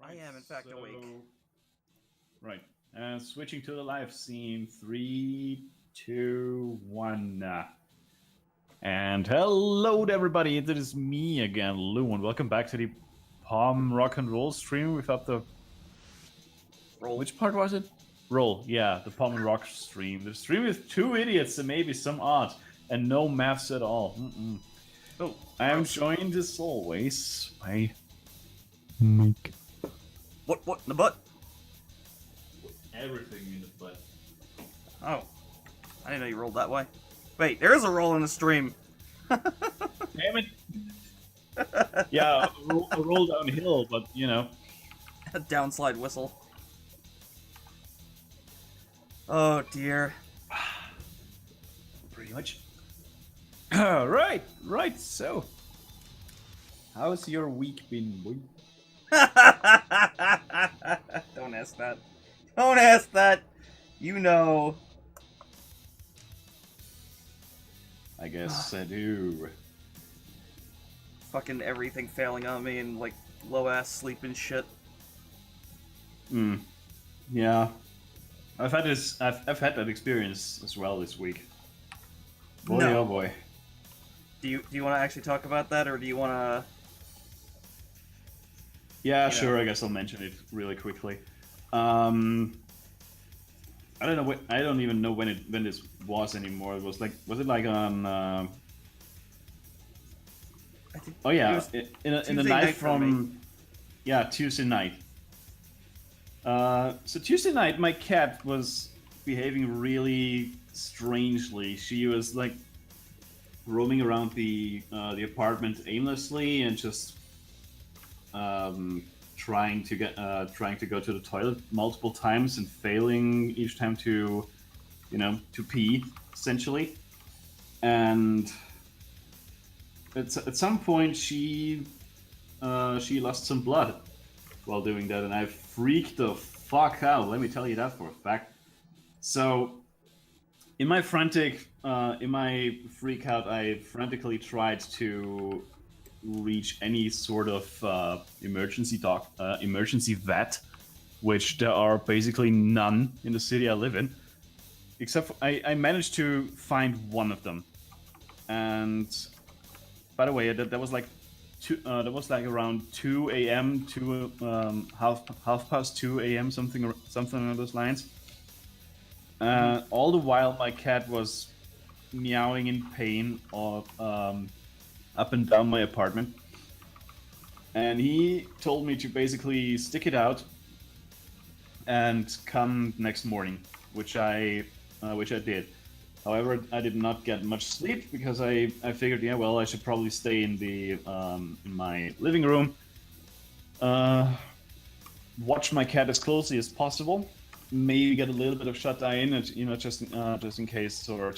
I am, in fact, awake. Right. Switching to the live scene. 3, 2, 1. And hello to everybody. It is me again, Lou, and welcome back to the Palm Rock and Roll stream. We've got the Roll. Which part was it? Roll. Yeah, the Palm and Rock stream. The stream with two idiots and maybe some art and no maths at all. Oh, I am gross. joined as always by Mike. What in the butt? Everything in the butt. Oh. I didn't know you rolled that way. Wait, there is a roll in the stream. Damn it. Yeah, a roll downhill, but you know. A downslide whistle. Oh dear. Pretty much. Right. So, how's your week been, boy? Don't ask that. Don't ask that. You know. I guess I do. Fucking everything failing on me and like low ass sleep and shit. Yeah. I've had that experience as well this week. Boy, No. oh boy. Do you want to actually talk about that, or do you want to? Yeah, sure. I guess I'll mention it really quickly. I don't know. I don't even know when this was anymore. Was it like on? I think Oh yeah, it was in the Tuesday night night for me. from. Yeah, Tuesday night. So Tuesday night, my cat was behaving really strangely. She was like roaming around the apartment aimlessly and just trying to go to the toilet multiple times and failing each time to pee essentially. And at some point she lost some blood while doing that, and I freaked the fuck out. Let me tell you that for a fact. So, in my freak out, I frantically tried to reach any sort of emergency vet, which there are basically none in the city I live in. Except I managed to find one of them, and by the way, that was like. That was like around 2 a.m. to half past 2 a.m. something along those lines. All the while, my cat was meowing in pain or up and down my apartment, and he told me to basically stick it out and come next morning, which I did. However, I did not get much sleep because I figured, yeah, well, I should probably stay in in my living room, watch my cat as closely as possible, maybe get a little bit of shut eye in, just in case, or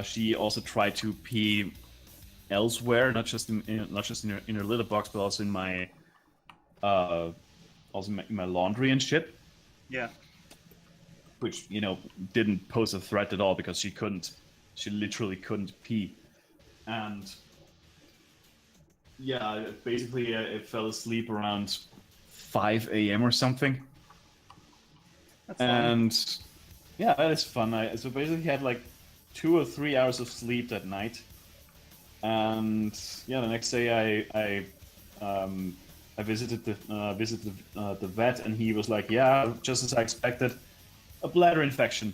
she also tried to pee elsewhere, not just in her litter box, but also in my laundry and shit. Yeah. Which didn't pose a threat at all because she literally couldn't pee, and yeah, basically I fell asleep around 5 a.m. or something. That's fun. And yeah, that is fun. So basically had like 2 or 3 hours of sleep that night, and yeah, the next day I visited the vet, and he was like, yeah, just as I expected. A bladder infection.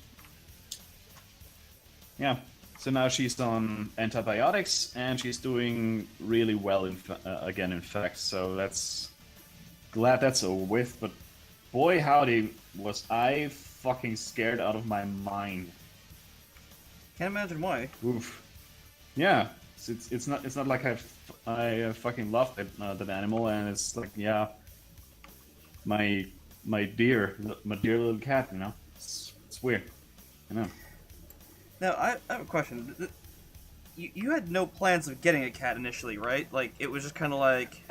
Yeah. So now she's on antibiotics and she's doing really well again, in fact. So glad that's over with. But boy, howdy, was I fucking scared out of my mind. Can't imagine why. Oof. Yeah. It's not like I fucking love that animal, and it's like, yeah, my dear little cat, It's weird. I know. Now, I have a question. You had no plans of getting a cat initially, right? Like, it was just kind of like...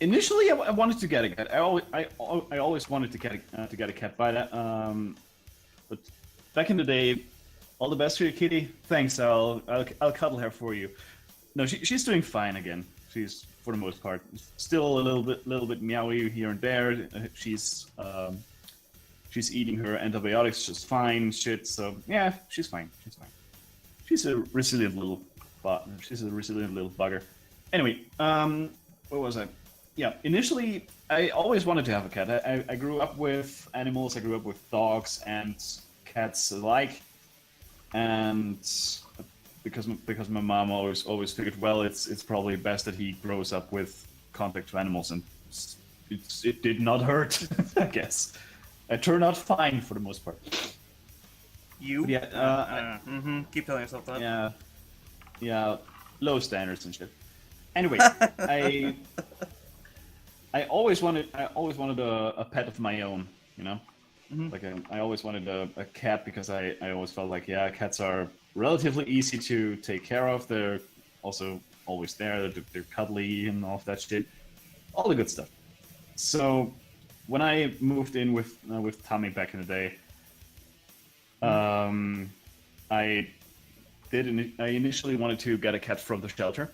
Initially, I wanted to get a cat. I always wanted to get a cat. But back in the day, all the best for your kitty. Thanks. I'll cuddle her for you. No, she's doing fine again. She's for the most part. Still a little bit meowy here and there. She's eating her antibiotics just fine, shit. So yeah, she's fine. She's fine. She's a resilient little bugger. Anyway, what was I? Yeah, initially I always wanted to have a cat. I grew up with animals. I grew up with dogs and cats alike, and because my mom always figured, well, it's probably best that he grows up with contact to animals, and it did not hurt. I guess I turned out fine for the most part. You? But yeah, Keep telling yourself that. yeah, low standards and shit. Anyway, I always wanted a pet of my own, you know. Like I always wanted a cat because I always felt like, yeah, cats are relatively easy to take care of. They're also always there. They're cuddly and all of that shit, all the good stuff. So when I moved in with Tommy back in the day, I initially wanted to get a cat from the shelter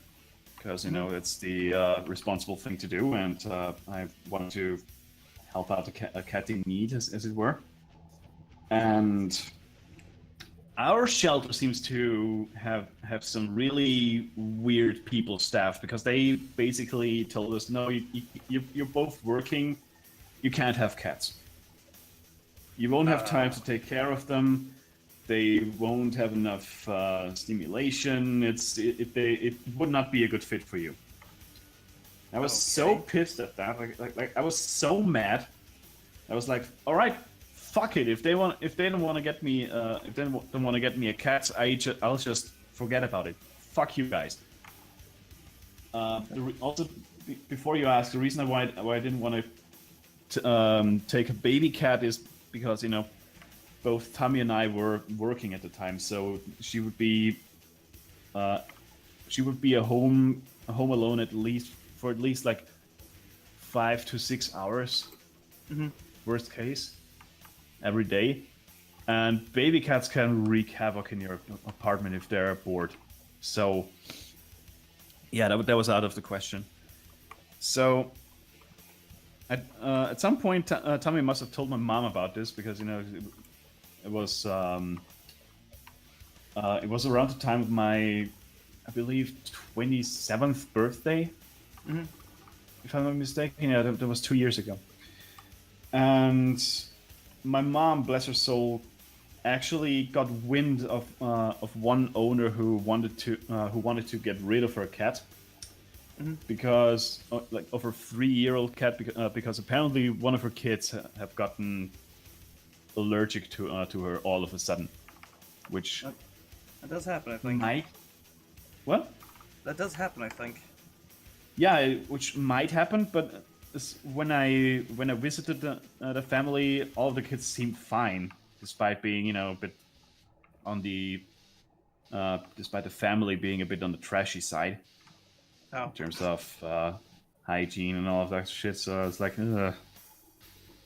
because it's the responsible thing to do, and I wanted to help out a cat in need, as it were. And our shelter seems to have some really weird people staff, because they basically told us, no, you're both working, you can't have cats. You won't have time to take care of them. They won't have enough stimulation. It would not be a good fit for you. I was so pissed at that. Like I was so mad. I was like, all right, fuck it. If they don't want to get me a cat, I'll just forget about it. Fuck you guys. Also, before you ask, the reason why I didn't want to take a baby cat is because both Tommy and I were working at the time, so she would be home alone for at least like 5 to 6 hours, worst case, every day. And baby cats can wreak havoc in your apartment if they're bored. So yeah, that was out of the question. So at some point, Tommy must have told my mom about this, because it was around the time of my, I believe, 27th birthday, if I'm not mistaken. Yeah, that was 2 years ago. And my mom, bless her soul, actually got wind of one owner who wanted to get rid of her cat, because of her 3-year-old cat, because apparently one of her kids have gotten allergic to her all of a sudden, which that does happen, I think. What? That does happen, I think. Yeah, which might happen, but when I visited the family, all of the kids seemed fine, despite being a bit on the despite the family being a bit on the trashy side in terms of hygiene and all of that shit. So I was like,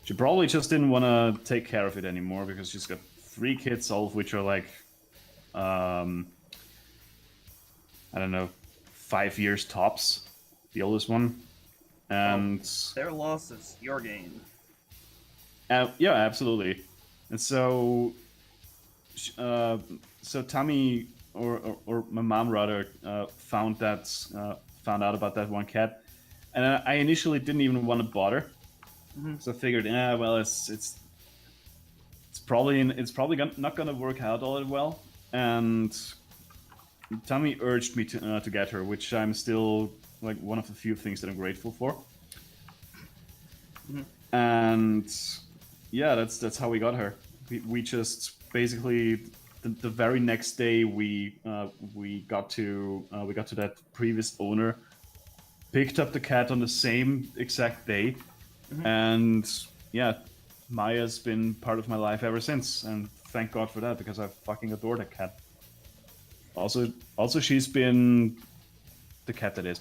she probably just didn't want to take care of it anymore, because she's got 3 kids, all of which are like, I don't know, 5 years tops, the oldest one. And their loss is your gain. Yeah, absolutely. And so Tommy, or my mom rather, found out about that one cat, and I initially didn't even want to bother. So I figured, well, it's probably not gonna work out all that well. And Tommy urged me to get her, which I'm still like one of the few things that I'm grateful for. And yeah, that's how we got her. We just basically the very next day we got to that previous owner, picked up the cat on the same exact day, and yeah, Maya's been part of my life ever since, and thank God for that, because I fucking adore that cat. Also, she's been the cat that is.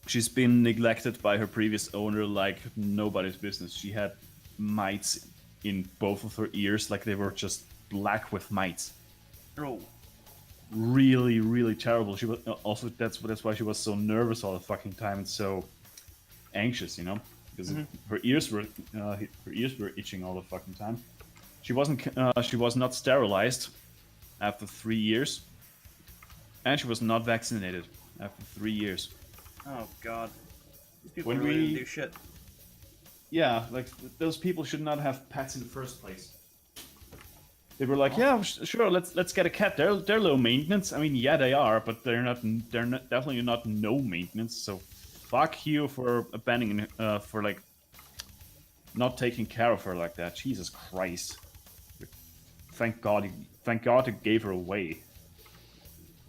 She's been neglected by her previous owner like nobody's business. She had mites in both of her ears, like they were just black with mites. Oh. really, really terrible. She was also that's why she was so nervous all the fucking time and so anxious, you know, because her ears were itching all the fucking time. She was not sterilized after 3 years, and she was not vaccinated after 3 years. Oh god, these people When really we- didn't do shit. Yeah, like those people should not have pets in the first place. They were like, yeah, sure, let's get a cat. They're low maintenance. I mean, yeah, they are, but they're not definitely not no maintenance. So, fuck you for abandoning for like not taking care of her like that. Jesus Christ! Thank God, you gave her away.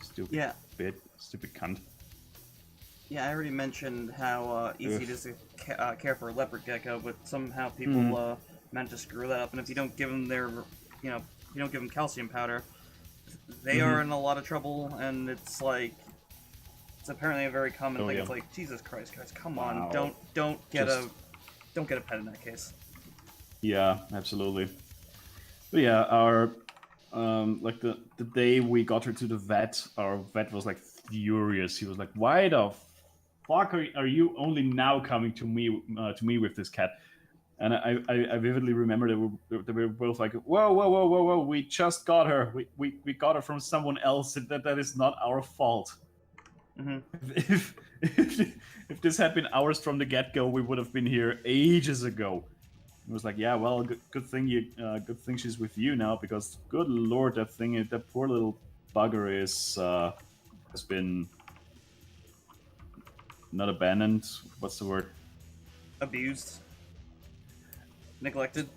Stupid Yeah. stupid cunt. Yeah, I already mentioned how easy it is to care for a leopard gecko, but somehow people manage to screw that up. And if you don't give them if you don't give them calcium powder, they are in a lot of trouble. And it's like, it's apparently a very common thing. Yeah. It's like, Jesus Christ, guys, come Wow. on, don't get Just- don't get a pet in that case. Yeah, absolutely. But yeah, our like the day we got her to the vet, our vet was like furious. He was like, "Why the fuck are you only now coming to me with this cat?" And I vividly remember they were both like, "Whoa! We just got her. We got her from someone else. That is not our fault." Hmm. If this had been ours from the get go, we would have been here ages ago. It was like, yeah, well, good thing she's with you now, because good lord, that poor little bugger has been not abandoned. What's the word? Abused, neglected.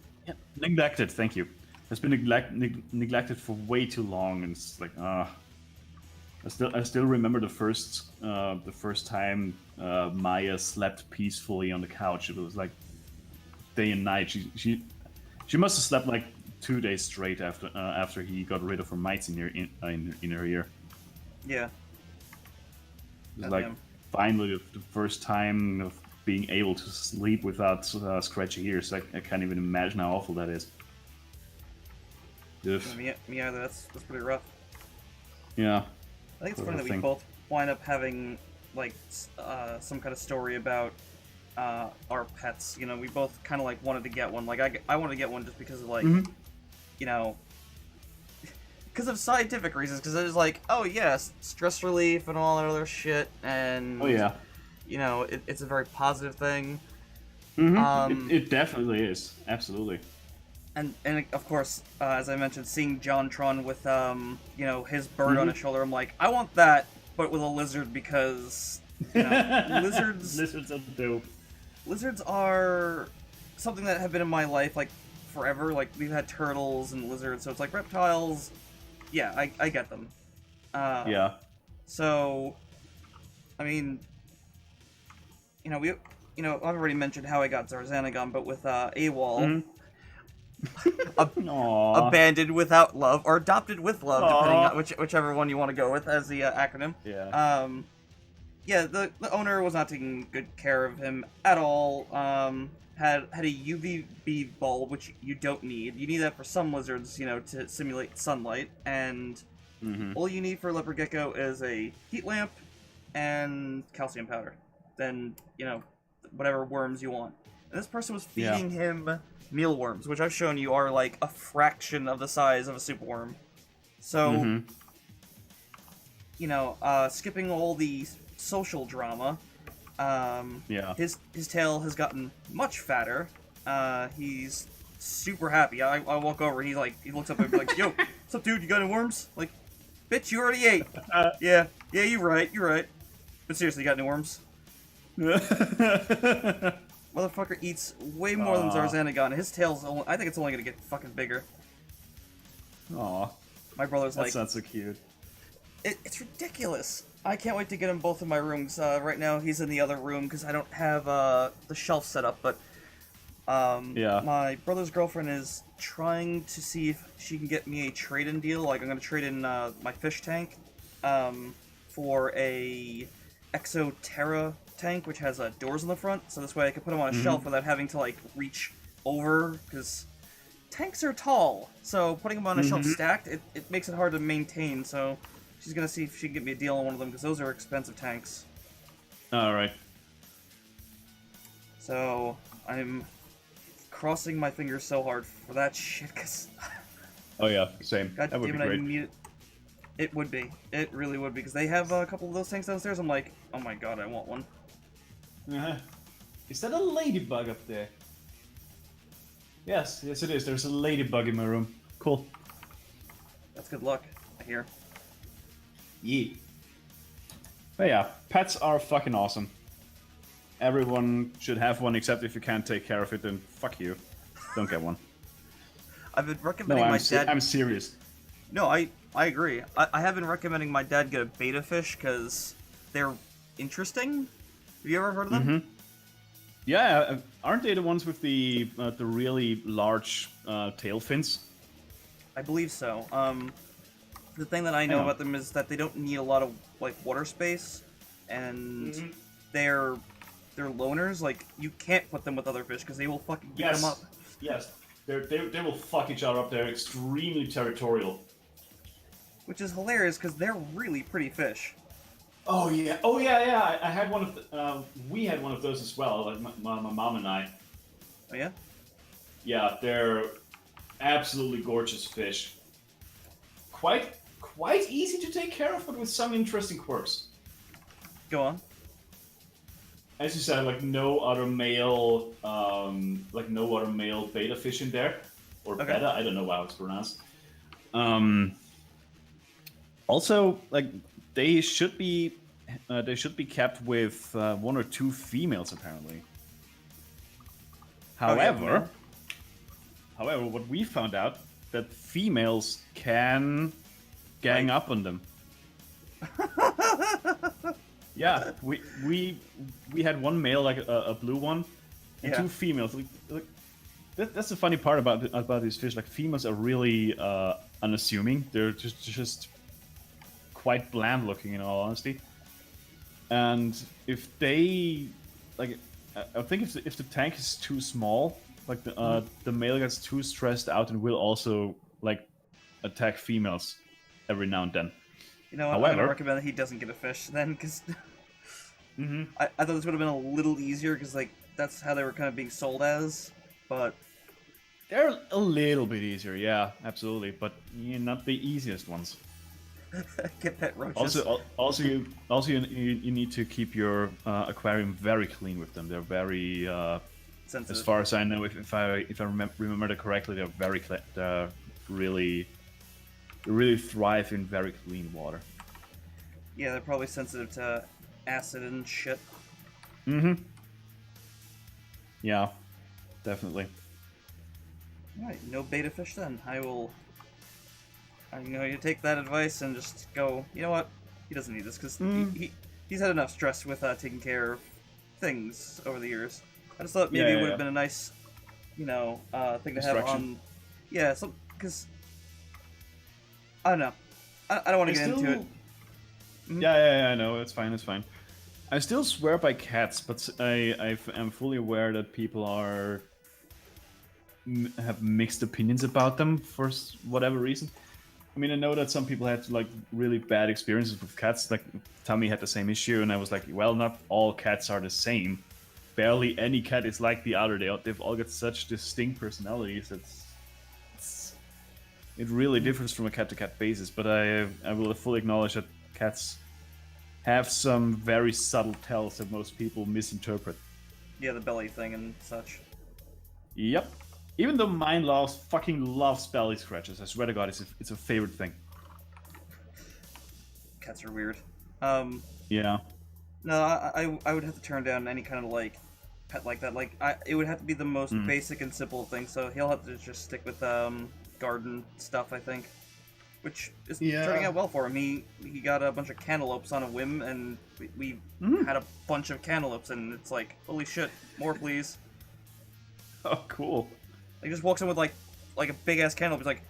Neglected. Thank you. Has been neglected for way too long, and it's like, I still remember the first time Maya slept peacefully on the couch. It was like day and night. She must have slept like 2 days straight after he got rid of her mites in her ear. Yeah. It was like finally the first time of being able to sleep without scratchy ears. I can't even imagine how awful that is. Ugh. Me either. That's pretty rough. Yeah. I think it's Sort funny of that we thing. both wind up having like some kind of story about our pets. You know, we both kind of like wanted to get one. Like I wanted to get one just because of like, you know, because of scientific reasons. Because it was like, oh yes, stress relief and all that other shit, and Oh yeah. you know, it's a very positive thing. It definitely is. Absolutely. And of course, as I mentioned, seeing JonTron with you know, his bird on his shoulder, I'm like, I want that, but with a lizard, because you know, Lizards are dope. lizards are something that have been in my life like forever. Like we've had turtles and lizards, so it's like reptiles. Yeah, I get them. Yeah. So, I mean, you know, I've already mentioned how I got Zarzanagon, but with AWOL. Aww. Abandoned without love, or adopted with love, depending Aw. on whichever one you want to go with as the acronym. Yeah. Yeah, the owner was not taking good care of him at all. Had a UVB bulb, which you don't need. You need that for some lizards, you know, to simulate sunlight. And all you need for a leopard gecko is a heat lamp and calcium powder. Then, you know, whatever worms you want. And this person was feeding him mealworms, which I've shown you are like a fraction of the size of a superworm. So, you know, skipping all the social drama, Yeah. his tail has gotten much fatter. He's super happy. I walk over and he looks up and be like, "Yo, what's up, dude? You got any worms?" Like, bitch, you already ate. Yeah, you're right. But seriously, you got any worms? Motherfucker eats way more than Zarzanagon. His tail's only, I think it's only gonna get fucking bigger. Aw. My brother's That's like, not so cute. it's ridiculous. I can't wait to get him both in my rooms. Right now he's in the other room because I don't have the shelf set up, but my brother's girlfriend is trying to see if she can get me a trade-in deal. Like, I'm gonna trade in my fish tank for a Exoterra tank, which has doors on the front, so this way I can put them on a shelf without having to like reach over, because tanks are tall, so putting them on a shelf stacked, it makes it hard to maintain. So she's gonna see if she can get me a deal on one of them, because those are expensive tanks. Alright. So, I'm crossing my fingers so hard for that shit, because... Oh yeah, same. God That would damn be it, I great. need it. It would be. It really would be, because they have a couple of those tanks downstairs. I'm like, oh my god, I want one. Uh-huh. Is that a ladybug up there? Yes, yes it is. There's a ladybug in my room. Cool. That's good luck, I hear. Yeah. But yeah, pets are fucking awesome. Everyone should have one, except if you can't take care of it, then fuck you. Don't get one. I've been No, recommending my dad... I'm serious. No, I agree. I have been recommending my dad get a beta fish, because they're interesting. Have you ever heard of them? Mm-hmm. Yeah, aren't they the ones with the really large tail fins? I believe so. The thing that I know about them is that they don't need a lot of like water space, and they're loners. Like you can't put them with other fish because they will fucking beat them up. Yes, they will fuck each other up. They're extremely territorial. Which is hilarious because they're really pretty fish. Oh yeah. I had one of the, we had one of those as well. Like my mom and I. Oh yeah. Yeah, they're absolutely gorgeous fish. Quite easy to take care of, but with some interesting quirks. Go on. As you said, like no other male beta fish in there, or Okay. beta. I don't know how it's pronounced. Also, like they should be kept with one or two females apparently. However, what we found out that females can gang up on them. Yeah, we had one male, like a blue one, and two females. Like, that's the funny part about these fish. Like females are really unassuming. They're just quite bland looking, in all honesty. And if they like, I think if the tank is too small, like the male gets too stressed out and will also like attack females every now and then. You know what? I'm gonna recommend that he doesn't get a fish then, because I thought this would have been a little easier, because like that's how they were kind of being sold as, but they're a little bit easier, yeah, absolutely, but not the easiest ones. get pet roaches. Also, you need to keep your aquarium very clean with them. They're very sensitive. As far as I know, if I remember that correctly, they're very really thrive in very clean water. Yeah, they're probably sensitive to acid and shit. Yeah, definitely. Alright, no beta fish then. I'm going to take that advice and just go, you know what? He doesn't need this, because he's had enough stress with taking care of things over the years. I just thought maybe it would have been a nice, thing to have on... Yeah, because... I don't know. I don't want to get into it. Yeah, I know. It's fine, I still swear by cats, but I am fully aware that people have mixed opinions about them for whatever reason. I mean, I know that some people had like really bad experiences with cats. Like Tommy had the same issue, and I was like, well, not all cats are the same. Barely any cat is like the other. They've all got such distinct personalities. It really differs from a cat-to-cat basis. But I will fully acknowledge that cats have some very subtle tells that most people misinterpret. Yeah, the belly thing and such. Yep. Even though mine fucking loves belly scratches, I swear to God, it's a favorite thing. Cats are weird. Yeah. No, I would have to turn down any kind of like pet like that. Like it would have to be the most basic and simple thing. So he'll have to just stick with garden stuff, I think, which is turning out well for him. He got a bunch of cantaloupes on a whim, and we had a bunch of cantaloupes, and it's like, holy shit, more please. Oh, cool. He just walks in with like a big ass cantaloupe. He's like,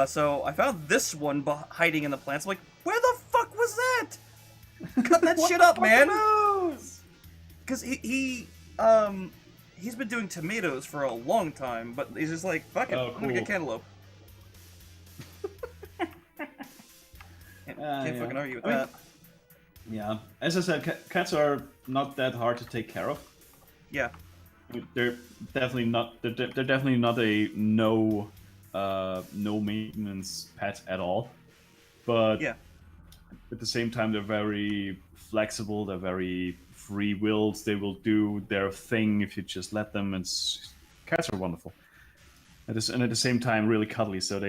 so I found this one hiding in the plants. I'm like, where the fuck was that? Cut that shit up, man. Because he's been doing tomatoes for a long time, but he's just like, fuck it, I'm gonna get cantaloupe. Can't yeah. fucking argue with I mean, that. yeah. As I said, cats are not that hard to take care of. Yeah. I mean, they're definitely not. They're definitely not a no maintenance pet at all. But Yeah. at the same time, they're very flexible. They're very free willed. They will do their thing if you just let them. Cats are wonderful. And at the same time, really cuddly. So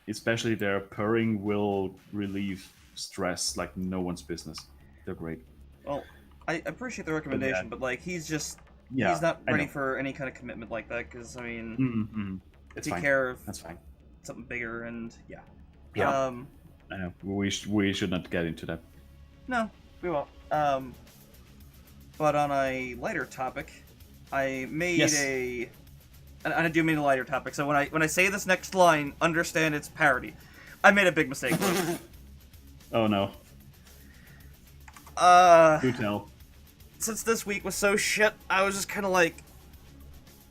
especially their purring will relieve stress like no one's business. They're great. Well, I appreciate the recommendation, but like he's not I ready know. for any kind of commitment like that. Because I mean, Mm-hmm. It's take fine. care of That's fine. something bigger, and yeah. Yeah. I know. We should not get into that. No, we won't. But on a lighter topic, I made Yes. and I do mean a lighter topic. So when I say this next line, understand it's parody. I made a big mistake. Oh no. Do tell. Since this week was so shit, I was just kind of like,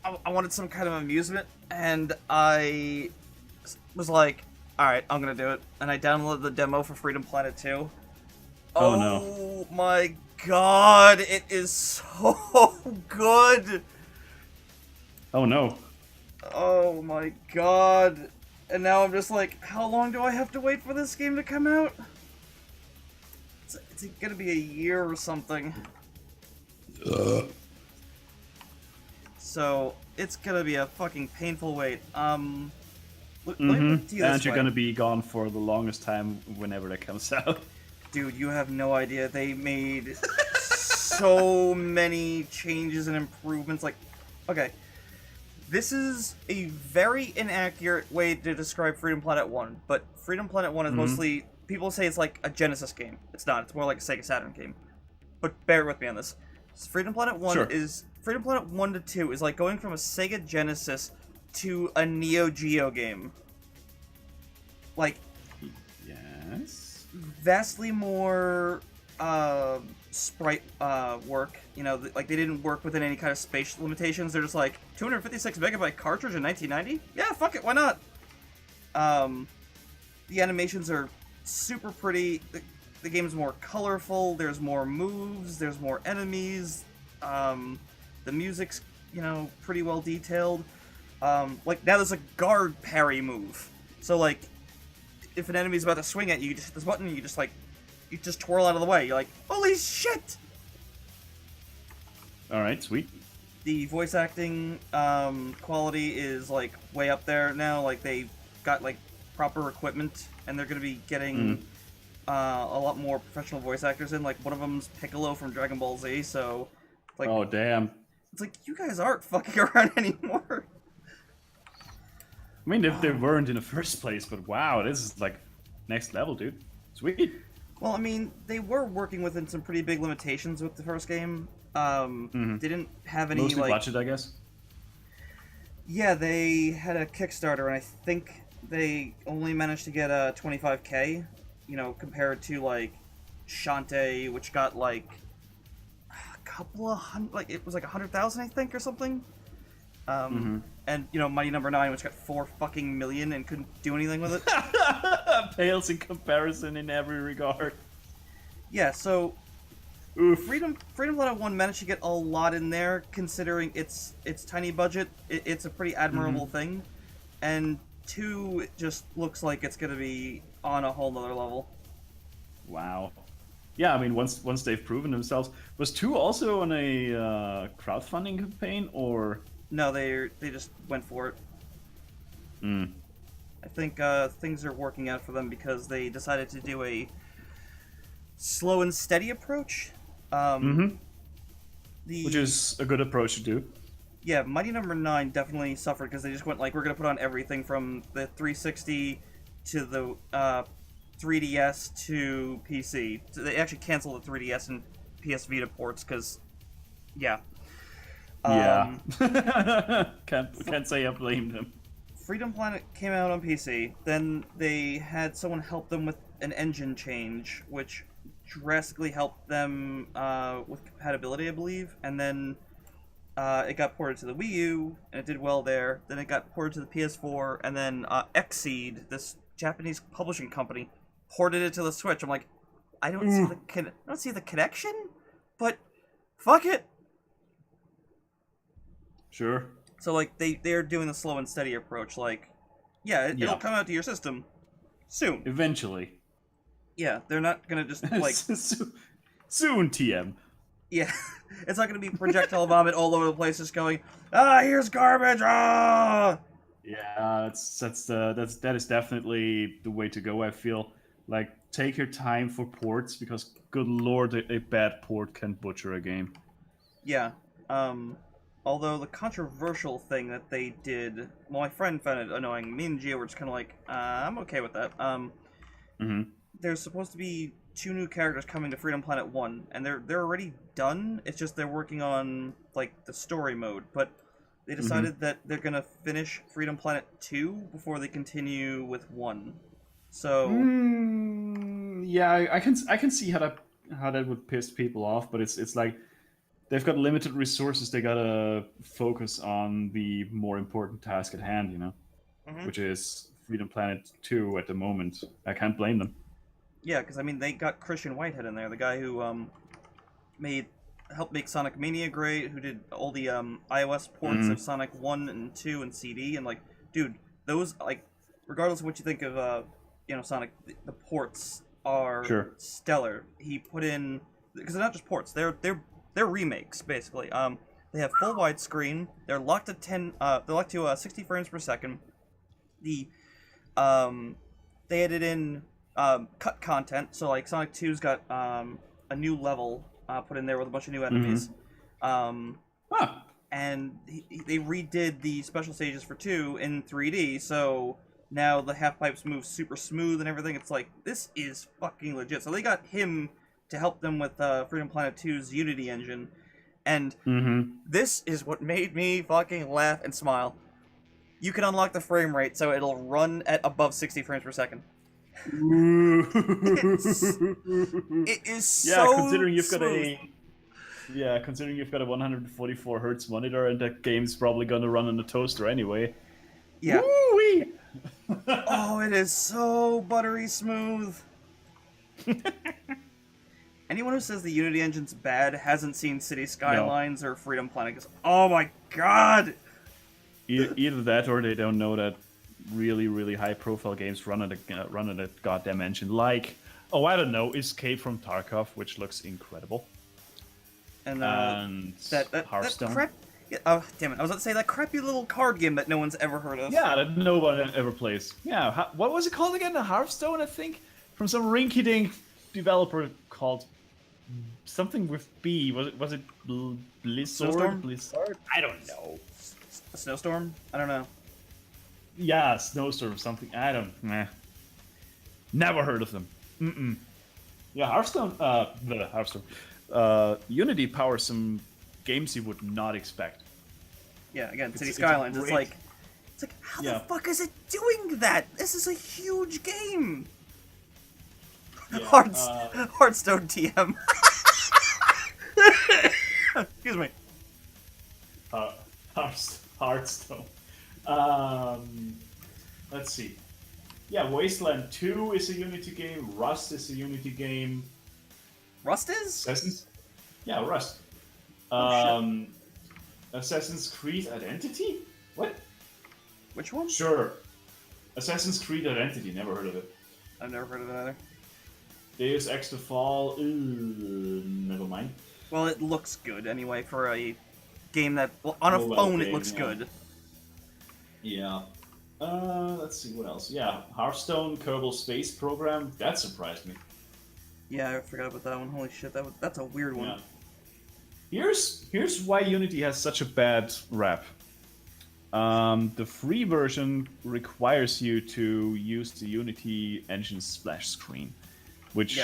I wanted some kind of amusement, and I was like, all right, I'm gonna do it, and I downloaded the demo for Freedom Planet 2. Oh, no. Oh my god, it is so good. Oh no. Oh my god. And now I'm just like, how long do I have to wait for this game to come out? It's gonna be a year or something. So, it's gonna be a fucking painful wait. Let me put it to you And this you're way. gonna be gone for the longest time whenever that comes out. Dude, you have no idea. They made so many changes and improvements. Like, okay, this is a very inaccurate way to describe Freedom Planet 1, but Freedom Planet 1 is mostly... People say it's like a Genesis game. It's not. It's more like a Sega Saturn game. But bear with me on this. Freedom Planet 1 Sure. is... Freedom Planet 1 to 2 is like going from a Sega Genesis to a Neo Geo game. Like, Yes. vastly more sprite work. You know, like they didn't work within any kind of space limitations. They're just like 256 megabyte cartridge in 1990. Yeah, fuck it, why not? The animations are super pretty. The game's more colorful. There's more moves. There's more enemies. The music's pretty well detailed. Like now there's a guard parry move. So like, if an enemy's about to swing at you, you just hit this button and you just twirl out of the way. You're like, holy shit! Alright, sweet. The voice acting quality is like way up there now. Like they got like proper equipment, and they're gonna be getting a lot more professional voice actors in. Like one of them's Piccolo from Dragon Ball Z. So, like, Oh damn. it's like you guys aren't fucking around anymore. I mean, if they weren't in the first place, but wow, this is like next level, dude. Sweet. Well, I mean, they were working within some pretty big limitations with the first game. They didn't have any Mostly like budget, I guess. Yeah, they had a Kickstarter, and I think they only managed to get a 25K, compared to, like, Shantae, which got, like, a couple of hundred, like, it was like 100,000, I think, or something. And, Mighty Number 9, which got 4 fucking million and couldn't do anything with it. Pales in comparison in every regard. Yeah, so Oof. Freedom Planet 1 managed to get a lot in there, considering its tiny budget. It's a pretty admirable thing. And 2 just looks like it's going to be on a whole nother level. Wow. Yeah, I mean, once they've proven themselves, was 2 also on a crowdfunding campaign, or? No, they just went for it. I think things are working out for them because they decided to do a slow and steady approach. Which is a good approach to do. Yeah, Mighty Number 9 definitely suffered because they just went like, we're going to put on everything from the 360 to the 3DS to PC. So they actually canceled the 3DS and PS Vita ports because, yeah. Yeah. Can't say I blame them. Freedom Planet came out on PC. Then they had someone help them with an engine change, which drastically helped them with compatibility, I believe. And then it got ported to the Wii U, and it did well there. Then it got ported to the PS4, and then Xseed, this Japanese publishing company, ported it to the Switch. I'm like, I don't see the connection, but fuck it. Sure. So like they're doing the slow and steady approach. Like, yeah, it'll come out to your system soon. Eventually. Yeah, they're not gonna just like soon, TM. yeah, it's not gonna be projectile vomit all over the place, just going here's garbage. Ah. Yeah, that is definitely the way to go. I feel like take your time for ports because good lord, a bad port can butcher a game. Yeah. Although the controversial thing that they did, well, my friend found it annoying. Me and Gio were just kind of like, I'm okay with that. There's supposed to be 2 new characters coming to Freedom Planet 1, and they're already done. It's just they're working on like the story mode, but they decided that they're gonna finish Freedom Planet 2 before they continue with 1. So yeah, I can see how that would piss people off, but it's like they've got limited resources. They gotta focus on the more important task at hand, you know, which is Freedom Planet 2 at the moment. I can't blame them. Yeah, because I mean they got Christian Whitehead in there, the guy who helped make Sonic Mania great, who did all the iOS ports of Sonic 1 and 2 and CD, and like, dude, those, like, regardless of what you think of Sonic, the ports are stellar. He put in, because they're not just ports, they're remakes basically. They have full widescreen. They're locked to 60 frames per second. They added in cut content, so like Sonic 2's got a new level put in there with a bunch of new enemies. And they redid the special stages for 2 in 3D, so now the half pipes move super smooth and everything. It's like, this is fucking legit. So they got him to help them with Freedom Planet 2's Unity engine, and this is what made me fucking laugh and smile. You can unlock the frame rate so it'll run at above 60 frames per second. It is so considering you've smooth. considering you've got a 144 hertz monitor and that game's probably gonna run on a toaster anyway. Yeah. Woo-wee! Oh, it is so buttery smooth. Anyone who says the Unity engine's bad hasn't seen City Skylines or Freedom Planet. Because, oh my god! Either that or they don't know that really, really high-profile games run on a goddamn engine. Like, I don't know, Escape from Tarkov, which looks incredible. And that Hearthstone. That oh, damn it. I was about to say that crappy little card game that no one's ever heard of. Yeah, that no one ever plays. Yeah, what was it called again? The Hearthstone, I think? From some rinky-dink developer called something with B. Was it Blizzard? Blizzard? I don't know. A Snowstorm? I don't know. Yeah, Snowstorm, something. I don't. Never heard of them. Yeah, Hearthstone. The Hearthstone. Unity powers some games you would not expect. Yeah, again, City Skylines. It's like, how the fuck is it doing that? This is a huge game. Yeah, Hearthstone TM. Excuse me. Hearthstone. Let's see. Yeah, Wasteland 2 is a Unity game. Rust is a Unity game. Rust is? Yeah, Rust. Assassin's Creed Identity? What? Which one? Sure. Assassin's Creed Identity. Never heard of it. I've never heard of it either. Deus Ex The Fall. Never mind. Well, it looks good anyway for a game that, well, on a phone it looks good. Yeah. Let's see what else. Yeah, Hearthstone Kerbal Space Program. That surprised me. Yeah, I forgot about that one. Holy shit, that's a weird one. Yeah. Here's why Unity has such a bad rap. The free version requires you to use the Unity engine splash screen, which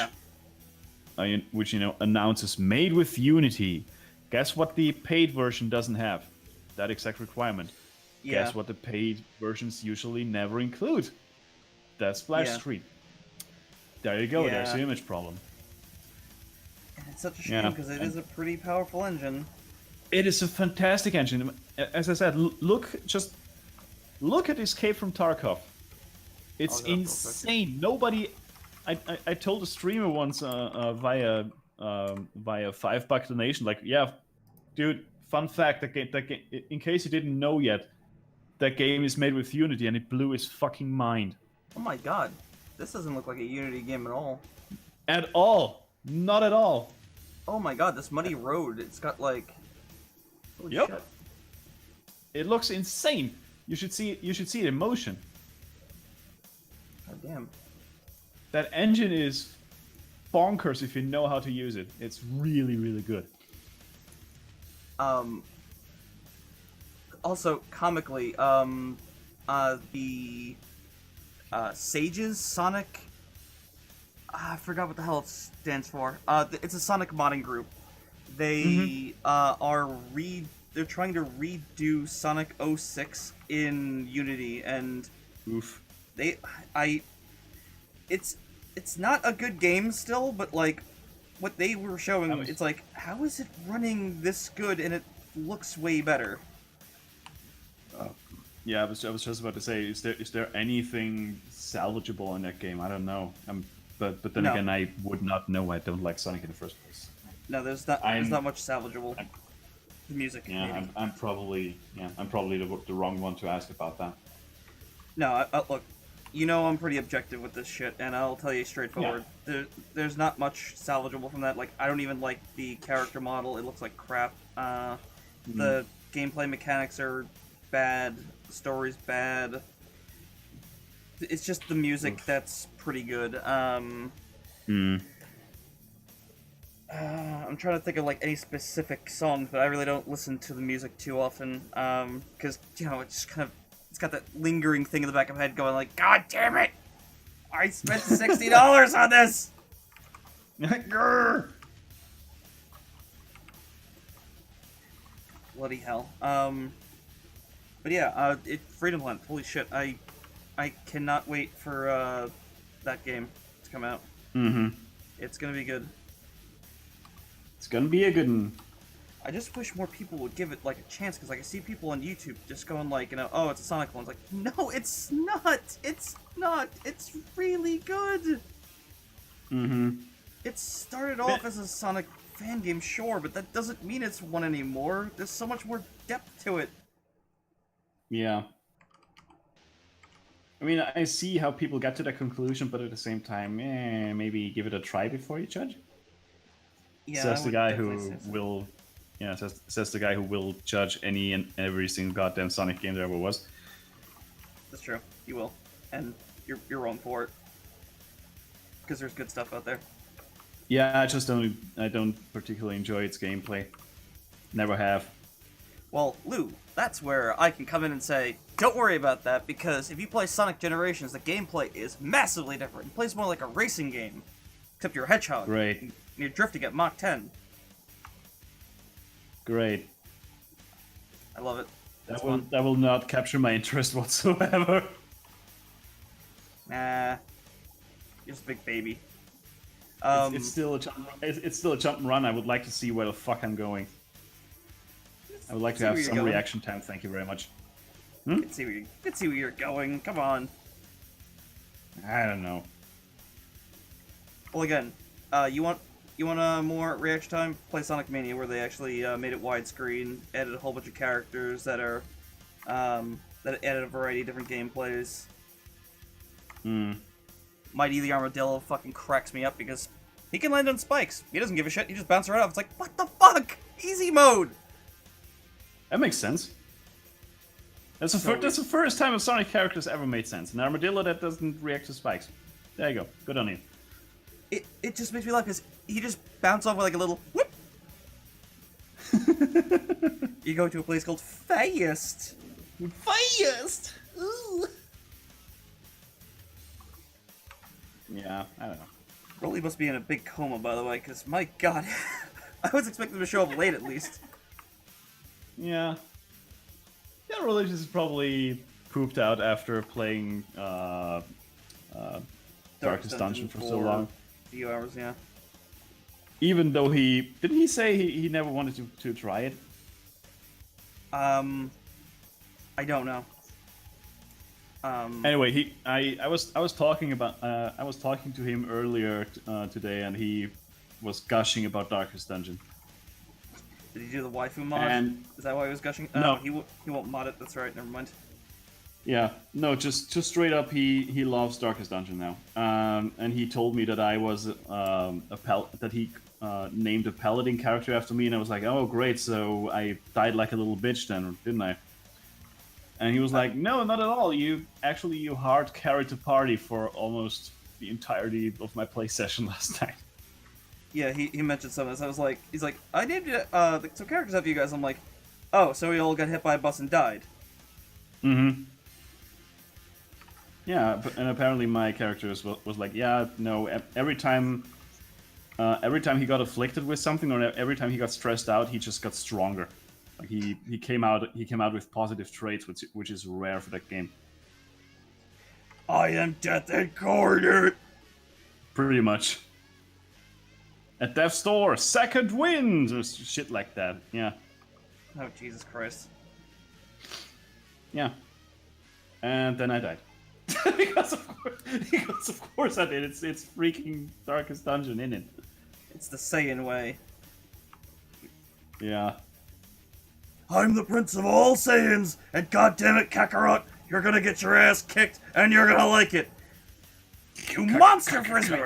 announces made with Unity. Guess what the paid version doesn't have? That exact requirement. Yeah. Guess what the paid versions usually never include? That splash screen. There you go. Yeah. There's the image problem. And it's such a shame because it is a pretty powerful engine. It is a fantastic engine. As I said, look at Escape from Tarkov. It's insane. Nobody I told a streamer once via $5 donation, like, yeah, dude. Fun fact: that game, in case you didn't know yet, that game is made with Unity, and it blew his fucking mind. Oh my god. This doesn't look like a Unity game at all. At all, not at all. Oh my god, this muddy road, it's got like... Holy Yep. shit. It looks insane. You should see it in motion. God damn. That engine is bonkers if you know how to use it. It's really, really good. Also, comically, the Sages Sonic... I forgot what the hell it stands for. It's a Sonic modding group. They they're trying to redo Sonic 06 in Unity, and Oof. it's not a good game still, but like what they were showing, was- it's like, how is it running this good and it looks way better? Yeah, I was just about to say, is there anything salvageable in that game? I don't know. But then No. again, I would not know. I don't like Sonic in the first place. No, there's not much salvageable. The music, Yeah, maybe. I'm probably the wrong one to ask about that. No, look, you know I'm pretty objective with this shit, and I'll tell you straightforward. There's not much salvageable from that. Like, I don't even like the character model. It looks like crap. The gameplay mechanics are bad. The story's bad. It's just the music that's pretty good. I'm trying to think of like any specific songs, but I really don't listen to the music too often. Because it's got that lingering thing in the back of my head going like, God damn it! I spent $60 on this. Grr. Bloody hell. But yeah, Freedom Hunt. Holy shit! I cannot wait for that game to come out. Mm-hmm. It's gonna be good. It's gonna be a good one. I just wish more people would give it like a chance, because like I see people on YouTube just going like, oh, it's a Sonic one. It's like, no, it's not. It's not. It's really good. Mm-hmm. It started off as a Sonic fan game, sure, but that doesn't mean it's one anymore. There's so much more depth to it. Yeah. I mean, I see how people get to that conclusion, but at the same time, maybe give it a try before you judge. Yeah, Says I the would guy definitely who say so. will, says the guy who will judge any and every single goddamn Sonic game there ever was. That's true. You will, and you're wrong for it. Because there's good stuff out there. Yeah, I don't particularly enjoy its gameplay. Never have. Well, Lou, that's where I can come in and say, don't worry about that, because if you play Sonic Generations, the gameplay is massively different. It plays more like a racing game, except you're a hedgehog. Great. And you're drifting at Mach 10. Great. I love it. That's That will, fun. that will not capture my interest whatsoever. Nah. You're just a big baby. It's still a jump. It's still a jump and run. I would like to see where the fuck I'm going. I would like to see have where you're some going. reaction time. Thank you very much. Let's see where you're going. Come on. I don't know. Well, again, you want more reaction time? Play Sonic Mania, where they actually made it widescreen, added a whole bunch of characters that are that added a variety of different gameplays. Mighty the Armadillo fucking cracks me up because he can land on spikes. He doesn't give a shit. He just bounces right off. It's like, what the fuck? Easy mode. That makes sense. That's the first time a Sonic character has ever made sense. An armadillo that doesn't react to spikes. There you go. Good on you. It just makes me laugh because he just bounces off with like a little whoop. You go to a place called Fayest. Fayest! Ooh. Yeah, I don't know. Rolly must be in a big coma, by the way, because my god. I was expecting him to show up late at least. Yeah. Yeah, Religious is probably pooped out after playing Darkest Dungeon for so long. A few hours, yeah. Even though didn't he say he never wanted to try it? I don't know. Anyway, I was talking about I was talking to him earlier today, and he was gushing about Darkest Dungeon. Did he do the waifu mod? And Is that why he was gushing? No. He won't mod it. That's right. Never mind. yeah, no, just straight up, he loves Darkest Dungeon now. And he told me that I was that he named a paladin character after me, and I was like, oh great, so I died like a little bitch then, didn't I? And he was like, no, not at all. You hard carried the party for almost the entirety of my play session last night. Yeah, he mentioned some of this. I was like, he's like, I named it some characters after you guys. I'm like, oh, so we all got hit by a bus and died. Mm-hmm. Yeah, and apparently my character was like, yeah, no, every time he got afflicted with something, or every time he got stressed out, he just got stronger. Like he came out with positive traits, which is rare for that game. I am death incarnate. Pretty much. At death's door, second wind, or shit like that. Yeah. Oh Jesus Christ. Yeah. And then I died. because of course I did. It's freaking Darkest Dungeon, in it. It's the Saiyan way. Yeah. I'm the prince of all Saiyans, and goddammit, Kakarot, you're gonna get your ass kicked, and you're gonna like it. You monster frisbee!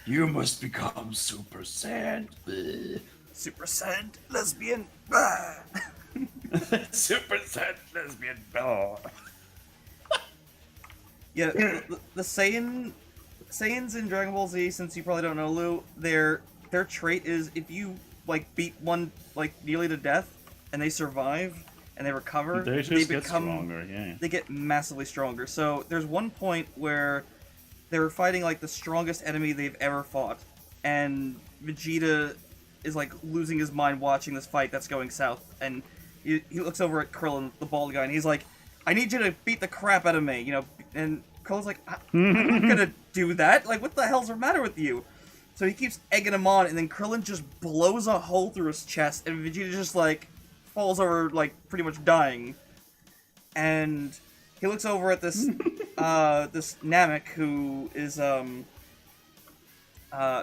You must become Super Saiyan. Super Saiyan lesbian. Super Saiyan lesbian. Yeah, the Saiyans in Dragon Ball Z, since you probably don't know, Lou, their trait is if you like beat one like nearly to death and they survive and they recover, They just get stronger. Yeah. They get massively stronger. So there's one point where they were fighting like the strongest enemy they've ever fought, and Vegeta is like losing his mind watching this fight that's going south, and he looks over at Krillin, the bald guy, and he's like, I need you to beat the crap out of me, you know, and Krillin's like, I'm not gonna do that, like, what the hell's the matter with you? So he keeps egging him on, and then Krillin just blows a hole through his chest, and Vegeta just, like, falls over, like, pretty much dying. And he looks over at this, this Namek, who is,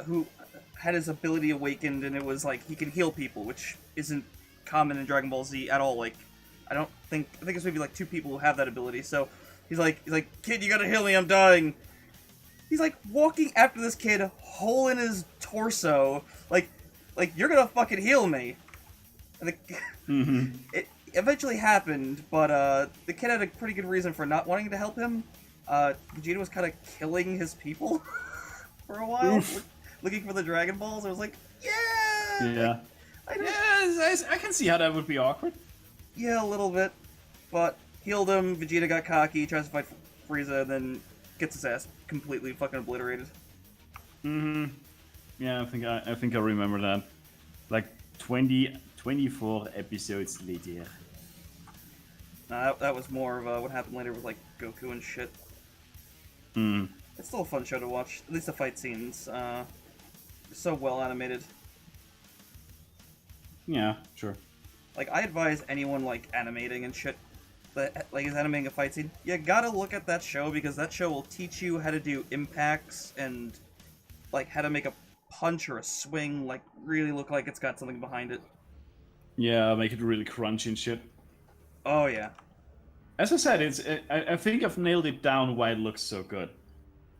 who had his ability awakened, and it was, like, he can heal people, which isn't common in Dragon Ball Z at all. Like, I think it's maybe, like, 2 people who have that ability, so he's like, kid, you gotta heal me, I'm dying. He's like walking after this kid, hole in his torso, like you're gonna fucking heal me. And it eventually happened, but the kid had a pretty good reason for not wanting to help him. Vegeta was kind of killing his people for a while, looking for the Dragon Balls. I was like, yeah, I can see how that would be awkward. Yeah, a little bit, but healed him. Vegeta got cocky, tries to fight Frieza, and then gets his ass completely fucking obliterated. Yeah, I think I remember that. Like 24 episodes later. That was more of what happened later with like Goku and shit. It's still a fun show to watch. At least the fight scenes, so well animated. Yeah, sure. Like, I advise anyone like animating and shit that like is animating a fight scene, you gotta look at that show, because that show will teach you how to do impacts and like how to make a punch or a swing like really look like it's got something behind it. Yeah, make it really crunchy and shit. Oh yeah. As I said, I think I've nailed it down why it looks so good.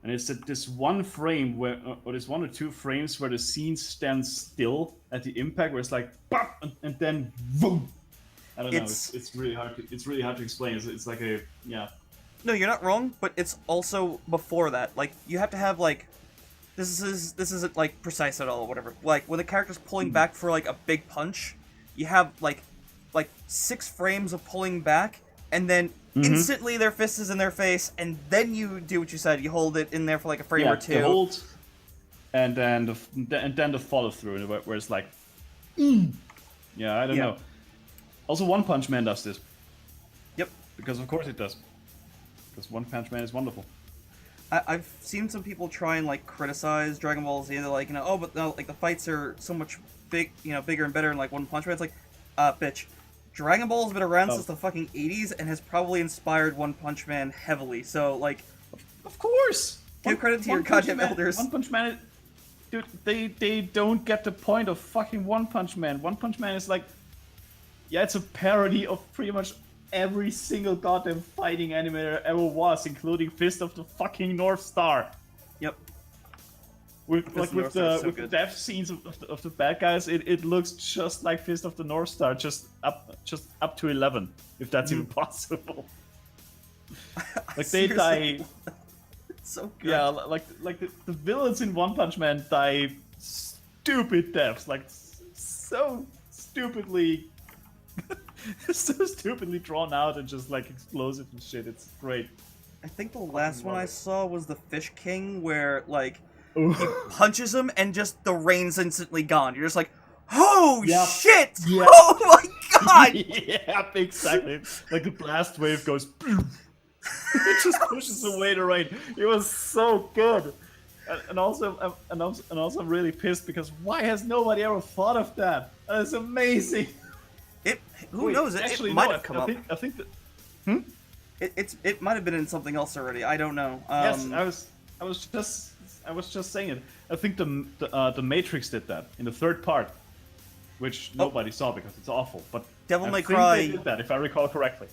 And it's that this one frame where, or this 1 or 2 frames where the scene stands still at the impact, where it's like pop, and then boom. I don't know. It's really hard. It's really hard to explain. It's like a No, you're not wrong, but it's also before that. Like, you have to have like this isn't like precise at all or whatever. Like when the character's pulling back for like a big punch, you have like 6 frames of pulling back, and then instantly their fist is in their face, and then you do what you said. You hold it in there for like a frame or 2. The hold, and then the follow through, where it's like, yeah, I don't know. Also, One Punch Man does this. Yep. Because of course it does. Because One Punch Man is wonderful. I've seen some people try and like criticize Dragon Ball Z. They're like, oh, but no, like the fights are so much bigger and better in like One Punch Man. It's like, bitch, Dragon Ball has been around Oh. since the fucking 80s and has probably inspired One Punch Man heavily. So, like, Of course. give credit to your Punch goddamn Man- elders. One Punch Man, dude, they don't get the point of fucking One Punch Man. One Punch Man is like, yeah, it's a parody of pretty much every single goddamn fighting anime there ever was, including Fist of the fucking North Star. Yep. With Fist like of the with North Star is the so with the good. death scenes of the bad guys, it looks just like Fist of the North Star, just up to 11, if that's even possible. Like they die. It's so good. Yeah, like the villains in One Punch Man die stupid deaths, like so stupidly, so stupidly drawn out and just like explosive and shit. It's great. I think the last one I saw was the Fish King, where, like, Ooh. he punches him and just the rain's instantly gone. You're just like, oh Yep. shit! Yep. Oh my god! Yeah, exactly. Like the blast wave goes. It just pushes away the rain. It was so good. And also I'm really pissed because why has nobody ever thought of that? That is amazing. Who Wait, knows? It actually, might no, have come I up. think, I think that. It might have been in something else already. I don't know. Yes, I was just saying it. I think the Matrix did that in the third part, which nobody saw because it's awful. But Devil I May think Cry- they did that, if I recall correctly.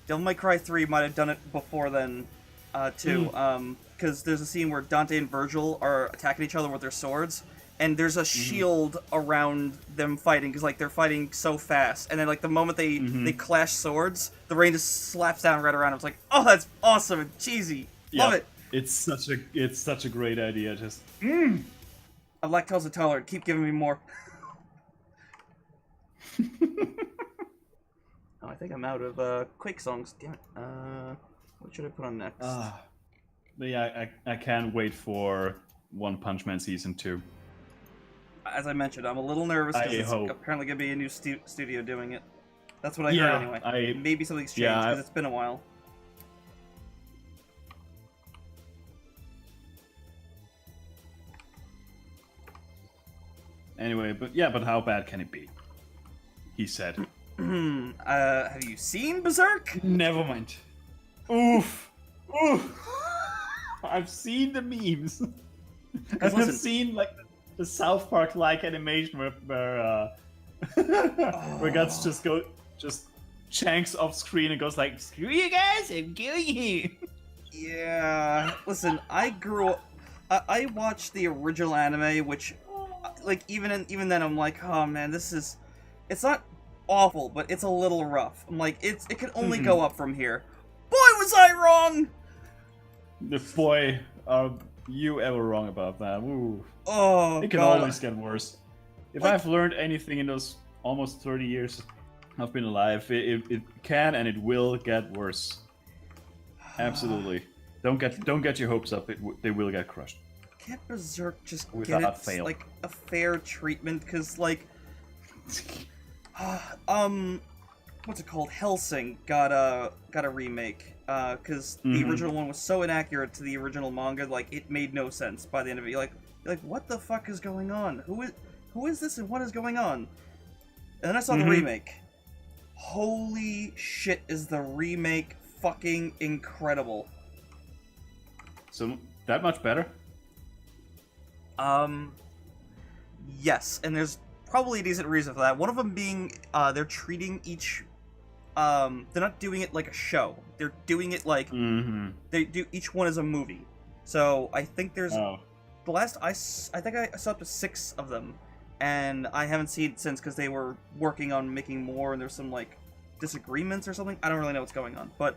Devil May Cry 3 might have done it before then, too. Because there's a scene where Dante and Virgil are attacking each other with their swords, and there's a shield around them fighting, because, like, they're fighting so fast. And then, like, the moment they clash swords, the rain just slaps down right around them. It's like, oh, that's awesome and cheesy. Love it. It's such a great idea. Just I'm lactose intolerant. Keep giving me more. Oh, I think I'm out of Quake songs. Damn it. What should I put on next? but yeah, I can't wait for One Punch Man season 2. As I mentioned, I'm a little nervous because I it's hope. apparently going to be a new studio doing it. That's what I Yeah, heard anyway. Maybe something's changed yeah, because it's been a while. Anyway, but how bad can it be? He said. Have you seen Berserk? Never mind. Oof. Oof. I've seen the memes. Guys, I've listen. seen like the South Park like animation where where guys just chanks off screen and goes like, "Screw you guys, I'm killing you." Yeah. Listen, I grew up. I watched the original anime, which, like, even then, I'm like, oh man, this is. It's not awful, but it's a little rough. I'm like, it can only go up from here. Boy, was I wrong! The boy, are you ever wrong about that? Ooh. Oh, It can God. always get worse. If Like- I've learned anything in those almost 30 years I've been alive, it can and it will get worse. Absolutely. Don't get your hopes up. They will get crushed. Can't Berserk just Without get fail. like a fair treatment? Because, like, what's it called? Hellsing got a remake. Because the original one was so inaccurate to the original manga, like, it made no sense by the end of it. You're like, what the fuck is going on? Who is this and what is going on? And then I saw the remake. Holy shit, is the remake fucking incredible. So that much better? Yes, and there's probably a decent reason for that. One of them being, they're treating each, they're not doing it like a show. They're doing it like, they do, each one is a movie. So, I think there's, the last, I think I saw up to 6 of them, and I haven't seen it since because they were working on making more, and there's some, like, disagreements or something. I don't really know what's going on, but,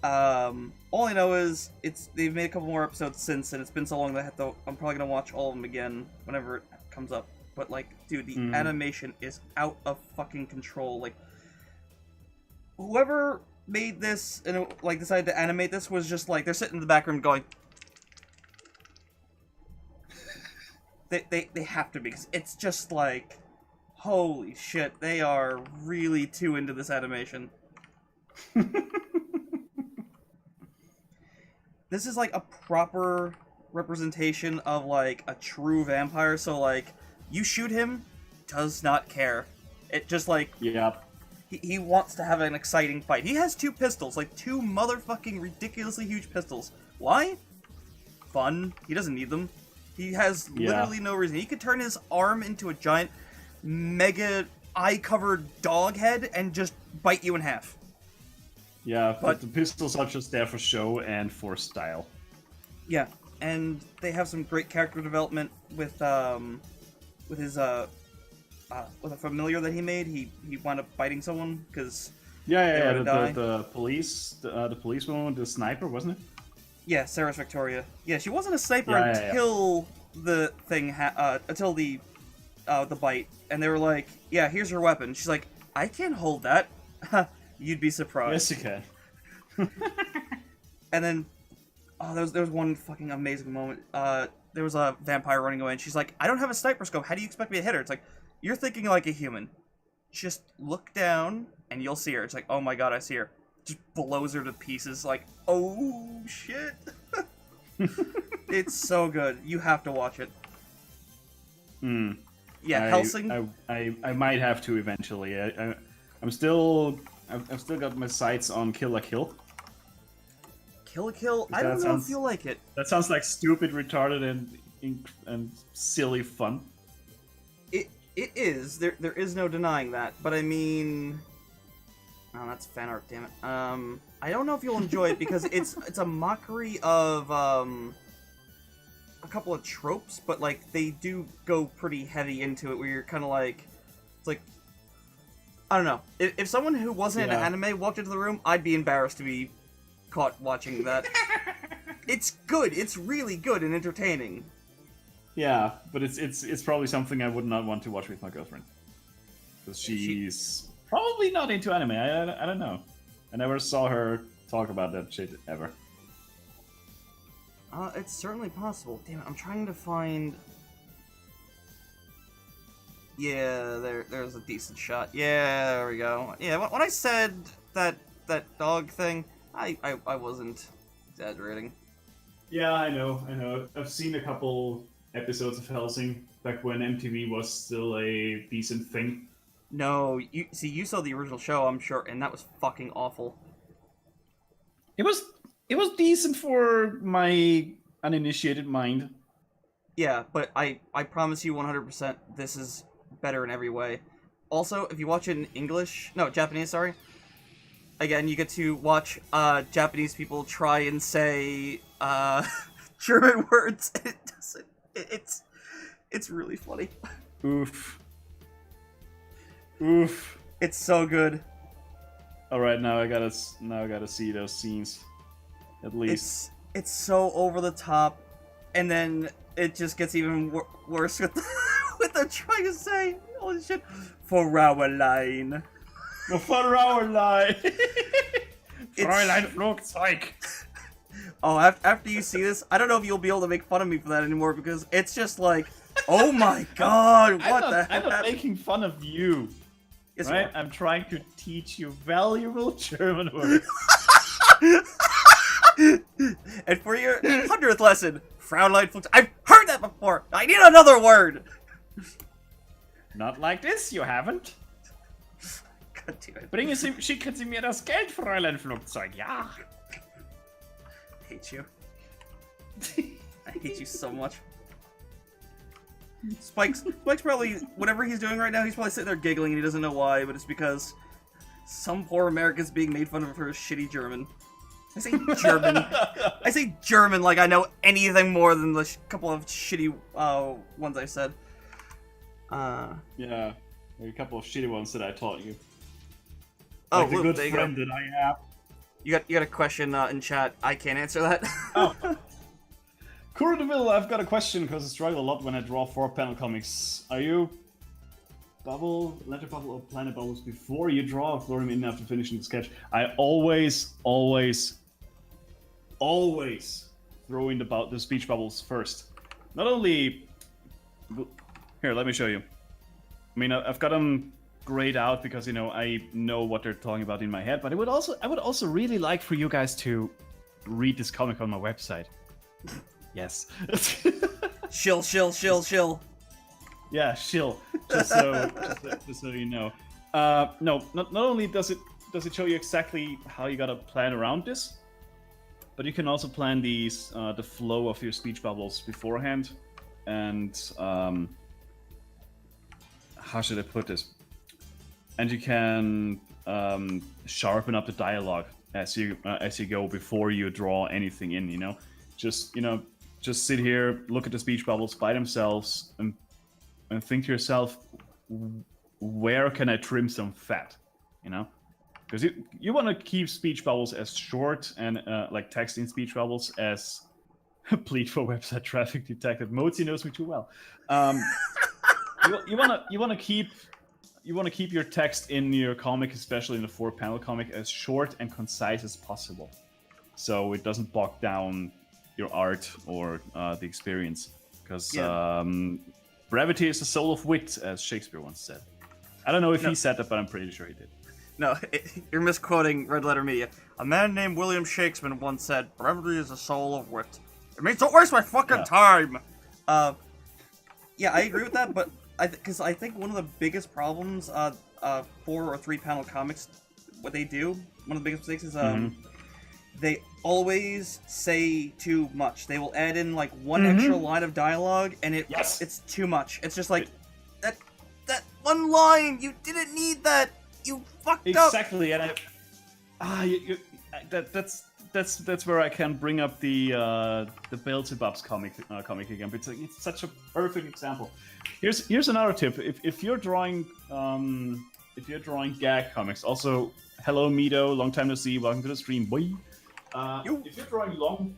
all I know is they've made a couple more episodes since, and it's been so long that I'm probably gonna watch all of them again whenever it comes up. But, like, dude, the animation is out of fucking control. Like, whoever made this and, like, decided to animate this was just, like, they're sitting in the background going... They have to be, because it's just, like, holy shit, they are really too into this animation. This is, like, a proper representation of, like, a true vampire, so, like, you shoot him, does not care. It just, like, Yeah. He wants to have an exciting fight. He has 2 pistols, like 2 motherfucking ridiculously huge pistols. Why? Fun. He doesn't need them. He has literally no reason. He could turn his arm into a giant, mega eye-covered dog head and just bite you in half. Yeah, but the pistols are just there for show and for style. Yeah, and they have some great character development with his with a familiar that he made. He wound up biting someone because The policewoman, the sniper, wasn't it? Yeah, Sarah's Victoria. Yeah, she wasn't a sniper until the thing until the bite, and they were like, "Yeah, here's your weapon." She's like, "I can't hold that." You'd be surprised. Yes, you can. And then, there was one fucking amazing moment. There was a vampire running away, and she's like, "I don't have a sniper scope. How do you expect me to hit her?" It's like, you're thinking like a human. Just look down, and you'll see her. It's like, oh my god, I see her. Just blows her to pieces. Like, oh shit. It's so good. You have to watch it. Yeah, Hellsing. I might have to eventually. I've still got my sights on Kill la Kill. Kill la Kill? I don't know if you'll like it. That sounds like stupid, retarded, and silly fun. It is. There is no denying that. But I mean, oh, that's fan art. Damn it. I don't know if you'll enjoy it because it's a mockery of a couple of tropes, but like they do go pretty heavy into it. Where you're kind of like, it's like, I don't know. If someone who wasn't into anime walked into the room, I'd be embarrassed to be caught watching that. It's good. It's really good and entertaining. Yeah, but it's probably something I would not want to watch with my girlfriend, because she's probably not into anime. I don't know. I never saw her talk about that shit ever. It's certainly possible. Damn it, I'm trying to find. Yeah, there's a decent shot. Yeah, there we go. Yeah, when I said that dog thing, I wasn't exaggerating. Yeah, I know. I've seen a couple episodes of Hellsing back when MTV was still a decent thing. No, you saw the original show, I'm sure, and that was fucking awful. It was decent for my uninitiated mind. Yeah, but I promise you 100% this is better in every way. Also, if you watch it in Japanese, sorry. Again, you get to watch Japanese people try and say German words. And it doesn't. It's really funny. Oof. It's so good. All right, now I gotta see those scenes. At least it's so over the top, and then it just gets even worse with what they're trying to say. Holy shit! For our line. For our line. Fräulein Flugzeug. Oh, after you see this, I don't know if you'll be able to make fun of me for that anymore, because it's just like, oh my god, I'm not making fun of you. Yes, right? I'm trying to teach you valuable German words. And for your 100th lesson, Fräulein Flugzeug. I've heard that before! I need another word! Not like this, you haven't. God damn it. Schicken Sie mir das Geld, Fräulein Flugzeug, ja. I hate you. I hate you so much. Spike's probably, whatever he's doing right now, he's probably sitting there giggling and he doesn't know why, but it's because some poor American's being made fun of for his shitty German. I say German. I say German like I know anything more than the couple of shitty ones I said. Yeah, a couple of shitty ones that I taught you. Oh, like the Luke, good friend that I have. You got a question in chat. I can't answer that. Oh. Kuro DeVille, I've got a question because I struggle a lot when I draw 4-panel comics. Are you Letter Bubble or Planet Bubbles before you draw, or throw them in after finishing the sketch? I always throw in the speech bubbles first. Not only... Here, let me show you. I mean, I've got them grayed out because, you know, I know what they're talking about in my head, but I would also really like for you guys to read this comic on my website. Yes. Shill. Yeah, shill. Just so you know. No, not only does it show you exactly how you gotta plan around this, but you can also plan the flow of your speech bubbles beforehand, and how should I put this? And you can sharpen up the dialogue as you go before you draw anything in. Just sit here, look at the speech bubbles by themselves, and think to yourself, where can I trim some fat? Because you want to keep speech bubbles as short and like text in speech bubbles as plead for website traffic detected. Mozi knows me too well. You want to keep your text in your comic, especially in the 4-panel comic, as short and concise as possible, so it doesn't bog down your art or the experience. Because brevity is the soul of wit, as Shakespeare once said. I don't know if he said that, but I'm pretty sure he did. No, you're misquoting Red Letter Media. A man named William Shakespeare once said, "Brevity is the soul of wit." It means don't waste my fucking time. Yeah, I agree with that, but because I think one of the biggest problems 4 or 3-panel comics, what they do, one of the biggest mistakes is they always say too much. They will add in like one extra line of dialogue, and it's too much. It's just like that one line. You didn't need that. You fucked up. Exactly, and that's where I can bring up the Beelzebub's comic again. It's such a perfect example. Here's another tip. If you're drawing gag comics, also hello Mido, long time no see, welcome to the stream, boy. If you're drawing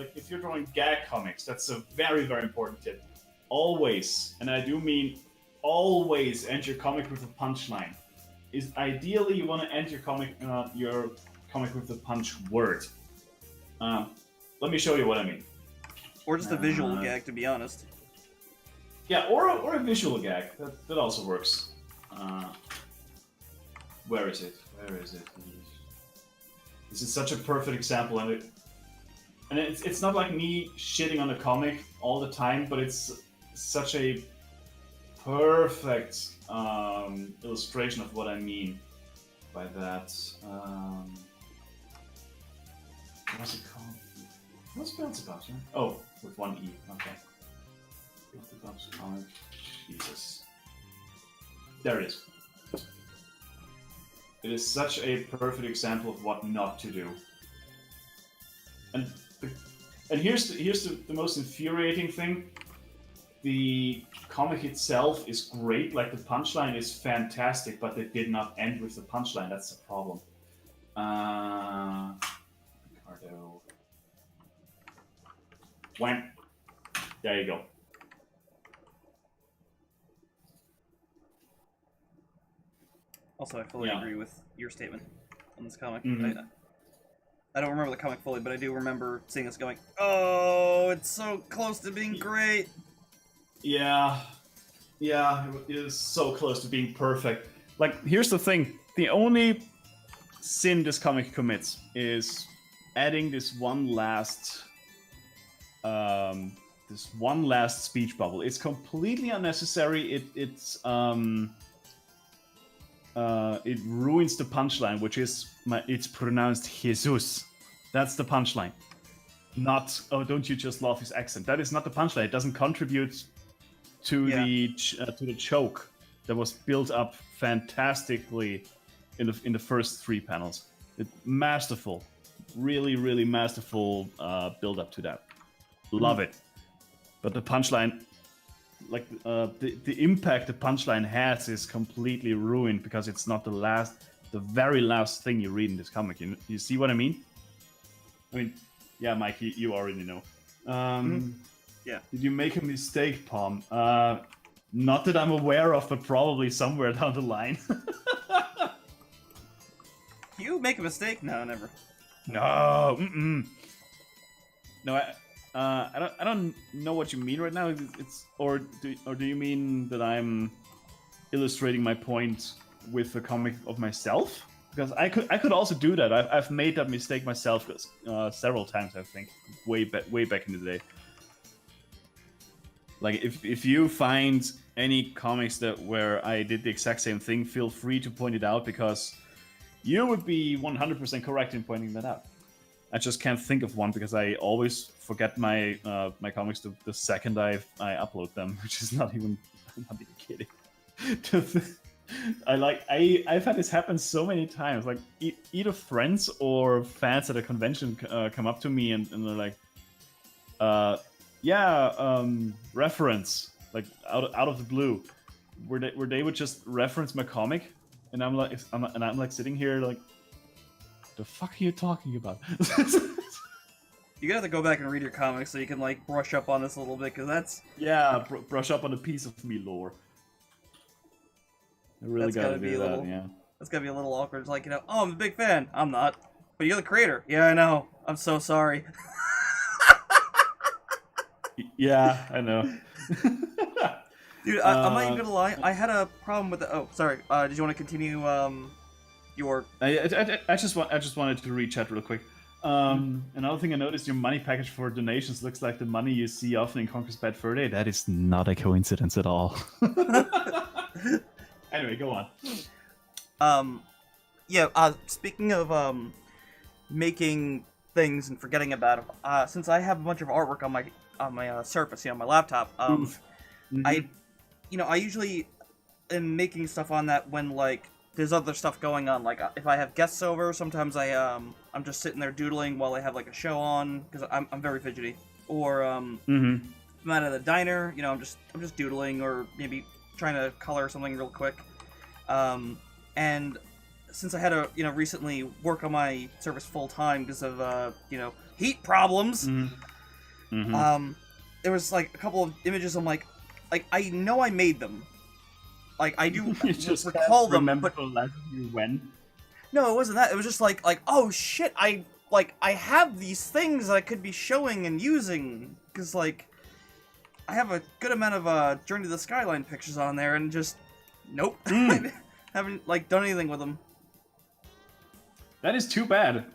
if you're drawing gag comics, that's a very, very important tip. Always, and I do mean always, end your comic with a punchline. Ideally you want to end your comic with the punch word. Let me show you what I mean. Or just a visual gag, to be honest. Yeah, or a visual gag. That also works. Where is it? This is such a perfect example, and it's not like me shitting on the comic all the time, but it's such a perfect illustration of what I mean by that. What's it called? What's Beelzebub's, right? Oh, with one E. Okay. Beelzebub's comic. Jesus. There it is. It is such a perfect example of what not to do. And here's the most infuriating thing. The comic itself is great, like the punchline is fantastic, but they did not end with the punchline. That's the problem. Ricardo. Wham. There you go. Also, I fully agree with your statement on this comic. I don't remember the comic fully, but I do remember seeing this going, oh, it's so close to being great. Yeah, it is so close to being perfect. Like, here's the thing. The only sin this comic commits is adding this one last speech bubble. It's completely unnecessary. It ruins the punchline, which is it's pronounced Jesus. That's the punchline. Not, oh, don't you just love his accent? That is not the punchline. It doesn't contribute to the choke that was built up fantastically in the first 3 panels. Masterful, really, really masterful build up to that. Love it. But the punchline, like the impact the punchline has, is completely ruined because it's not the very last thing you read in this comic. You see what I mean? I mean, yeah, Mike, you already know. Yeah. Did you make a mistake, Palm? Not that I'm aware of, but probably somewhere down the line. You make a mistake? No, never. No. No, I don't know what you mean right now. Or do you mean that I'm illustrating my point with the comic of myself? Because I could also do that. I've made that mistake myself several times. I think way back in the day. Like if you find any comics that where I did the exact same thing, feel free to point it out because you would be 100% correct in pointing that out. I just can't think of one because I always forget my my comics the second I upload them, which is not even I'm not even kidding. I've had this happen so many times. Like either friends or fans at a convention come up to me and they're like, reference, like out of the blue, where they would just reference my comic, and I'm like sitting here like, the fuck are you talking about? You gotta have to go back and read your comics so you can like brush up on this a little bit, because that's brush up on a piece of me lore. I really gotta do that. Yeah, that's gotta be a little awkward. It's like, oh, I'm a big fan. I'm not, but you're the creator. Yeah, I know. I'm so sorry. Yeah, I know. Dude, I'm not even gonna lie. I had a problem with the. Oh, sorry. Did you want to continue? Your. I just wanted to read chat real quick. Another thing I noticed: your money package for donations looks like the money you see often in Conquer's Bad Fur Day. That is not a coincidence at all. Anyway, go on. Speaking of making things and forgetting about them, since I have a bunch of artwork on my Surface, my laptop, I usually am making stuff on that when like there's other stuff going on. Like if I have guests over, sometimes I'm just sitting there doodling while I have like a show on because I'm very fidgety. Or if I'm out at the diner, I'm just doodling or maybe trying to color something real quick. And since I had to recently work on my Surface full time because of heat problems, there was like a couple of images. I'm like I know I made them. Like I do just recall them, but when? No, it wasn't that. It was just like oh shit, I have these things that I could be showing and using because like I have a good amount of Journey to the Skyline pictures on there, and just nope, haven't like done anything with them. That is too bad.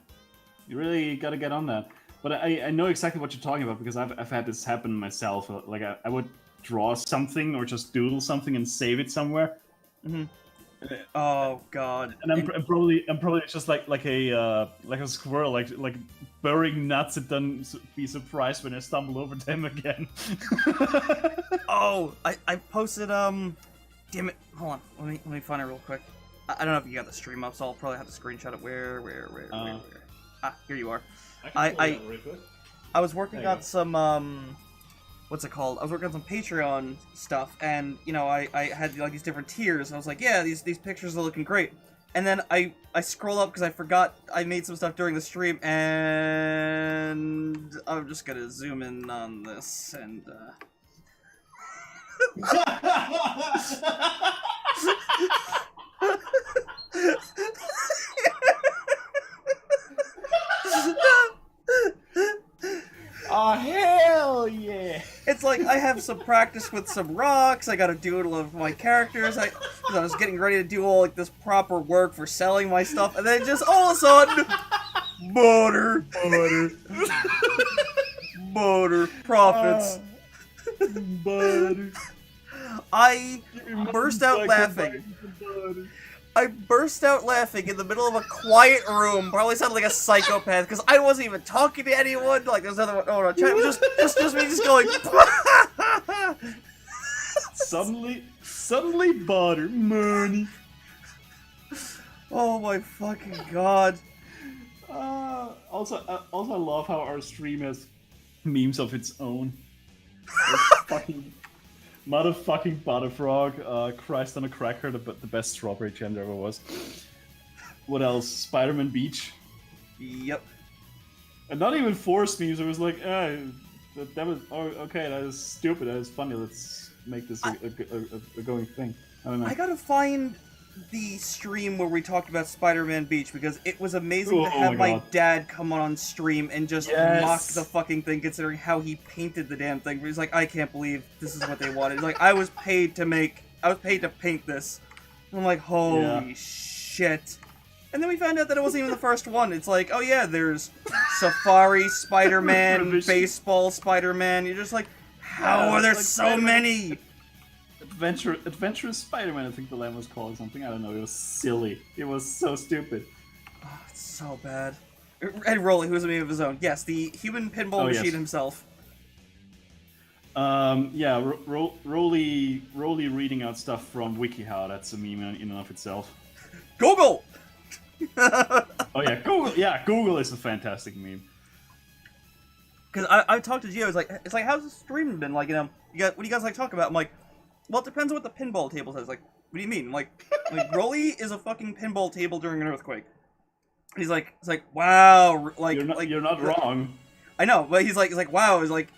You really got to get on that. But I know exactly what you're talking about because I've had this happen myself. Like I would draw something or just doodle something and save it somewhere. Oh god. And I'm probably just like a squirrel, like burying nuts and then be surprised when I stumble over them again. Oh, I posted damn it. Hold on. Let me find it real quick. I don't know if you got the stream up, so I'll probably have to screenshot it. Where? Ah, here you are. I was working on some what's it called? I was working on some Patreon stuff, and I had like these different tiers, and I was like, yeah, these pictures are looking great. And then I scroll up because I forgot I made some stuff during the stream, and I'm just gonna zoom in on this and. Oh hell yeah! It's like I have some practice with some rocks. I got a doodle of my characters. I was getting ready to do all like this proper work for selling my stuff, and then just all of a sudden, butter, profits, butter. I burst out laughing. I burst out laughing in the middle of a quiet room. Probably sounded like a psychopath because I wasn't even talking to anyone. Like there's another one. Oh no, chat. It was just me just going. Suddenly, butter money. Oh my fucking god. Also, I love how our stream has memes of its own. Fucking. Motherfucking Butterfrog, Christ on a Cracker, the best strawberry jam there ever was. What else? Spider-Man Beach. Yep. And not even forced memes, it was like, that was, okay, that is stupid, that is funny, let's make this a going thing. I don't know. I gotta find the stream where we talked about Spider-Man Beach because it was amazing to have my dad come on stream and just mock the fucking thing considering how he painted the damn thing. He's like, I can't believe this is what they wanted. He's like, I was paid to paint this. And I'm like, holy shit. And then we found out that it wasn't even the first one. It's like, oh yeah, there's Safari Spider-Man, Baseball Spider-Man. You're just like, How are there like so Spider-Man. many? Adventurous Spider-Man, I think the line was called or something. I don't know. It was silly. It was so stupid. Oh, it's so bad. Ed Rolly, who has a meme of his own. Yes, the human pinball machine yes. himself. Yeah, Rolly reading out stuff from WikiHow. That's a meme in and of itself. Google! Oh yeah, Google. Yeah, Google is a fantastic meme. Because I talked to Gio, it's like, how's the stream been? Like, what do you guys like talk about? I'm like, well, it depends on what the pinball table says. Like, what do you mean? Like Rolly is a fucking pinball table during an earthquake. He's like, it's like, wow, like, You're not wrong. I know, but he's like, wow, is like,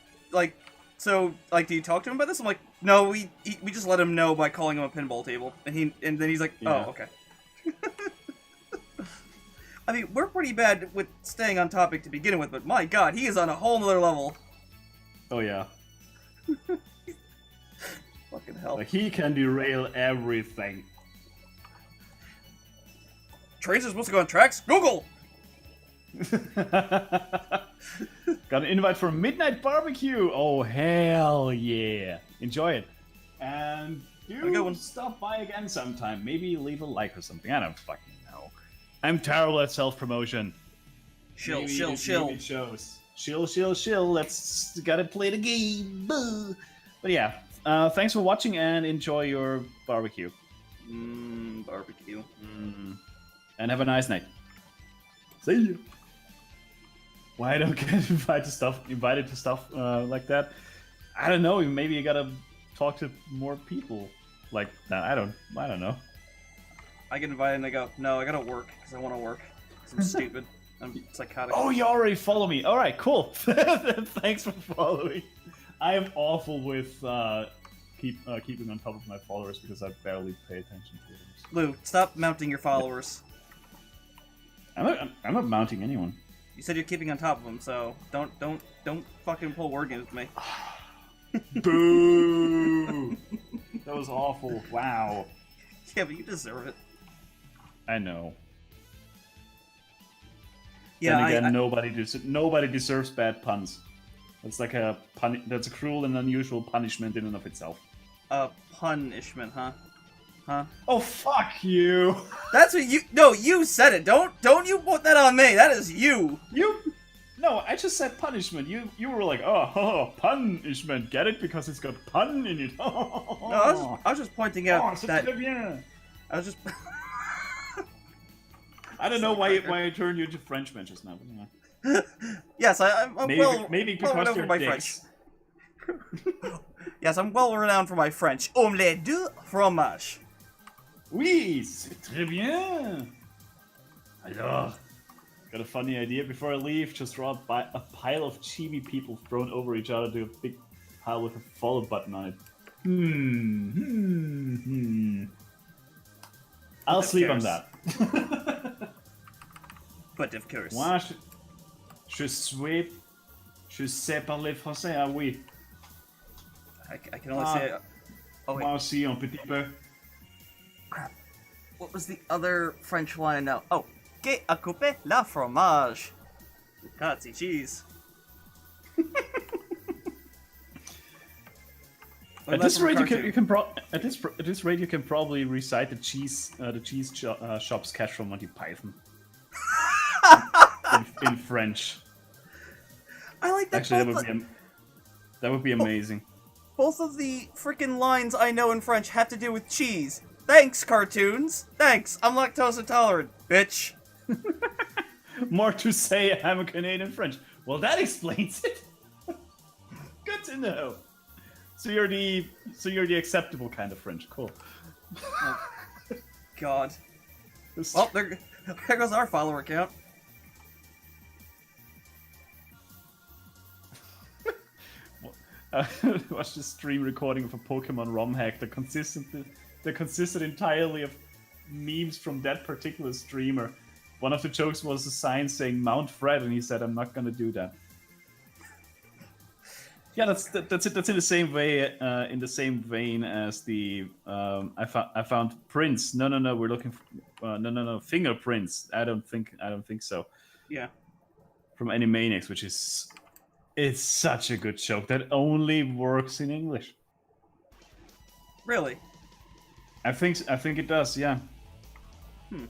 so, like, do you talk to him about this? I'm like, no, we just let him know by calling him a pinball table, and then he's like, Yeah. oh, okay. I mean, we're pretty bad with staying on topic to begin with, but my god, he is on a whole nother level. Oh yeah, Fucking hell. like he can derail everything. Trains are supposed to go on tracks? Google! Got an invite for Midnight Barbecue. Oh hell yeah! Enjoy it, and Have a good one. stop by again sometime. Maybe leave a like or something. I don't fucking know. I'm terrible at self promotion. Shill. Maybe it shows. Chill. Let's gotta play the game. Boo. But yeah, thanks for watching and enjoy your barbecue. Barbecue. And have a nice night. See you. Why I don't get invited to stuff like that? I don't know. Maybe you gotta talk to more people like that. I don't know. I get invited and I go, no, I gotta work, because I want to work. 'Cause I'm stupid. I'm psychotic. Oh, you already follow me. All right, cool. Thanks for following. I am awful with keeping on top of my followers because I barely pay attention to them. Lou, stop mounting your followers. I'm not mounting anyone. You said you're keeping on top of them, so don't fucking pull word games with me. Boo! That was awful. Wow. Yeah, but you deserve it. I know. Yeah, then again, nobody deserves bad puns. That's like that's a cruel and unusual punishment in and of itself. Punishment, huh? Huh? Oh fuck you! That's what you. No, you said it. Don't you put that on me. That is you. No, I just said punishment. You were like, oh, punishment. Get it? Because it's got pun in it. No, I was just pointing out that. Bien. I was just. I don't know why I turned you into Frenchman just now. But yeah. Yes, I'm Maybe well because renowned you're for my dicks. French. Yes, I'm well renowned for my French. Omelette de fromage. Oui, c'est très bien. Alors, got a funny idea. Before I leave, just draw a pile of chibi people thrown over each other to a big pile with a follow button on it. I'll sleep on that. But of course. Moi, je sais parler français, ah oui. I can only say. Oh wait. Moi aussi, un petit peu. Crap. What was the other French line now? Oh, que a couper la fromage. Nazi cheese. At this rate, you can probably recite the cheese shop's catch from Monty Python in French. I like that. Actually, that would be amazing. Both of the freaking lines I know in French have to do with cheese. Thanks, cartoons. Thanks. I'm lactose intolerant, bitch. More to say, I'm a Canadian French. Well, that explains it. Good to know. So you're the acceptable kind of French. Cool. Oh, God. Well, there goes our follower count. Watched a stream recording of a Pokemon ROM hack that consisted entirely of memes from that particular streamer. One of the jokes was a sign saying Mount Fred, and he said, "I'm not gonna do that." Yeah, that's it. That's in the same way, in the same vein as the I found prints. No, we're looking for no fingerprints. I don't think so. Yeah. From Animaniacs, which is It's such a good joke that only works in English. Really? I think it does. Yeah. Hmm.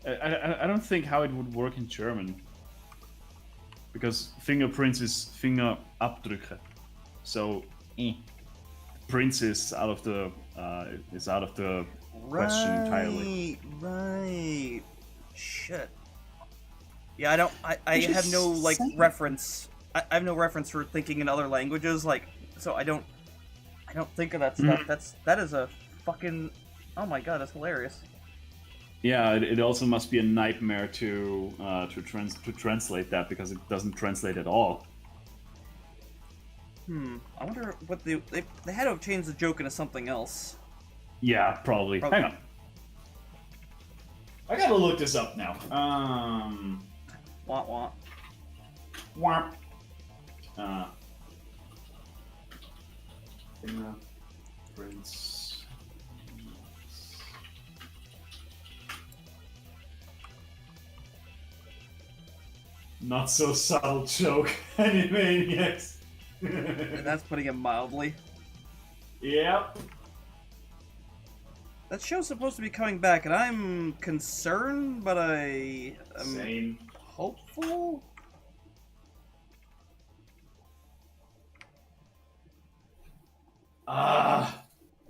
I don't think how it would work in German. Because fingerprints is Fingerabdrücke. So prints is out of the question entirely. Right. Shit. Yeah, I don't. I Which have is no like sad. reference. I have no reference for thinking in other languages. Like, so I don't. I don't think of that stuff. That is a fucking. Oh my god, that's hilarious. Yeah, it also must be a nightmare to translate that because it doesn't translate at all. I wonder what they had to have changed the joke into something else. Yeah, probably. Hang on. I gotta look this up now. Want. Womp. Prince. Not so subtle joke, Animaniacs. And that's putting it mildly. Yep. That show's supposed to be coming back, and I'm concerned, but I am Same. hopeful.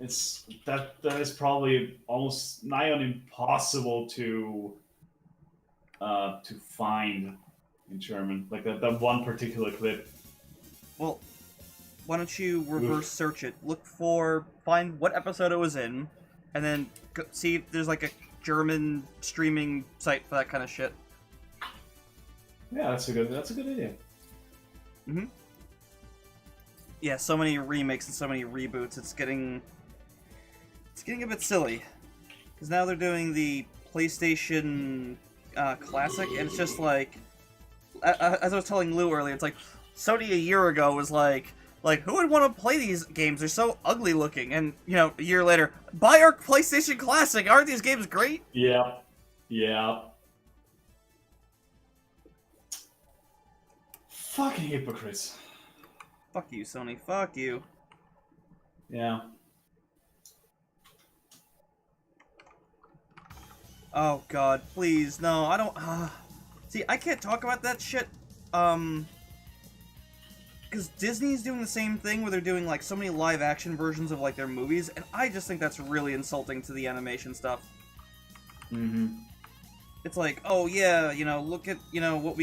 It's that is probably almost nigh on impossible to find in German. Like that one particular clip. Well, why don't you reverse search it? Find what episode it was in, and then see if there's like a German streaming site for that kind of shit. Yeah, that's a good idea. Mm-hmm. Yeah, so many remakes and so many reboots. It's getting a bit silly because now they're doing the PlayStation Classic, and it's just like, as I was telling Lou earlier, it's like Sony a year ago was like who would want to play these games? They're so ugly looking, and a year later, buy our PlayStation Classic. Aren't these games great? Yeah. Fucking hypocrites. Fuck you, Sony. Fuck you. Yeah. Oh god, please, no, I don't. See, I can't talk about that shit. Because Disney's doing the same thing where they're doing like so many live action versions of like their movies, and I just think that's really insulting to the animation stuff. Mm-hmm. It's like, oh yeah, look at what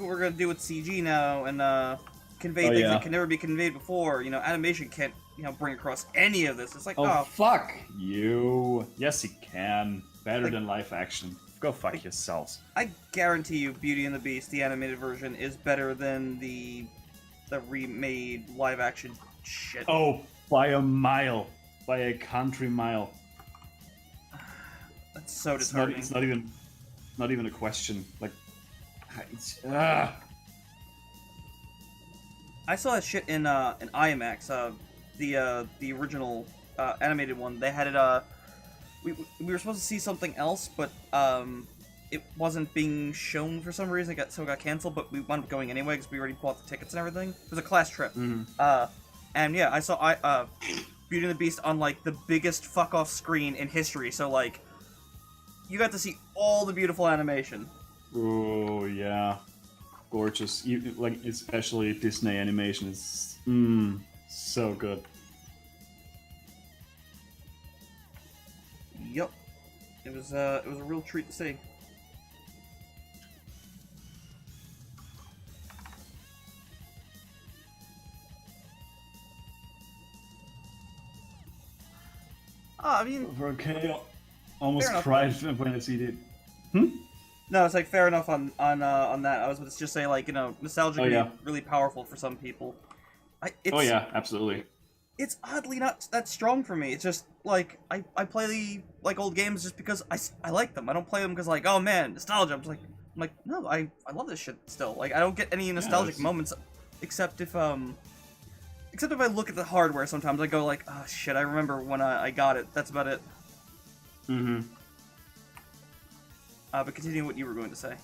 we're gonna do with CG now, and convey things that can never be conveyed before. Animation can't bring across any of this. It's like, oh fuck you. Yes, it can. Better than live action. Go fuck yourselves. I guarantee you, Beauty and the Beast, the animated version, is better than the remade live action shit. Oh, by a mile. By a country mile. That's so disheartening. It's not even a question. Like, I saw that shit in IMAX. The original animated one. They had it. We were supposed to see something else, but it wasn't being shown for some reason. It got canceled, but we wound up going anyway because we already bought the tickets and everything. It was a class trip. Mm-hmm. And yeah, I saw Beauty and the Beast on like the biggest fuck off screen in history. So like, you got to see all the beautiful animation. Oh yeah, gorgeous. Like especially Disney animation is so good. Yep, it was a real treat to see. I mean, okay, almost cried when I see it. No, it's like fair enough on that. I was going to just say like nostalgia can be really powerful for some people. Absolutely. It's oddly not that strong for me. It's just like I play like old games just because I like them. I don't play them because like, oh man, nostalgia. I'm like no, I love this shit still. Like I don't get any nostalgic moments except if I look at the hardware. Sometimes I go like, oh shit, I remember when I got it. That's about it. Mm-hmm. But continue what you were going to say.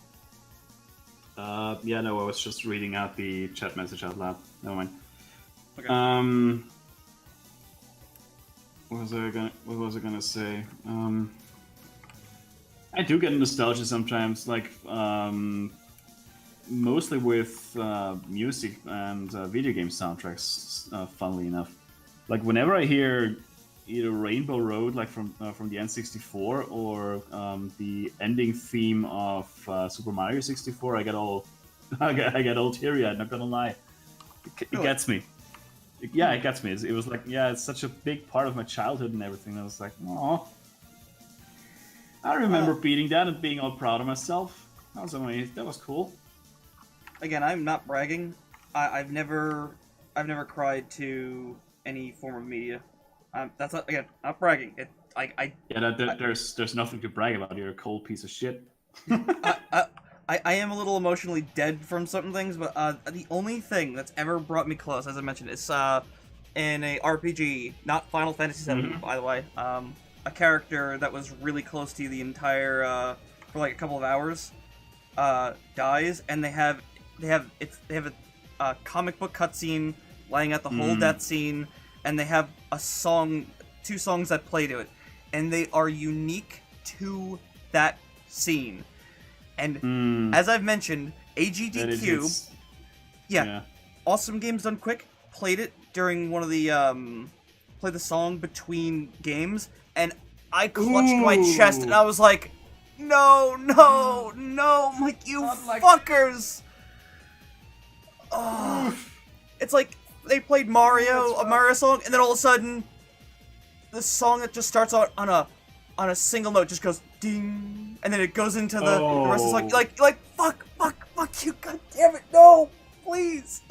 Yeah, no, I was just reading out the chat message out loud. Never mind. Okay. What was I gonna say? I do get nostalgia sometimes, like mostly with music and video game soundtracks. Funnily enough, like whenever I hear either Rainbow Road, like from the N64, or the ending theme of Super Mario 64, I get all I get all teary-eyed. Not gonna lie, it gets me. Yeah, it gets me. It was like, yeah, it's such a big part of my childhood and everything. I was like, oh, I remember beating that and being all proud of myself. That was amazing. That was cool. Again, I'm not bragging. I've never cried to any form of media. That's not, again, not bragging. There's nothing to brag about. You're a cold piece of shit. I am a little emotionally dead from certain things, but the only thing that's ever brought me close, as I mentioned, is in a RPG, not Final Fantasy VII, by the way. A character that was really close to you the entire for like a couple of hours dies, and they have a comic book cutscene laying out the whole death scene, and they have a song, 2 songs that play to it, and they are unique to that scene. And as I've mentioned, AGDQ, yeah, awesome games done quick. Played it during one of the played the song between games, and I clutched my chest, and I was like, no, I'm like, you fuckers. It's like they played a Mario song, and then all of a sudden, the song that just starts out on a single note just goes ding, and then it goes into the rest of the song. Like fuck you, god damn it, no, please.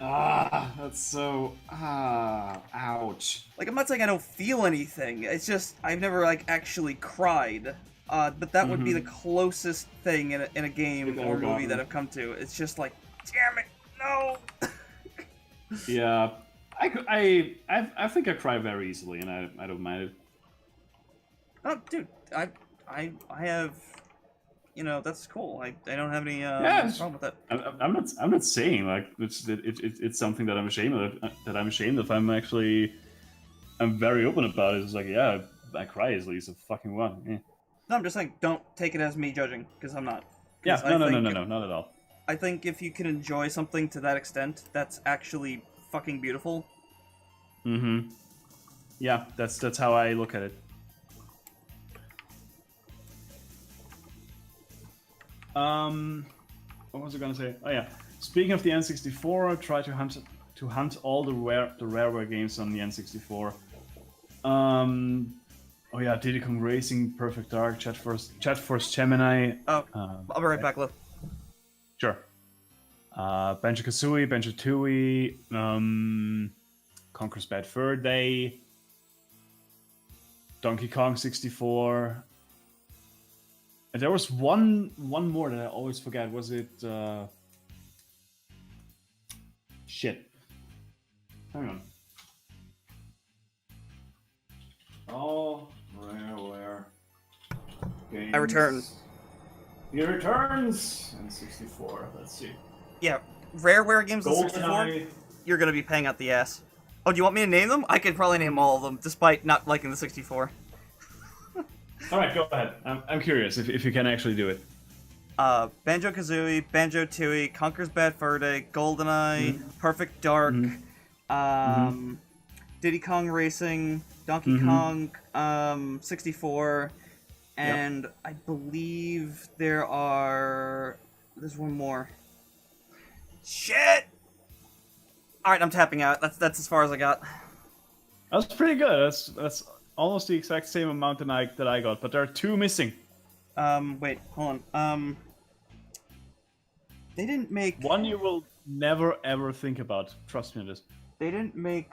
That's so ouch. Like, I'm not saying I don't feel anything. It's just I've never like actually cried. But that would be the closest thing in a game or movie that I've come to. It's just like, damn it, no. Yeah, I think I cry very easily, and I don't mind it. Oh, dude, I have, that's cool. I don't have any problem with that. I'm not saying like it's something that I'm ashamed of. I'm very open about it. It's like, yeah, I cry easily. So fucking what? Yeah. No, I'm just saying, don't take it as me judging, because I'm not. Yeah, no, not at all. I think if you can enjoy something to that extent, that's actually fucking beautiful. Yeah, that's how I look at it. What was I gonna say? Oh yeah, speaking of the N64, I try to hunt all the rareware games on the N64. Oh yeah, Diddy Kong Racing, Perfect Dark, Jet Force Gemini. Oh, I'll be right back, Lou. Sure. Banjo-Kazooie, Banjo-Tooie, Conker's Bad Fur Day, Donkey Kong 64. And there was one more that I always forget. Was it shit? Hang on. Oh, rareware games. I return. He returns in 64. Let's see. Yeah, rareware games on 64. GoldenEye. You're gonna be paying out the ass. Oh, do you want me to name them? I could probably name all of them, despite not liking the 64. All right, go ahead. I'm curious if you can actually do it. Banjo-Kazooie, Banjo-Tooie, Conker's Bad Fur Day, GoldenEye, Perfect Dark, Diddy Kong Racing, Donkey Kong 64, and I believe there's one more. Shit! Alright, I'm tapping out. That's as far as I got. That's pretty good. That's almost the exact same amount that I got, but there are 2 missing. Wait, hold on. They didn't make... One you will never ever think about. Trust me on this. They didn't make,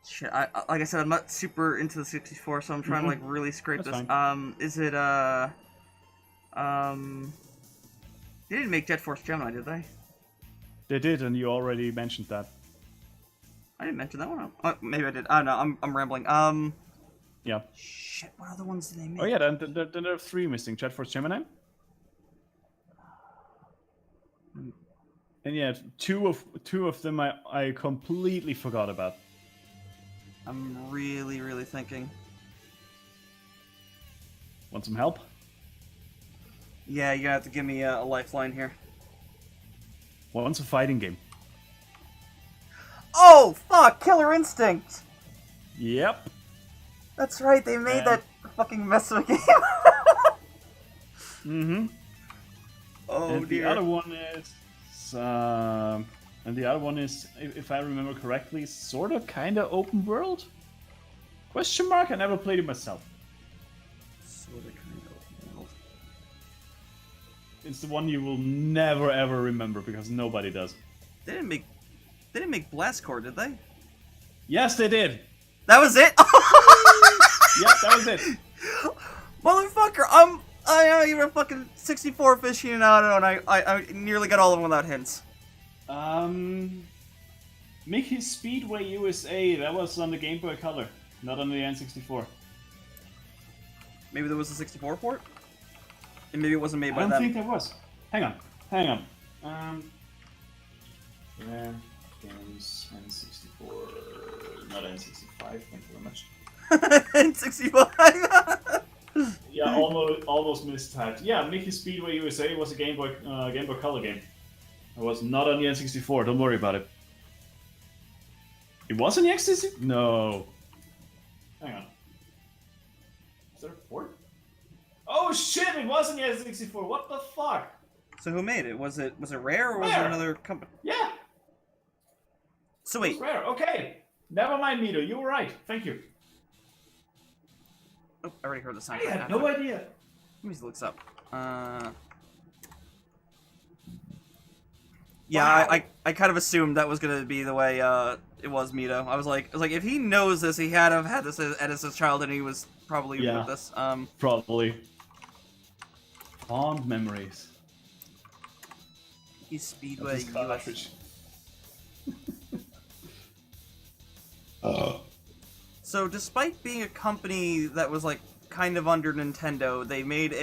shit, like I said, I'm not super into the 64, so I'm trying to, like, really scrape That's this. fine. Is it, they didn't make Jet Force Gemini, did they? They did, and you already mentioned that. I didn't mention that one. Oh, maybe I did. I don't know, I'm rambling. Yeah. Shit, what other ones did they make? Oh yeah, then there are 3 missing. Jet Force Gemini, And yeah, two of them I completely forgot about. I'm really, really thinking. Want some help? Yeah, you're gonna have to give me a lifeline here. One's a fighting game. Oh, fuck! Killer Instinct! Yep. That's right, they made that fucking mess of a game. Mm-hmm. Oh, and dear. the other one is, if I remember correctly, sort of, kind of open world? Question mark? I never played it myself. Sort of, kind of open world. It's the one you will never ever remember because nobody does. They didn't make Blast Core, did they? Yes, they did. That was it? Yep, that was it. Motherfucker, I'm even a fucking 64 aficionado, and I nearly got all of them without hints. Mickey Speedway USA, that was on the Game Boy Color, not on the N64. Maybe there was a 64 port? And maybe it wasn't made by I don't them. think there was. Hang on. Yeah, games N64, not N65, thank you very much. N65? Yeah, almost mistyped. Yeah, Mickey Speedway USA was a Game Boy Color game. It was not on the N64. Don't worry about it. It was on the N64? No. Hang on. Is there a port? Oh shit! It was on the N64. What the fuck? So who made it? Was it Rare or was it Rare. another company? Yeah. So wait. It's Rare. Okay. Never mind, Mito. You were right. Thank you. Oh, I already heard the sound. I had no idea. Let me look this up. Yeah, Wow. I kind of assumed that was gonna be the way it was Mito. I was like if he knows this, he had to have had this as his child, and he was probably Yeah. with this. Probably. Fond memories. He's of Speedway this US. cartridge. So despite being a company that was like kind of under Nintendo, they made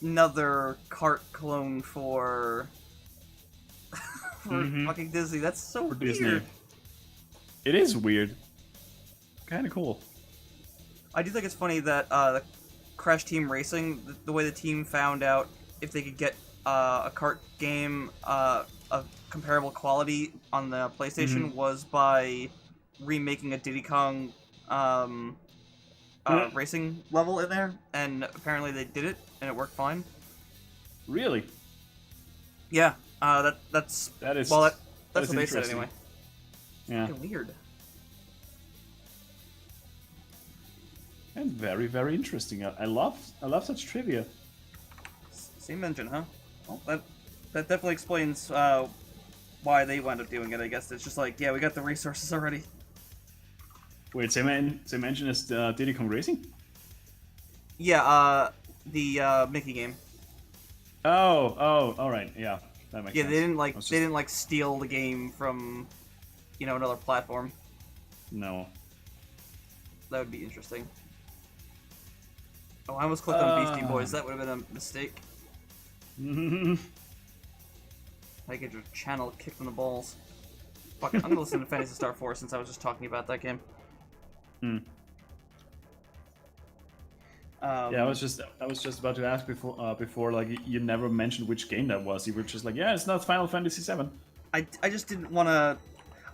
another kart clone for fucking Disney. That's so For weird. Disney. It is weird. Kind of cool. I do think it's funny that the Crash Team Racing, the way the team found out if they could get a kart game of comparable quality on the PlayStation was by remaking a Diddy Kong racing level in there, and apparently they did it, and it worked fine. Really? Yeah, that's That is. well, that's that is what they said interesting. anyway. Yeah. Fucking weird. And very, very interesting. I love such trivia. Same engine, huh? Well, that definitely explains why they wound up doing it. I guess it's just like, yeah, we got the resources already. Wait, same engine as Diddy Kong Racing? Yeah, the Mickey game. Oh, all right, yeah, that makes Yeah, sense. they didn't like steal the game from, another platform. No. That would be interesting. Oh, I almost clicked on Beastie Boys. That would have been a mistake. I get your channel kicked in the balls. Fuck it, I'm gonna listen to Phantasy Star 4 since I was just talking about that game. Yeah, I was just about to ask before like you never mentioned which game that was. You were just like, yeah, it's not Final Fantasy VII. I just didn't want to.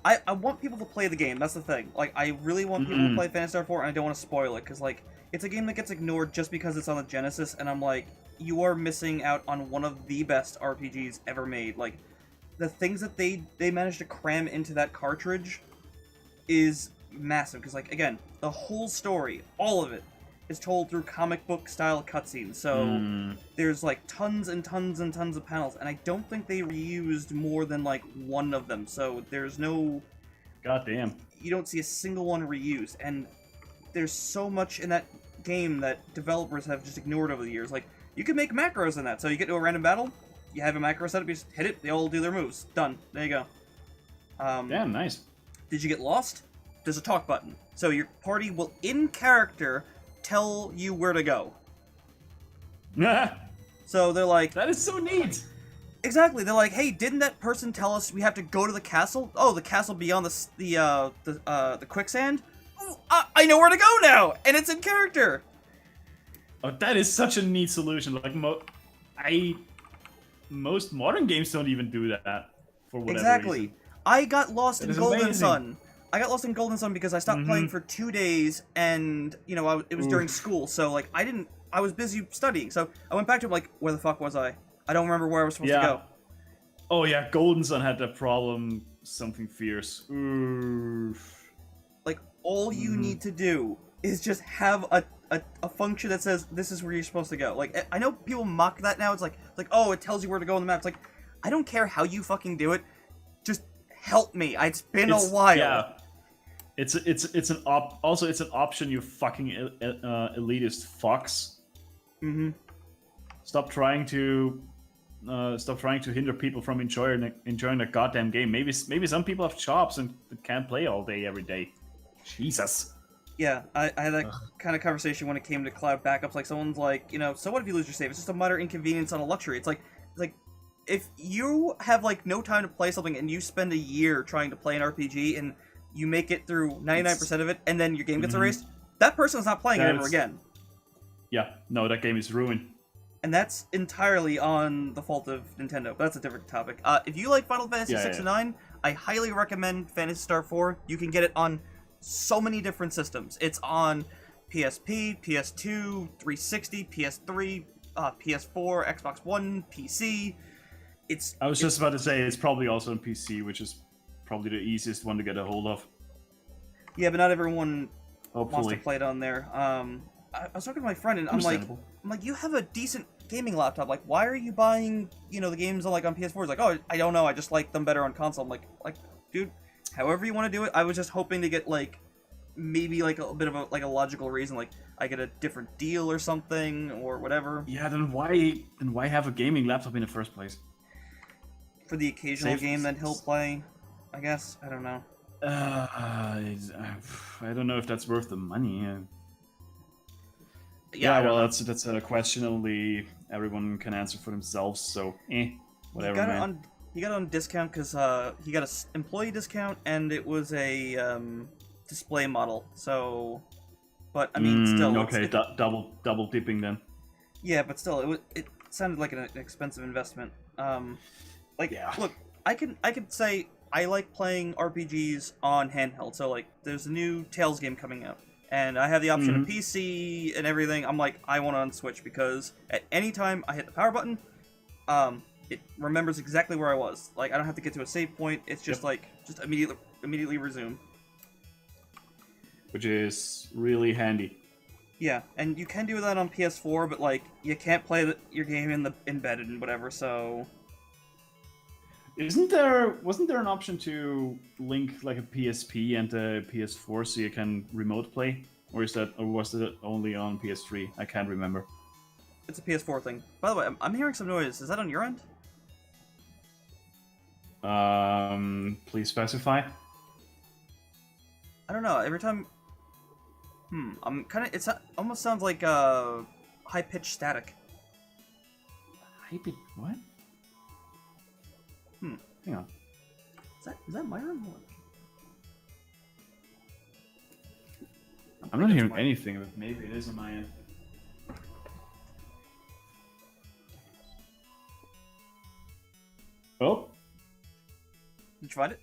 I want people to play the game. That's the thing. Like, I really want people to play Phantasy Star 4, and I don't want to spoil it because like it's a game that gets ignored just because it's on the Genesis, and I'm like, you are missing out on one of the best RPGs ever made. Like, the things that they managed to cram into that cartridge is massive. Because like again, the whole story, all of it, is told through comic book style cutscenes. So there's like tons and tons and tons of panels, and I don't think they reused more than like one of them. So there's no, Goddamn. you don't see a single one reused, and there's so much in that game that developers have just ignored over the years. Like, you can make macros in that, so you get to a random battle, you have a macro setup, you just hit it, they all do their moves. Done. There you go. Damn, nice. Did you get lost? There's a talk button. So your party will, in character, tell you where to go. That So they're like, is so neat. Exactly. They're like, hey, didn't that person tell us we have to go to the castle? Oh, the castle beyond the quicksand. Oh, I know where to go now, and it's in character. Oh, that is such a neat solution. Like most modern games don't even do that for whatever Exactly. reason. I got lost in is Golden amazing. Sun. I got lost in Golden Sun because I stopped playing for 2 days, and it was during school, so like I was busy studying. So I went back to like, where the fuck was I? I don't remember where I was supposed to go. Oh yeah, Golden Sun had that problem. Something fierce. Oof. Like, all you need to do is just have a function that says this is where you're supposed to go. Like, I know people mock that now. It's like oh, it tells you where to go on the map. It's like, I don't care how you fucking do it. Just help me. It's been a while. Yeah. It's an option, you fucking elitist fucks. Mm-hmm. Stop trying to hinder people from enjoying the goddamn game. Maybe some people have jobs and can't play all day every day. Jesus. Yeah, I had that kind of conversation when it came to cloud backups. Like, someone's like, so what if you lose your save? It's just a minor inconvenience on a luxury. It's like if you have like no time to play something and you spend a year trying to play an RPG and you make it through 99% of it and then your game gets erased, that person's not playing it ever again. Yeah, no, that game is ruined. And that's entirely on the fault of Nintendo, but that's a different topic. If you like Final Fantasy 6 and 9, I highly recommend Phantasy Star 4. You can get it on so many different systems. It's on PSP, PS2, 360, PS3, PS4, Xbox One, PC. I was just about to say it's probably also on PC, which is probably the easiest one to get a hold of. Yeah, but not everyone Hopefully. wants to play it on there. I was talking to my friend, and I'm like, you have a decent gaming laptop. Like, why are you buying, the games on PS4? He's like, oh, I don't know. I just like them better on console. I'm like, dude, however you want to do it. I was just hoping to get maybe a bit of a logical reason, like I get a different deal or something or whatever. Yeah, then why have a gaming laptop in the first place? For the occasional game that he'll play, I guess. I don't know. I don't know if that's worth the money. Yeah, well, that's a question only everyone can answer for themselves. So, whatever, man. He got it on discount because he got an employee discount, and it was a display model. So, but I mean, still. Okay, double dipping then. Yeah, but still, it sounded like an expensive investment. Look, I could say I like playing RPGs on handheld. So there's a new Tales game coming out, and I have the option of PC and everything. I'm like, I want it on Switch because at any time I hit the power button, it remembers exactly where I was. Like, I don't have to get to a save point. It's just just immediately resume. Which is really handy. Yeah, and you can do that on PS4, but you can't play your game in bed and whatever. So. Wasn't there an option to link a PSP and a PS4 so you can remote play? Or was it only on PS3? I can't remember. It's a PS4 thing. By the way, I'm hearing some noise. Is that on your end? Please specify. I don't know. Every time. I'm kind of. It almost sounds like high pitched static. High pitch? What? Hang on. Is that my room? I'm not hearing anything, but maybe it is on my end. Oh? Did you find it?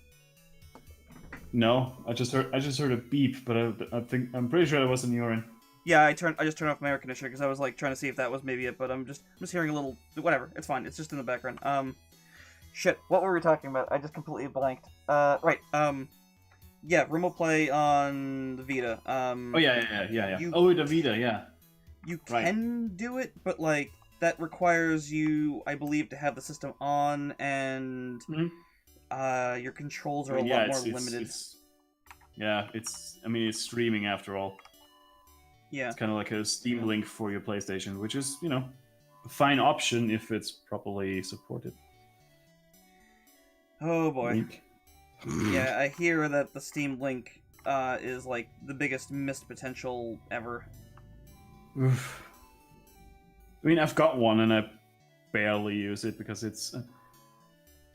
No, I just heard a beep, but I'm pretty sure it wasn't your end. Yeah, I just turned off my air conditioner because I was trying to see if that was maybe it, but I'm just hearing a little whatever. It's fine. It's just in the background. Shit, what were we talking about? I just completely blanked. Right. Yeah, remote play on the Vita. Oh yeah. The Vita, yeah. You can do it, but that requires you, I believe, to have the system on, and your controls are a lot more limited. It's streaming after all. Yeah. It's kind of like a Steam Link for your PlayStation, which is, a fine option if it's properly supported. Oh boy. Yeah, I hear that the Steam Link is the biggest missed potential ever. Oof. I mean, I've got one and I barely use it because it's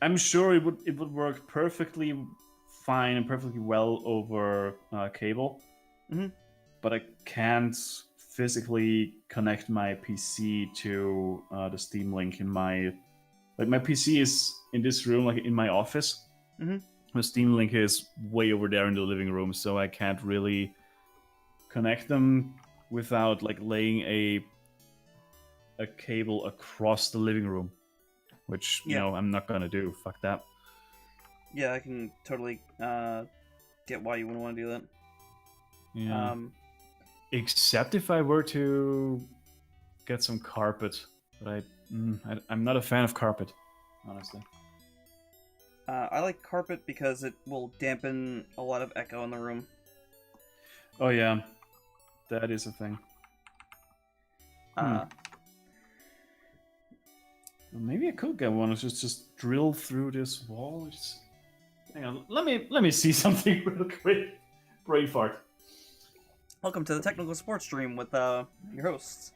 I'm sure it would work perfectly fine and perfectly well over cable. Mhm. But I can't physically connect my PC to the Steam Link in my my PC is in this room, like in my office. Mhm. The Steam Link is way over there in the living room, so I can't really connect them without like laying a cable across the living room, which you Yeah. know I'm not gonna do. Fuck that. Yeah, I can totally get why you wouldn't want to do that. Yeah. Except if I were to get some carpet, but I'm not a fan of carpet, honestly. I like carpet because it will dampen a lot of echo in the room. Oh yeah, that is a thing. Uh, Maybe I could get one. Just drill through this wall. Hang on, let me see something real quick. Brain fart. Welcome to the Technical Sports Stream with your hosts.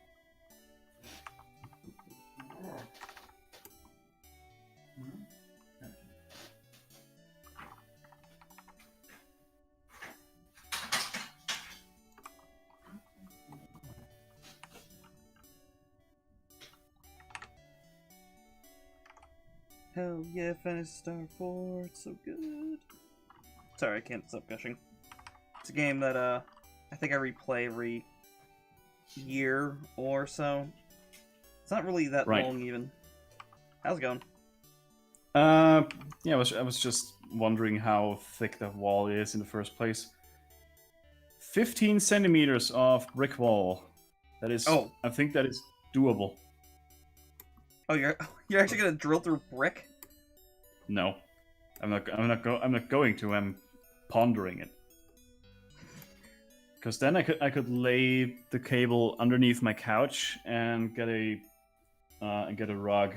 Hell yeah, finish Star 4, it's so good. Sorry, I can't stop gushing. It's a game that I think I replay every year or so. It's not really that Right. long even. How's it going? Yeah, I was just wondering how thick that wall is in the first place. 15 centimeters of brick wall. That is. Oh. I think that is doable. Oh, you're actually gonna drill through brick? No, I'm not going to. I'm pondering it. Because then I could lay the cable underneath my couch and get a rug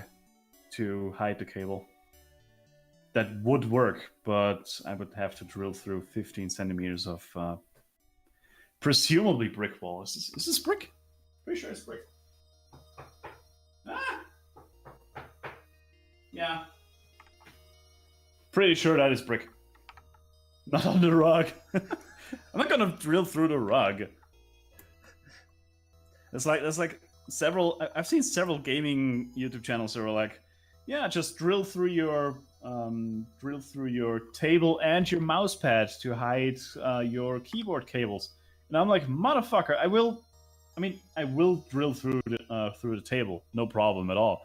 to hide the cable. That would work, but I would have to drill through 15 centimeters of presumably brick wall. Is this brick? Pretty sure it's brick. Ah! Yeah. Pretty sure that is brick. Not on the rug. I'm not gonna drill through the rug. There's like several. I've seen several gaming YouTube channels that are like, yeah, just drill through your table and your mouse pad to hide your keyboard cables. And I'm like, motherfucker, I will drill through the table, no problem at all.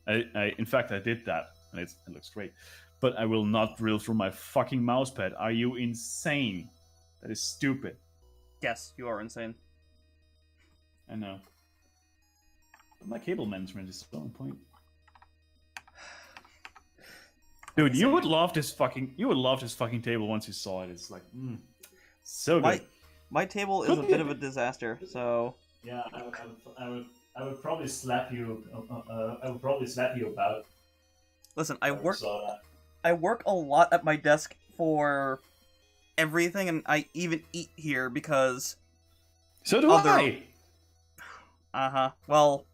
In fact, I did that, and it looks great. But I will not drill through my fucking mouse pad. Are you insane? That is stupid. Yes, you are insane. I know. But my cable management is so on point. Dude, you would love this fucking table once you saw it. It's like, so good. My table is a bit of a disaster, so. Yeah, I would probably slap you. I would probably slap you about. Listen, I work a lot at my desk for everything, and I even eat here because. So do I. Well,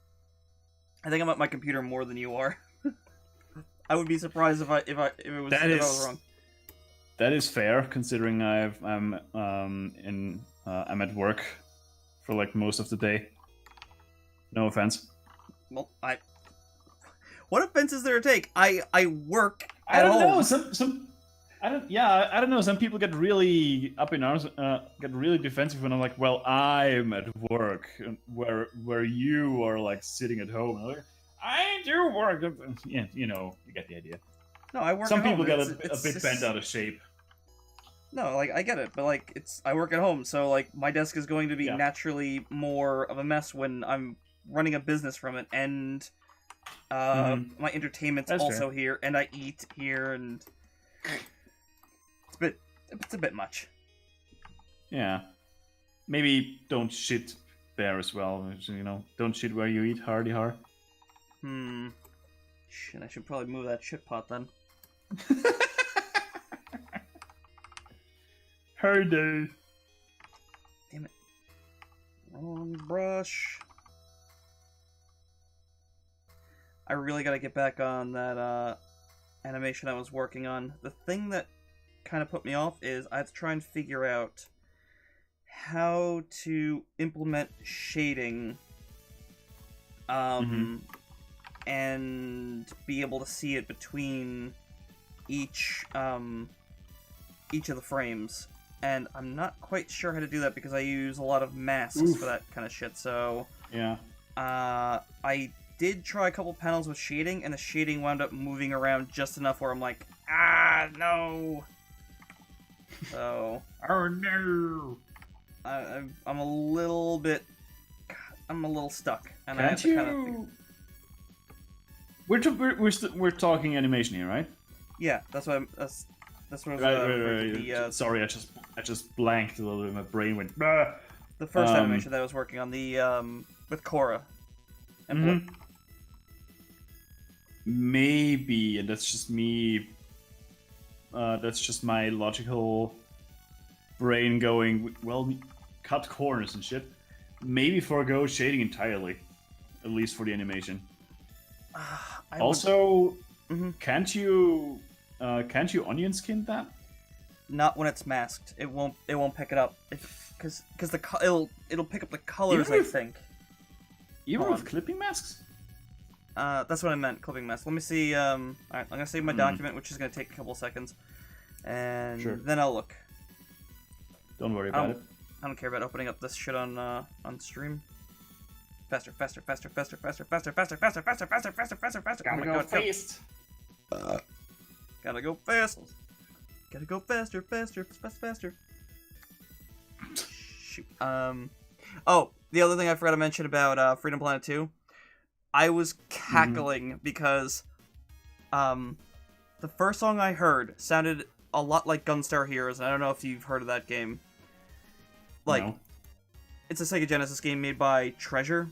I think I'm at my computer more than you are. I would be surprised if I was wrong. That is fair, considering I'm at work for like most of the day. No offense. Well, what offense is there to take? I work I at don't home. know. I don't know. Some people get really up in arms, get really defensive when I'm like, well, I'm at work, where you are like sitting at home. And like, I do work. Yeah, you know, you get the idea. No, I work. Some at people home. get a bit bent out of shape. No, like I get it, but like I work at home, so like my desk is going to be naturally more of a mess when I'm running a business from it, and my entertainment's also here, and I eat here, and it's a bit much. Yeah, maybe don't shit there as well. You know, don't shit where you eat. Hardy har. Shit, I should probably move that shit pot then. Hardy. Damn it. Wrong brush. I really gotta get back on that animation I was working on. The thing that kind of put me off is I had to try and figure out how to implement shading and be able to see it between each of the frames. And I'm not quite sure how to do that because I use a lot of masks for that kind of shit. So Yeah. I did try a couple panels with shading, and the shading wound up moving around just enough where I'm like, no. So Oh no! I'm a little stuck, and I have Can't to kind of you? We're talking animation here, right? yeah, that's what that's what I was Right. Sorry, I just blanked a little bit. My brain went. Bah! the first animation that I was working on, the with Korra and Blip. Maybe, and that's just me. That's just my logical brain going. Well, cut corners and shit. Maybe forego shading entirely, at least for the animation. Also, can't you onion skin that? Not when it's masked. It won't pick it up. Because it'll pick up the colors. I think. Even with clipping masks. That's what I meant. Clipping mask. Let me see. Alright, I'm gonna save my document, which is gonna take a couple seconds, and then I'll look. Don't worry about it. I don't care about opening up this shit on stream. Faster. Gotta go fast. Gotta go fast. Gotta go faster. Shoot. Oh, the other thing I forgot to mention about Freedom Planet 2, I was cackling because the first song I heard sounded a lot like Gunstar Heroes, and I don't know if you've heard of that game. Like, No. It's a Sega Genesis game made by Treasure.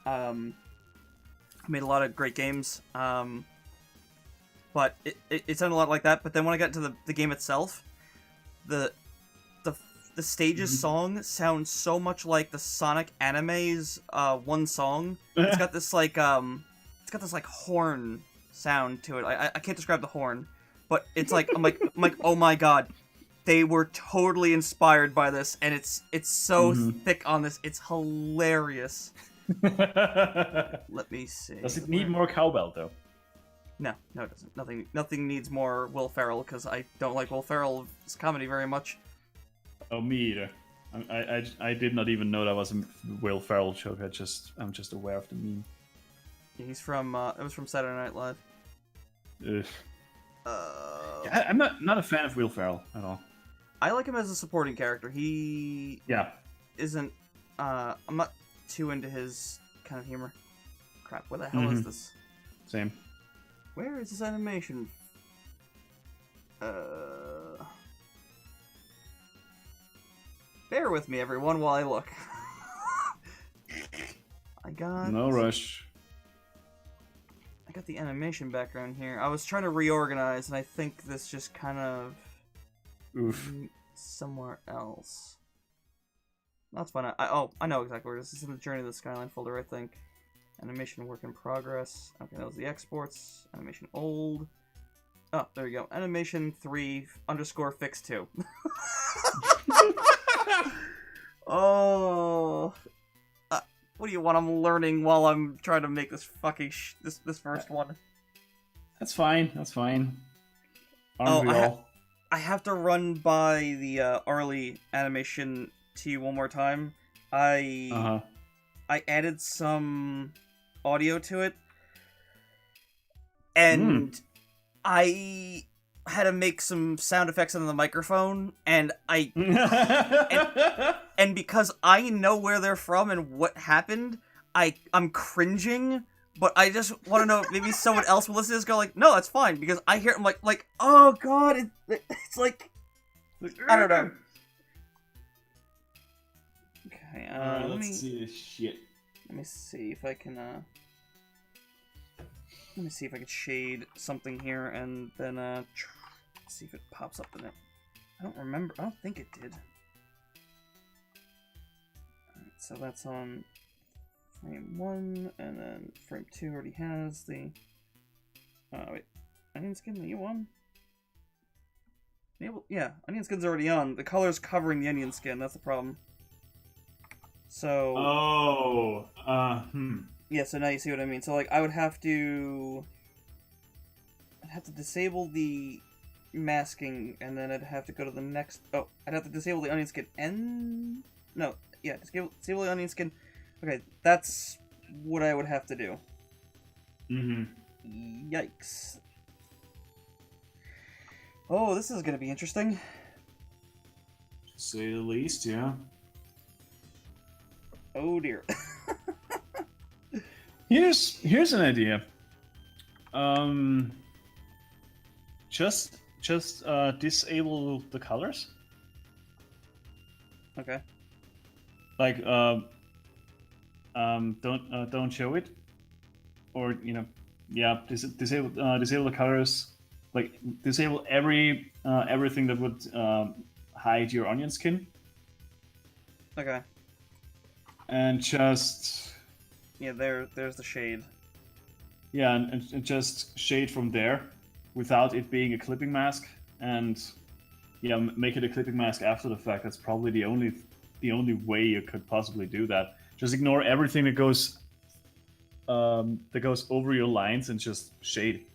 Made a lot of great games. But it sounded a lot like that. But then when I got into the game itself, the stage's song sounds so much like the Sonic anime's one song. It's got this like horn sound to it. I can't describe the horn, but it's like I'm like oh my god. They were totally inspired by this, and it's so thick on this. It's hilarious. Let me see. Does it need more cowbell though? No, it doesn't. Nothing needs more Will Ferrell because I don't like Will Ferrell's comedy very much. Oh, me either. I did not even know that was a Will Ferrell joke. I'm just aware of the meme. He's from it was from Saturday Night Live. Ugh. Yeah, I'm not a fan of Will Ferrell at all. I like him as a supporting character. He isn't. I'm not too into his kind of humor. Crap, where the hell is this? Same. Where is this animation? Bear with me, everyone, while I look. No rush. I got the animation background here. I was trying to reorganize, and I think this just kind of... Oof. Somewhere else. That's fine. I know exactly where it is. This is in the Journey of the Skyline folder, I think. Animation work in progress. Okay, that was the exports. Animation old. Oh, there you go. Animation 3 _fix 2. Oh. What do you want? I'm learning while I'm trying to make this fucking this first one. That's fine. Aren't we all? I have to run by the Arlie animation to you one more time. I added some audio to it, and I had to make some sound effects on the microphone, and and because I know where they're from and what happened, I'm cringing. But I just want to know, maybe someone else will listen to this go like, no, that's fine, because I hear it, I'm like, oh god, it's like, I don't know. Okay, let's see this shit. Let me see if I can, let me see if I can shade something here, and then, see if it pops up in it. I don't remember, I don't think it did. Alright, so that's on frame 1, and then frame 2 already has the... wait. onion skin, are you on? Yeah, onion skin's already on. The color's covering the onion skin, that's the problem. So... Oh, Yeah, so now you see what I mean. So, like, I would have to... I'd have to disable the masking, and then I'd have to go to the next... Oh, I'd have to disable the onion skin and... No, yeah, disable the onion skin. Okay, that's what I would have to do. Yikes. Oh, this is gonna be interesting. To say the least, yeah. Oh dear. Here's an idea. Just disable the colors. Okay. Like don't show it, or disable the colors. Like disable everything that would hide your onion skin, Okay. and just Yeah, there's the shade. yeah, and just shade from there, without it being a clipping mask, and yeah, make it a clipping mask after the fact. That's probably the only way you could possibly do that. Just ignore everything that goes over your lines and just shade.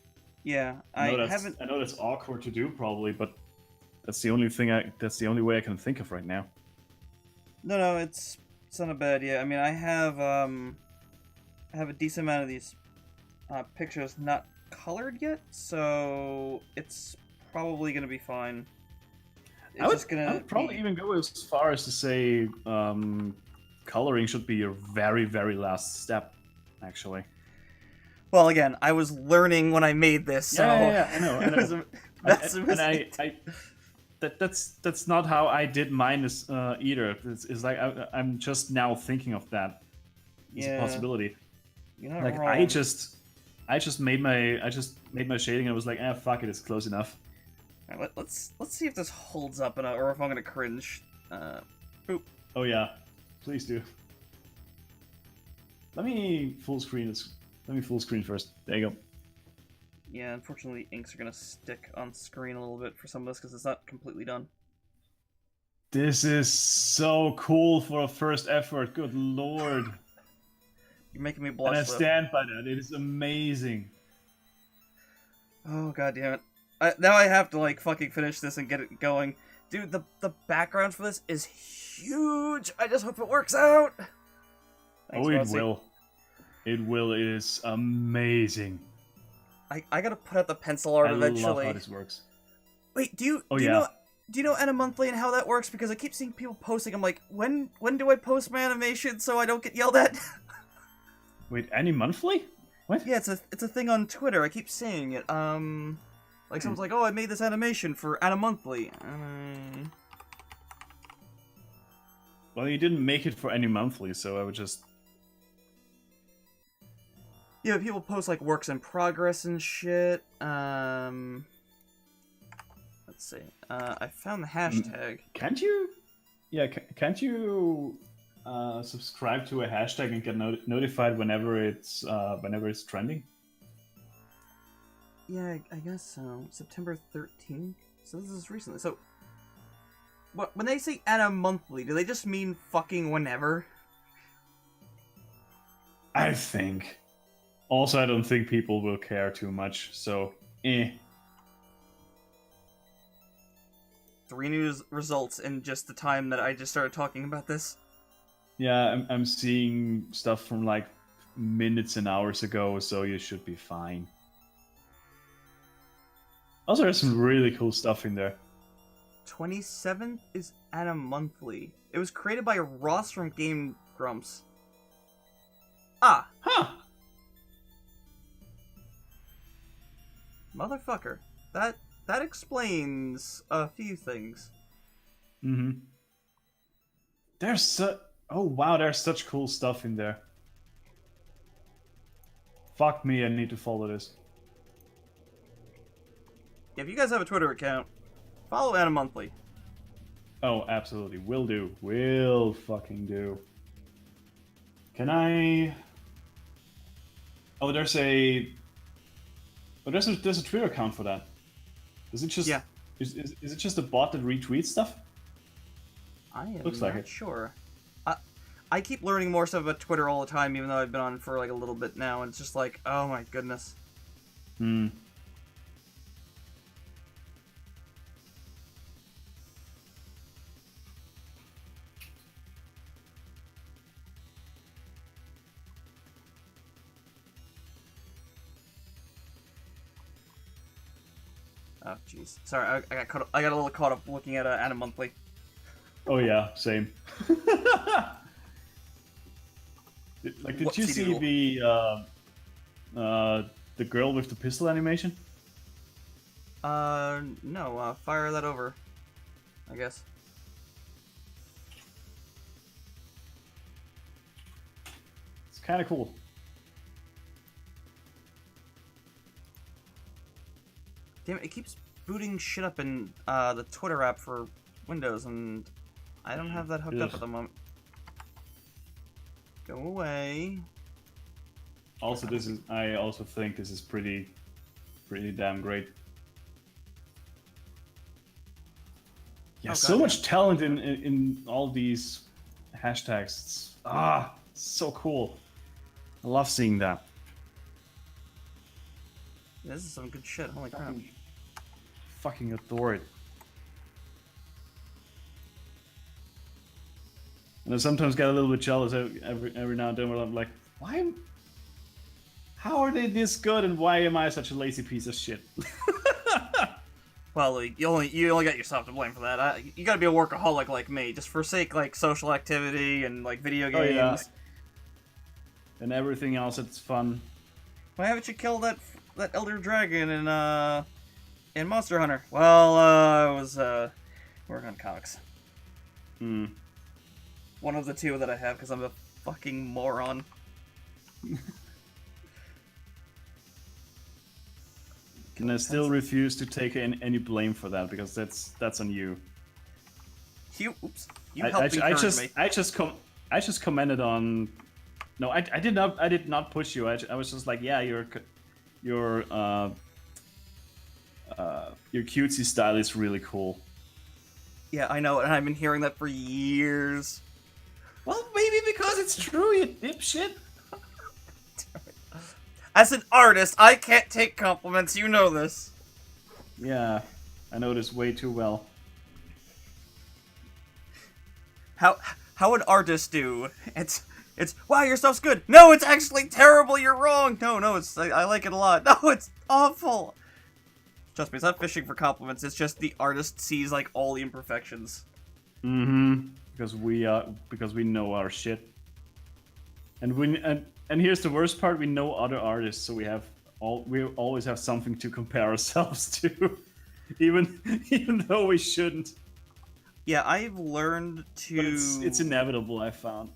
Yeah, I know that's awkward to do probably, but that's the only way I can think of right now. No, it's not a bad idea. I mean, I have a decent amount of these pictures not colored yet, so it's probably gonna be fine. I would probably even go as far as to say coloring should be your very, very last step, actually. Well, again, I was learning when I made this, so... Yeah, I know. That's not how I did mine either. It's like I'm just now thinking of that as a possibility. You're not like wrong. I just made my shading and I was like, fuck it, it's close enough. All right, let's see if this holds up, or if I'm gonna cringe. Boop. Oh yeah, please do. Let me full screen first. There you go. Yeah, unfortunately, inks are gonna stick on screen a little bit for some of this because it's not completely done. This is so cool for a first effort. Good lord. You're making me blush. And I stand by that. It is amazing. Oh god damn it! Now I have to like fucking finish this and get it going, dude. The background for this is huge. I just hope it works out. Thanks, oh, it Rossi. will. It will. It is amazing. I gotta put out the pencil art eventually. I love how this works. Wait, do you know Anna Monthly and how that works? Because I keep seeing people posting. I'm like, when do I post my animation so I don't get yelled at? Wait, Annie Monthly? What? Yeah, it's a thing on Twitter. I keep seeing it. Like someone's like, oh, I made this animation for Anna Monthly. Well, you didn't make it for Annie Monthly, so I would just. Yeah, people post like works in progress and shit. Let's see. I found the hashtag. Can't you? Yeah, can't you subscribe to a hashtag and get notified whenever it's trending? Yeah, I guess so. September 13th. So this is recently. So, when they say Anna Monthly, do they just mean fucking whenever? I think. Also, I don't think people will care too much, so, 3 news results in just the time that I just started talking about this. Yeah, I'm seeing stuff from, like, minutes and hours ago, so you should be fine. Also, there's some really cool stuff in there. 27th is Anna Monthly. It was created by Ross from Game Grumps. Ah! Huh! Motherfucker. That explains a few things. Mm-hmm. Oh wow, there's such cool stuff in there. Fuck me, I need to follow this. If you guys have a Twitter account, follow Anna Monthly. Oh, absolutely. Will do. Will fucking do. Can I... Oh, there's a But there's a Twitter account for that. Is it just Yeah. is it just a bot that retweets stuff? I am Looks like not it. sure. I keep learning more stuff about Twitter all the time, even though I've been on for like a little bit now, and it's just like, oh my goodness. Hmm. Oh jeez. Sorry, I got caught up, I got a little caught up looking at Anna Monthly. Oh yeah, same. Did you Whoopsie see doodle. the girl with the pistol animation? No. Fire that over. I guess. It's kind of cool. Damn it! It keeps booting shit up in the Twitter app for Windows, and I don't have that hooked up Ugh. at the moment. Go away. Also, I also think this is pretty damn great. Yeah, Oh, so God, much talent in all these hashtags. So cool. I love seeing that. This is some good shit. Holy crap. Fucking adore it. And I sometimes get a little bit jealous every now and then where I'm like, how are they this good and why am I such a lazy piece of shit? Well, you only got yourself to blame for that. You gotta be a workaholic like me, just forsake like social activity and like video games. Oh, yeah. And everything else that's fun. Why haven't you killed that Elder Dragon in Monster Hunter? Well, I was working on comics. Hmm. One of the two that I have because I'm a fucking moron. And I still refuse to take any blame for that because that's on you. You helped encourage me. I just commented on. No, I did not push you. I was just like, yeah, your cutesy style is really cool. Yeah, I know, and I've been hearing that for years. Well, maybe because it's true, you dipshit. As an artist, I can't take compliments. You know this. Yeah, I know this way too well. How would artists do? It's wow, your stuff's good. No, it's actually terrible. You're wrong. No, it's I like it a lot. No, it's awful. Trust me, it's not fishing for compliments. It's just the artist sees like all the imperfections. Mm-hmm. Because we know our shit. And here's the worst part: we know other artists, so we always have something to compare ourselves to, even though we shouldn't. Yeah, I've learned to. But it's inevitable. I found.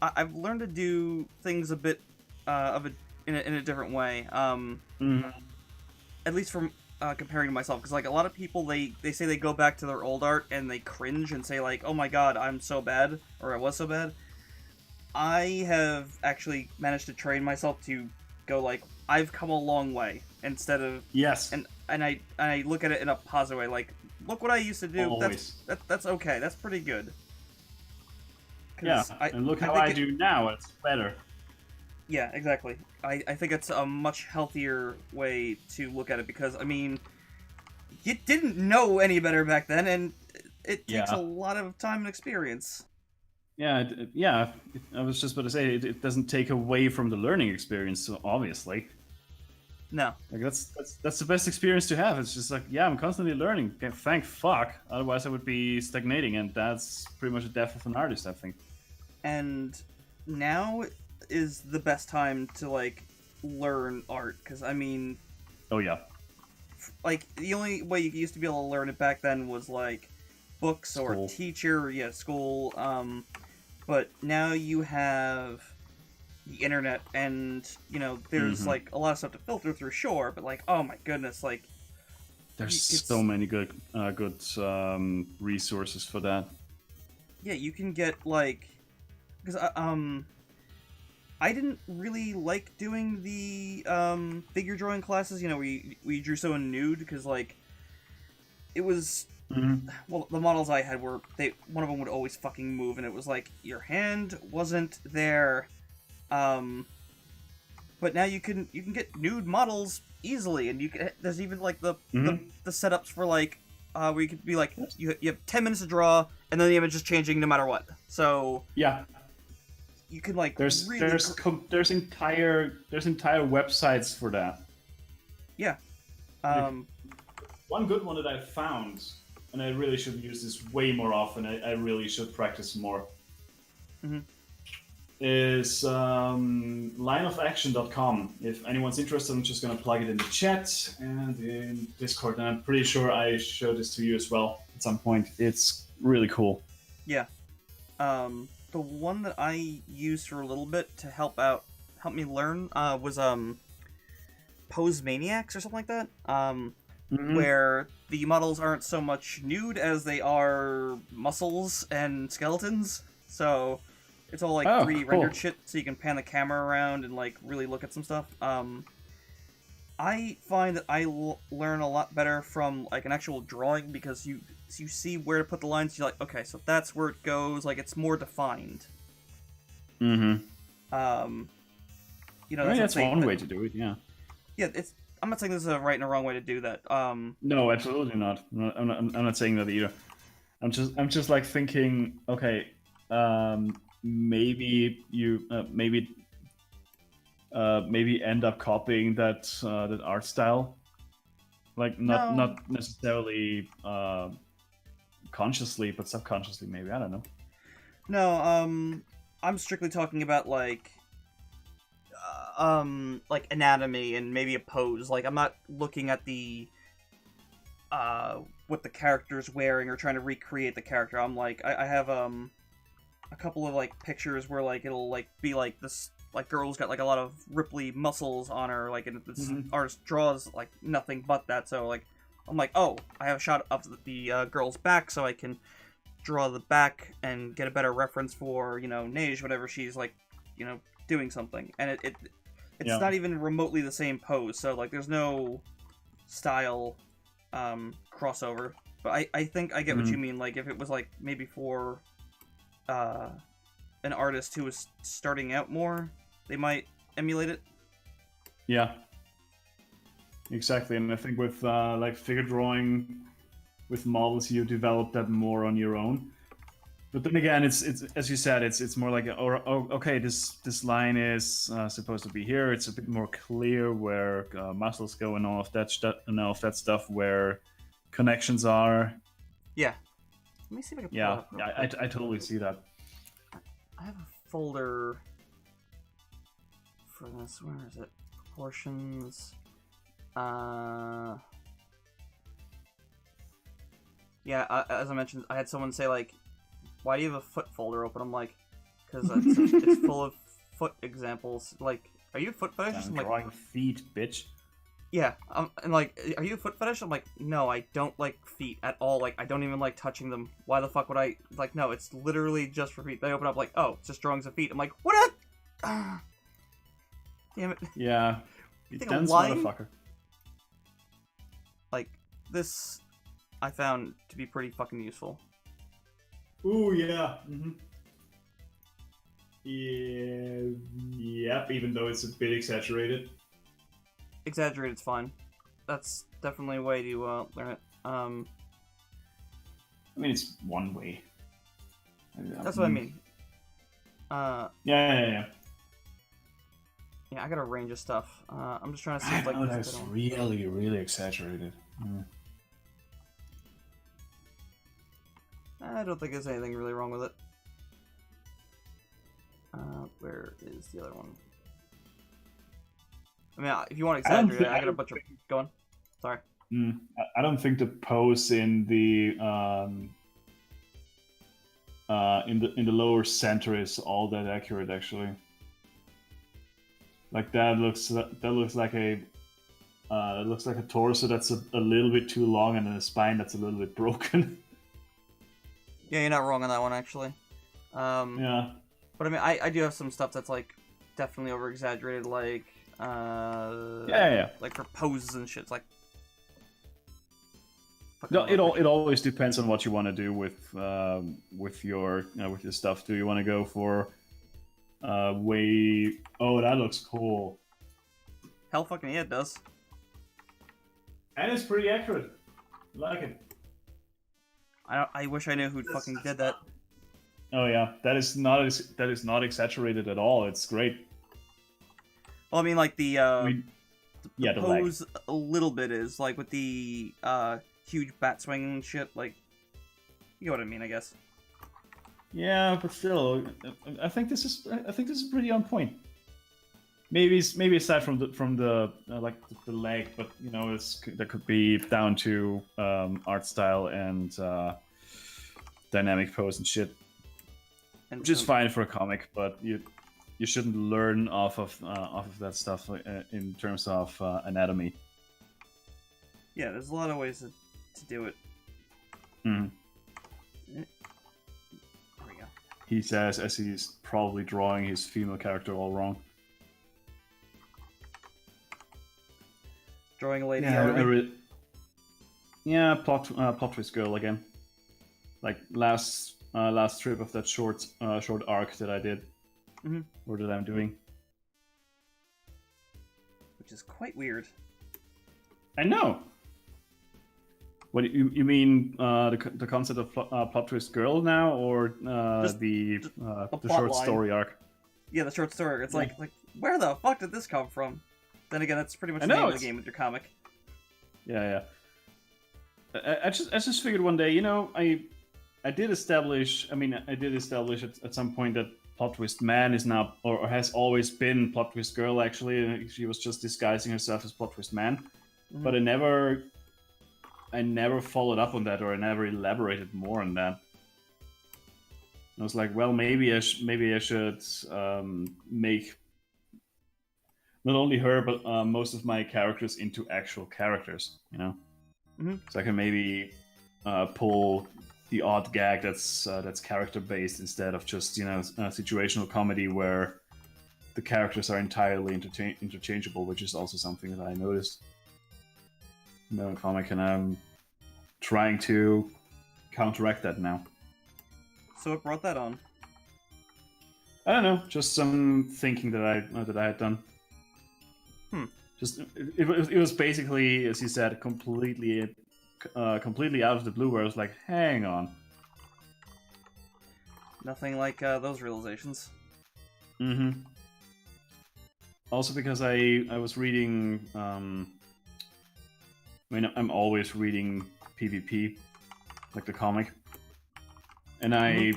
I've learned to do things a bit in a different way. At least from comparing to myself, because like a lot of people they say they go back to their old art and they cringe and say like, oh my god, I'm so bad, or I was so bad. I have actually managed to train myself to go like, I've come a long way, instead of Yes. and I look at it in a positive way, like, look what I used to do. Always. That's okay. That's pretty good. Yeah, and look how I do now. It's better. Yeah, exactly. I think it's a much healthier way to look at it, because, I mean, you didn't know any better back then, and it takes a lot of time and experience. Yeah, I was just about to say it doesn't take away from the learning experience, so obviously. No. Like that's the best experience to have. It's just like, yeah, I'm constantly learning. Okay, thank fuck. Otherwise, I would be stagnating, and that's pretty much the death of an artist, I think. And now is the best time to like learn art, because I mean, Oh yeah. like the only way you used to be able to learn it back then was like books or School. a teacher, school. But now you have the internet, and there's like a lot of stuff to filter through, sure, but like, oh my goodness, like There's so many good resources for that. yeah, you can get like, because I didn't really like doing the figure drawing classes. You know, we drew so in nude because like it was well, the models I had were one of them would always fucking move, and it was like your hand wasn't there. But now you can get nude models easily, and there's even like the setups for like where you could be like you have 10 minutes to draw, and then the image is changing no matter what. So Yeah. you can like There's really there's entire websites for that. yeah. One good one that I found, and I really should use this way more often. I really should practice more. Is lineofaction.com. If anyone's interested, I'm just gonna plug it in the chat and in Discord. And I'm pretty sure I showed this to you as well at some point. It's really cool. Yeah. The one that I used for a little bit to help me learn, was Pose Maniacs or something like that. Where the models aren't so much nude as they are muscles and skeletons. So it's all like 3D rendered shit, so you can pan the camera around and like really look at some stuff. I find that I learn a lot better from like an actual drawing because you see where to put the lines. You're like, okay, so that's where it goes. Like it's more defined. You know, that's one way to do it. Yeah. Yeah, I'm not saying there's a right and a wrong way to do that. No, absolutely not. I'm not saying that either. I'm just like thinking, okay, maybe you maybe end up copying that art style, like not necessarily consciously, but subconsciously, maybe. I don't know. No, I'm strictly talking about like anatomy and maybe a pose. Like I'm not looking at the what the character's wearing or trying to recreate the character. I'm like I have a couple of like pictures where like it'll like be like this like girl's got like a lot of ripply muscles on her, like, and this artist draws like nothing but that. So like I'm like, oh, I have a shot of the girl's back, so I can draw the back and get a better reference for, you know, Neige whenever she's like, you know, doing something. And it's not even remotely the same pose, so like there's no style crossover. But I think I get what you mean. Like if it was like maybe for an artist who was starting out more, they might emulate it. Yeah, exactly. And I think with like figure drawing with models, you develop that more on your own. But then again, it's as you said, it's more like okay, this line is supposed to be here. It's a bit more clear where muscles go and all of that stuff, where connections are. Yeah. Let me see if I can pull it up. I totally see that. I have a folder for this. Where is it? Proportions. Yeah, as I mentioned, I had someone say like, why do you have a foot folder open? I'm like, because it's full of foot examples. Like, are you a foot fetishist? I'm like, drawing feet, bitch. Yeah, and like, are you a foot fetish? I'm like, no, I don't like feet at all. Like, I don't even like touching them. Why the fuck would I? Like, no, it's literally just for feet. They open up like, oh, it's just drawings of feet. I'm like, what? Damn it. Yeah, you think dense motherfucker. Like, this, I found to be pretty fucking useful. Ooh, yeah. Yeah. Yep. Even though it's a bit exaggerated. Exaggerated's fine. That's definitely a way to learn it. I mean, it's one way. That's what I mean. Yeah. Yeah, I got a range of stuff. I'm just trying to see if, like, that's really, really exaggerated. I don't think there's anything really wrong with it. Where is the other one? I mean, if you want to exaggerate, I got a bunch of... Go on. Sorry. I don't think the pose in the lower center is all that accurate, actually. Like that looks like a torso that's a little bit too long and then a spine that's a little bit broken. Yeah, you're not wrong on that one, actually. Yeah. But I mean, I do have some stuff that's like definitely over exaggerated, like Yeah. like for poses and shit. It's like No, it always depends on what you want to do with your with your stuff. Do you want to go for way? Oh, that looks cool. Hell fucking yeah, it does. And it's pretty accurate. Like it. I wish I knew who fucking did that. Oh yeah, that is not exaggerated at all. It's great. Well, I mean, like the yeah, the leg. pose a little bit is like with the huge bat swing and shit. Like, you know what I mean, I guess. Yeah, but still, I think this is pretty on point. Maybe aside from the like the leg, but you know, that could be down to art style and dynamic pose and shit, And which is fine for a comic, but you shouldn't learn off of that stuff in terms of anatomy. Yeah, there's a lot of ways to do it. Mhm. There we go. He says as he's probably drawing his female character all wrong. Drawing a lady. Yeah, plot twist girl again. Like last trip of that short arc that I did, or that I'm doing. Which is quite weird. I know. What you mean? The concept of plot twist girl now, or the plot short line. story arc? Yeah, the short story. It's Yeah. like where the fuck did this come from? Then again, that's pretty much the name of the game with your comic. Yeah. I just figured one day, you know, I did establish. I mean, I did establish at some point that plot twist man is now or has always been plot twist girl. Actually, she was just disguising herself as plot twist man. Mm-hmm. But I never followed up on that, or I never elaborated more on that. I was like, well, maybe I should make not only her but most of my characters into actual characters, you know. So I can maybe pull the odd gag that's character based instead of just, you know, situational comedy where the characters are entirely interchangeable, which is also something that I noticed in the comic, and I'm trying to counteract that now. So what brought that on? I don't know, just some thinking that I had done. Just it was basically, as you said, completely out of the blue. Where I was like, hang on. Nothing like those realizations. Also because I was reading. I mean, I'm always reading PvP, like the comic, and I.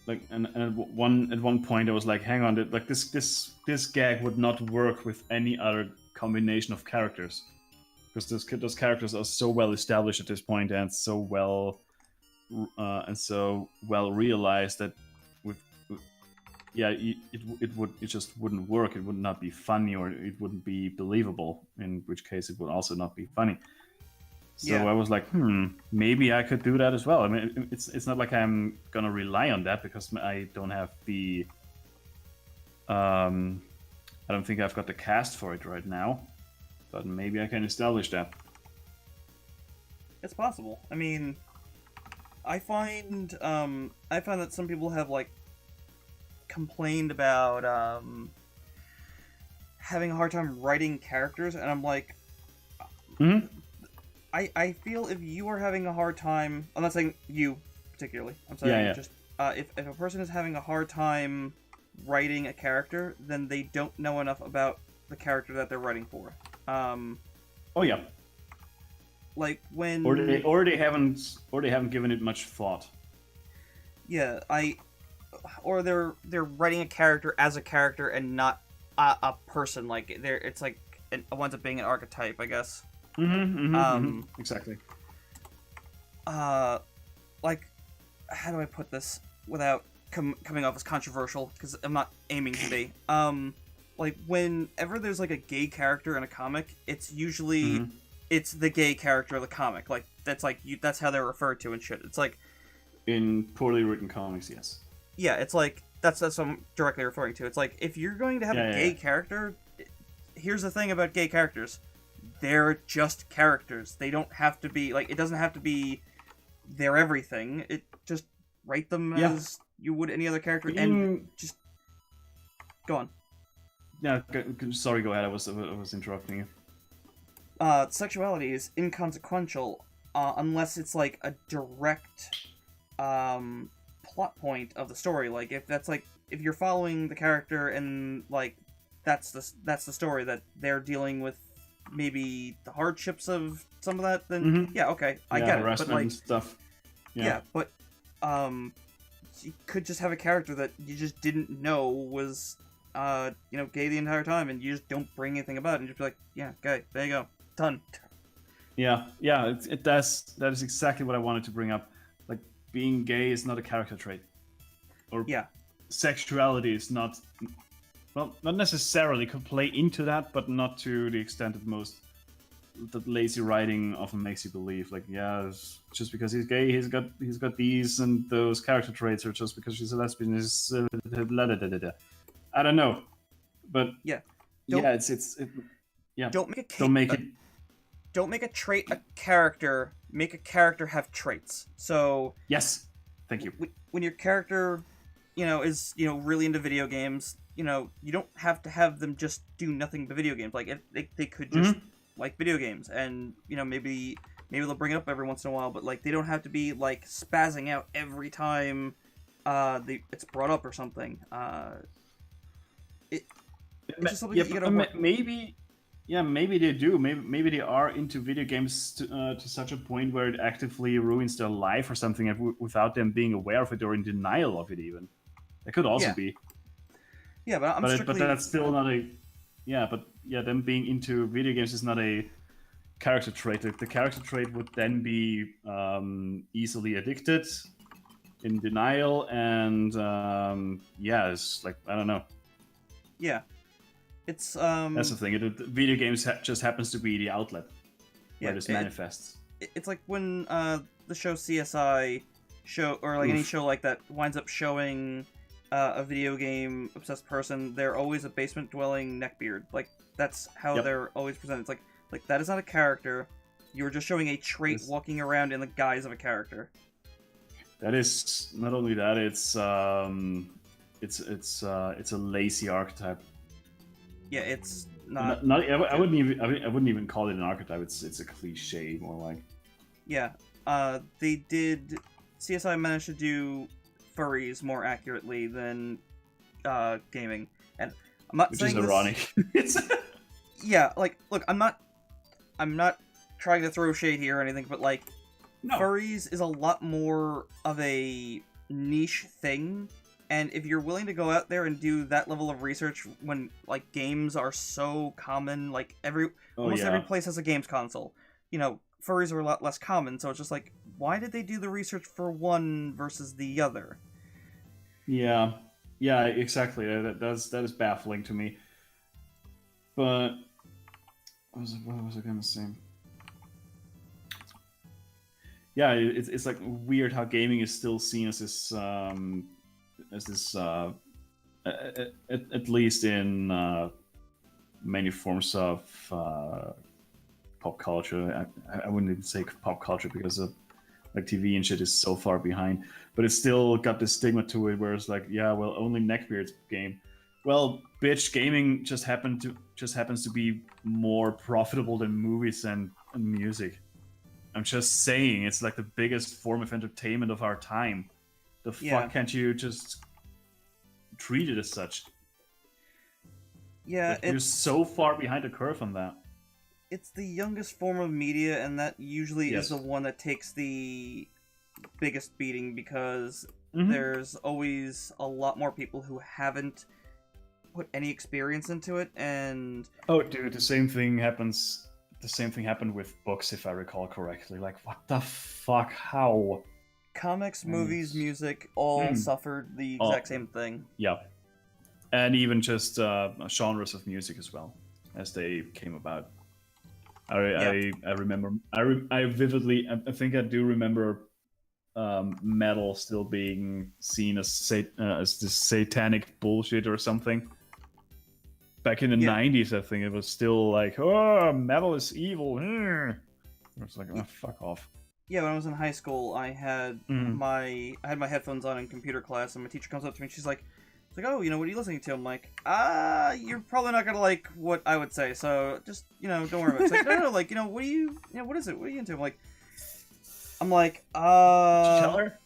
Like and at one point I was like, hang on, like this gag would not work with any other combination of characters, because those characters are so well established at this point and so well realized that it just wouldn't work. It would not be funny, or it wouldn't be believable. In which case, it would also not be funny. So Yeah. I was like, maybe I could do that as well. I mean, it's not like I'm gonna rely on that, because I don't have the I don't think I've got the cast for it right now, but maybe I can establish that. It's possible. I mean, I find that some people have like complained about having a hard time writing characters, and I'm like, I feel if you are having a hard time, I'm not saying you particularly, I'm saying just if a person is having a hard time writing a character, then they don't know enough about the character that they're writing for. Oh yeah. Like when Or they haven't given it much thought. Yeah, or they're writing a character as a character and not a person. Like it's like it winds up being an archetype, I guess. Exactly. Like, how do I put this without coming off as controversial? Because I'm not aiming to be. Like whenever there's like a gay character in a comic, it's usually it's the gay character of the comic. Like that's how they're referred to and shit. It's like in poorly written comics, yes. Yeah, it's like that's what I'm directly referring to. It's like if you're going to have Yeah, a yeah, gay yeah. character, here's the thing about gay characters. They're just characters. They don't have to be like it doesn't have to be their everything. It just write them Yeah. as you would any other character and Being just go on. Yeah, sorry, go ahead. I was interrupting you. Sexuality is inconsequential unless it's like a direct plot point of the story. Like if that's like if you're following the character and like that's the story that they're dealing with maybe the hardships of some of that, then Mhm. yeah, okay, I Yeah, get it. But harassment like and stuff. yeah, but you could just have a character that you just didn't know was gay the entire time, and you just don't bring anything about it, and just be like, yeah, gay, there you go, done. Yeah, yeah. That is exactly what I wanted to bring up. Like, being gay is not a character trait, or Yeah, sexuality is not. Well, not necessarily could play into that, but not to the extent that lazy writing often makes you believe. Like, yeah, just because he's gay, he's got these and those character traits, or just because she's a lesbian is blah, blah, blah, blah, blah. I don't know, but yeah. yeah, yeah. Don't make Don't make it. don't make a trait a character. Make a character have traits. So Yes, thank you. when your character, is really into video games, you don't have to have them just do nothing but video games. Like if they could just like video games, and maybe they'll bring it up every once in a while, but like they don't have to be like spazzing out every time it's brought up or something. It's just something Yeah, that you but, gotta work. maybe. Yeah, maybe they do. Maybe they are into video games to such a point where it actively ruins their life or something without them being aware of it or in denial of it. Even that could also Yeah. be. Yeah, but I'm But strictly. that's still not a. Yeah, but yeah, them being into video games is not a character trait. The character trait would then be easily addicted, in denial, and yeah, it's like I don't know. Yeah, it's That's the thing. Video games just happens to be the outlet yeah, where this manifests. it's like when the show CSI or like any Oof. show like that winds up showing a video game obsessed person. They're always a basement dwelling neckbeard. Like that's how Yep. they're always presented. It's like that is not a character. You're just showing a trait This- walking around in the guise of a character. That is not only that. It's a lazy archetype. Yeah, it's not. I wouldn't even call it an archetype. It's a cliche more like. Yeah, they did. CSI managed to do furries more accurately than gaming, and I'm not Which saying is this- ironic. It's Yeah, like, look, I'm not trying to throw shade here or anything, but like, no. furries is a lot more of a niche thing, and if you're willing to go out there and do that level of research when like games are so common, like almost every place has a games console, furries are a lot less common, so it's just like, why did they do the research for one versus the other? Yeah, yeah, exactly. That is baffling to me. But what was I gonna say? Yeah, it's like weird how gaming is still seen as this at least in many forms of pop culture. I wouldn't even say pop culture because of like TV and shit is so far behind, but it's still got this stigma to it where it's like, yeah, well, only neckbeards game. Well, bitch, gaming just happens to be more profitable than movies and music. I'm just saying, it's like the biggest form of entertainment of our time. The Yeah. fuck can't you just treat it as such? Yeah, Like, you're so far behind the curve on that. it's the youngest form of media, and that usually Yes. is the one that takes the biggest beating because Mhm. there's always a lot more people who haven't put any experience into it, and Oh, dude, the same thing happens. The same thing happened with books, if I recall correctly. Like, what the fuck? How? comics, movies, music all suffered the exact same thing. Yeah, and even just genres of music as well, as they came about. I remember. I vividly. I think I do remember metal still being seen as this satanic bullshit or something. Back in the 90s, I think it was still like, oh, metal is evil. It was like, oh, fuck off. Yeah, when I was in high school, I had my headphones on in computer class, and my teacher comes up to me and she's like, oh, what are you listening to? I'm like, you're probably not gonna like what I would say, so just, don't worry about it. She's like, no, like, what do you, what is it? What are you into? I'm like, Did you tell her?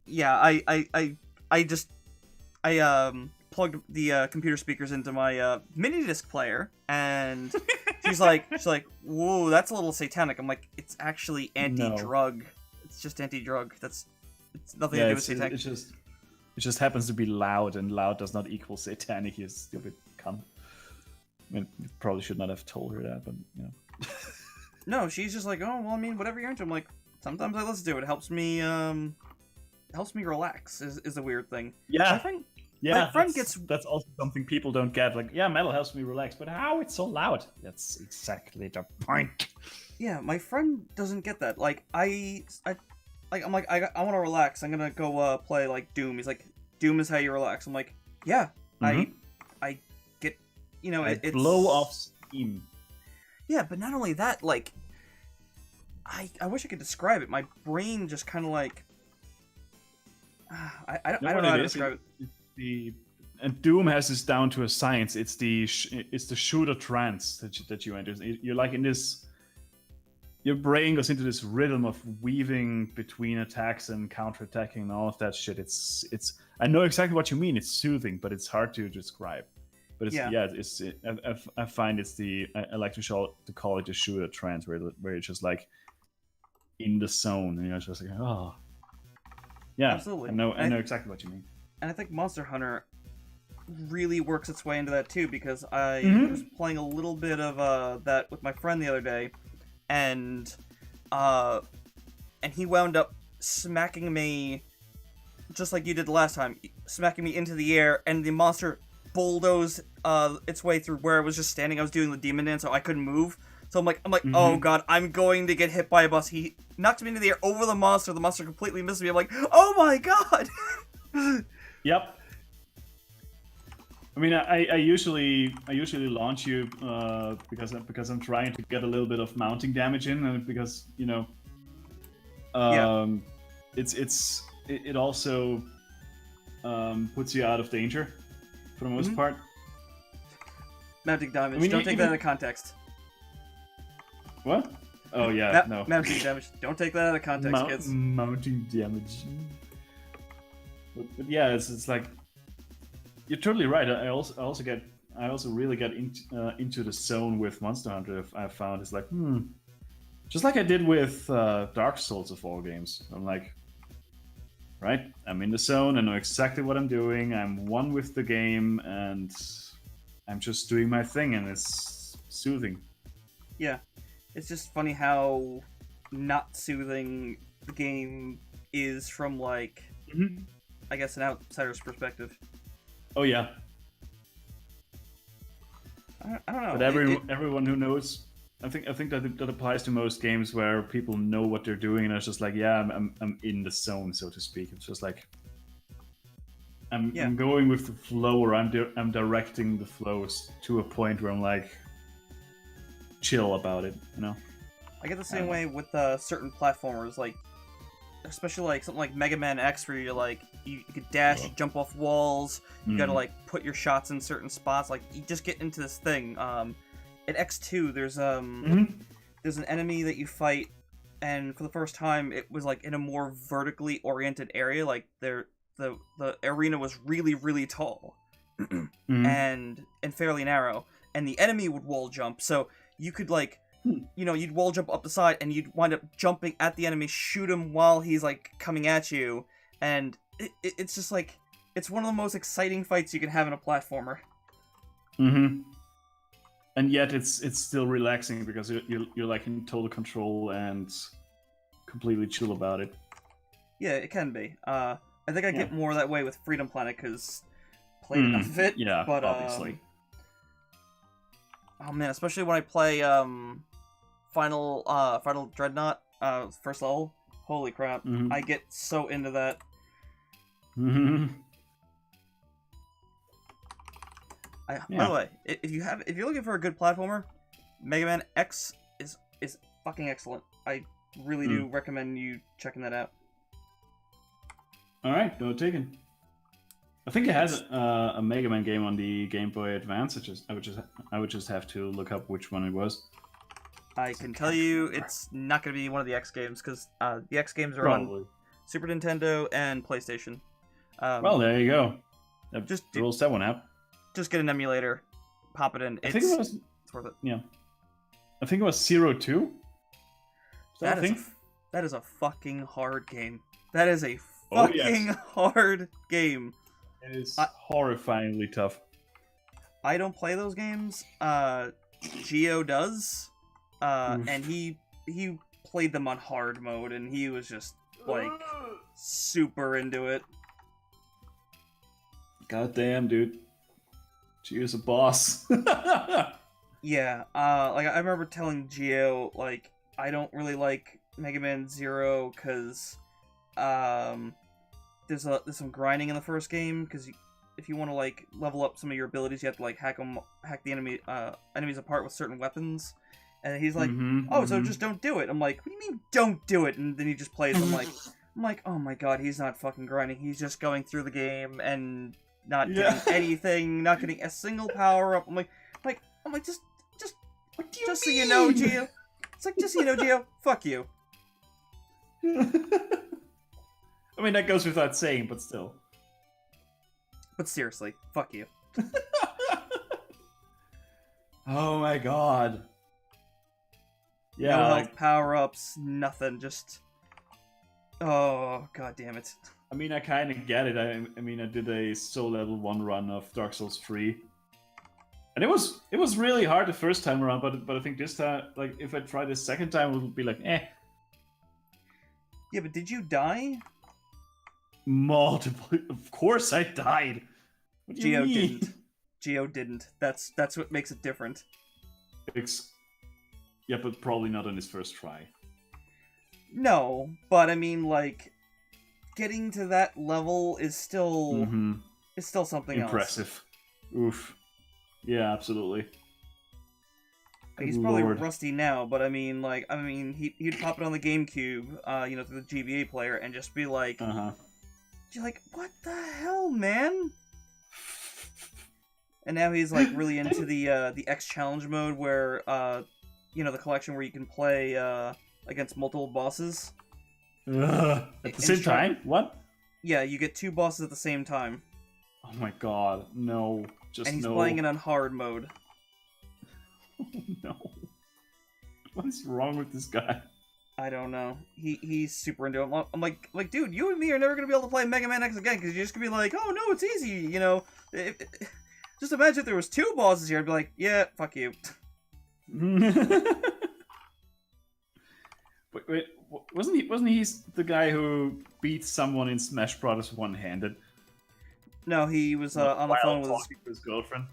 Yeah, I plugged the computer speakers into my mini disc player, and she's like, whoa, that's a little satanic. I'm like, it's actually anti-drug. No. It's just anti-drug. It's nothing to do with satanic. It just happens to be loud, and loud does not equal satanic, you stupid cunt. I mean, you probably should not have told her that, but, No, she's just like, oh, well, I mean, whatever you're into. I'm like, sometimes I listen to it. It helps me relax, is the weird thing. Yeah. My friend that's also something people don't get. Like, yeah, metal helps me relax, but how? It's so loud. That's exactly the point. Yeah, my friend doesn't get that. Like, I'm like, I want to relax. I'm gonna go play like Doom. He's like, Doom is how you relax. I'm like, yeah, I get, it's blow off steam. Yeah, but not only that, like, I wish I could describe it. My brain just kind of like, I don't know how to describe it. And Doom has this down to a science. It's the shooter trance that you enter. You're like in this. Your brain goes into this rhythm of weaving between attacks and counterattacking and all of that shit. It's. I know exactly what you mean. It's soothing, but it's hard to describe. But I find it's I like to call it the shooter trance, where you're just like in the zone, and you're just like, oh, yeah, absolutely. I know exactly what you mean. And I think Monster Hunter really works its way into that too, because I was playing a little bit of that with my friend the other day, and he wound up smacking me just like you did the last time, smacking me into the air, and the monster bulldozed its way through where I was just standing. I was doing the demon dance, so I couldn't move. So I'm like, oh god, I'm going to get hit by a bus. He knocked me into the air over the monster. The monster completely missed me. I'm like, oh my god. Yep. I mean, I usually launch you because I'm trying to get a little bit of mounting damage in, and because it also puts you out of danger for the most part. Mounting damage. Don't take that out of context. What? Oh yeah, no. Mounting damage. Don't take that out of context, kids. Mounting damage. But yeah, it's like you're totally right. I also really get into the zone with Monster Hunter. I found it's like just like I did with Dark Souls of all games. I'm like, right, I'm in the zone. I know exactly what I'm doing. I'm one with the game, and I'm just doing my thing, and it's soothing. Yeah, it's just funny how not soothing the game is from like, I guess, an outsider's perspective. Oh yeah. I don't know. But everyone who knows, I think that applies to most games where people know what they're doing, and it's just like, yeah, I'm in the zone, so to speak. It's just like I'm going with the flow, or I'm directing the flows to a point where I'm like chill about it, I get the same way with certain platformers, like especially like something like Mega Man X, where you're like you could dash, you jump off walls, you gotta like put your shots in certain spots, like you just get into this thing. At X2, there's an enemy that you fight, and for the first time it was like in a more vertically oriented area, like the arena was really, really tall and fairly narrow, and the enemy would wall jump, so you could like you'd wall jump up the side, and you'd wind up jumping at the enemy, shoot him while he's like coming at you, and it's just like, it's one of the most exciting fights you can have in a platformer. And yet it's still relaxing because you're like in total control and completely chill about it. Yeah, it can be. I think I get more that way with Freedom Planet, because played enough of it. Yeah, but obviously. Oh man, especially when I play Final Dreadnought, first level. Holy crap. Mhm. I get so into that. Mhm. By Yeah. the way, if you're looking for a good platformer, Mega Man X is fucking excellent. I really do recommend you checking that out. All right, no taken. I think it has a Mega Man game on the Game Boy Advance. I would just have to look up which one it was. I can tell you it's not going to be one of the X games, because the X games are Probably. on Super Nintendo and PlayStation. Well, there you go. That Just- rules that one out. Just get an emulator, pop it in. I think it was. It's worth it. Yeah. I think it was 02. Is that a thing? That is a fucking hard game. That is a Oh, fucking yes. hard game. It is I- horrifyingly tough. I don't play those games. Geo does. Oof. And he played them on hard mode, and he was just like super into it. God damn, dude. She is a boss. Yeah, like I remember telling Geo, like, I don't really like Mega Man Zero because there's some grinding in the first game, because if you want to like level up some of your abilities, you have to like hack the enemies apart with certain weapons. And he's like, so just don't do it. I'm like, what do you mean don't do it? And then he just plays. I'm like, oh my god, he's not fucking grinding. He's just going through the game and not getting anything, not getting a single power up. I'm like, just What do you so you know, Geo. It's like, just so you know, Geo, fuck you. I mean, that goes without saying, but still. But seriously, fuck you. Oh my god. No Yeah, health, power-ups, nothing, just... Oh, god damn it. I mean, I kind of get it. I mean, I did a Soul Level 1 run of Dark Souls 3. And it was really hard the first time around, but I think this time, like, if I try this second time, it would be like, eh. Yeah, but did you die? Multiple. Of course I died. What do you Geo mean? didn't. Geo didn't. That's what makes it different. Yeah, but probably not on his first try. No, but I mean, like, getting to that level is still something Impressive. Oof. Yeah, absolutely. He's Good probably lord. rusty now, but I mean, he'd pop it on the GameCube, through the GBA player, and just be like, you're like, what the hell, man? And now he's like really into the X challenge mode, where the collection where you can play against multiple bosses. At the same time? What? Yeah, you get 2 bosses at the same time, Oh my god, no. Just and he's no. playing it on hard mode. No. What is wrong with this guy? I don't know. He's super into it. I'm like, dude, you and me are never gonna be able to play Mega Man X again, because you're just gonna be like, oh no, it's easy, just imagine if there was 2 bosses here, I'd be like, yeah, fuck you. Wait, wasn't he the guy who beat someone in Smash Brothers one-handed? No, he was on the While phone with his... talking to his girlfriend.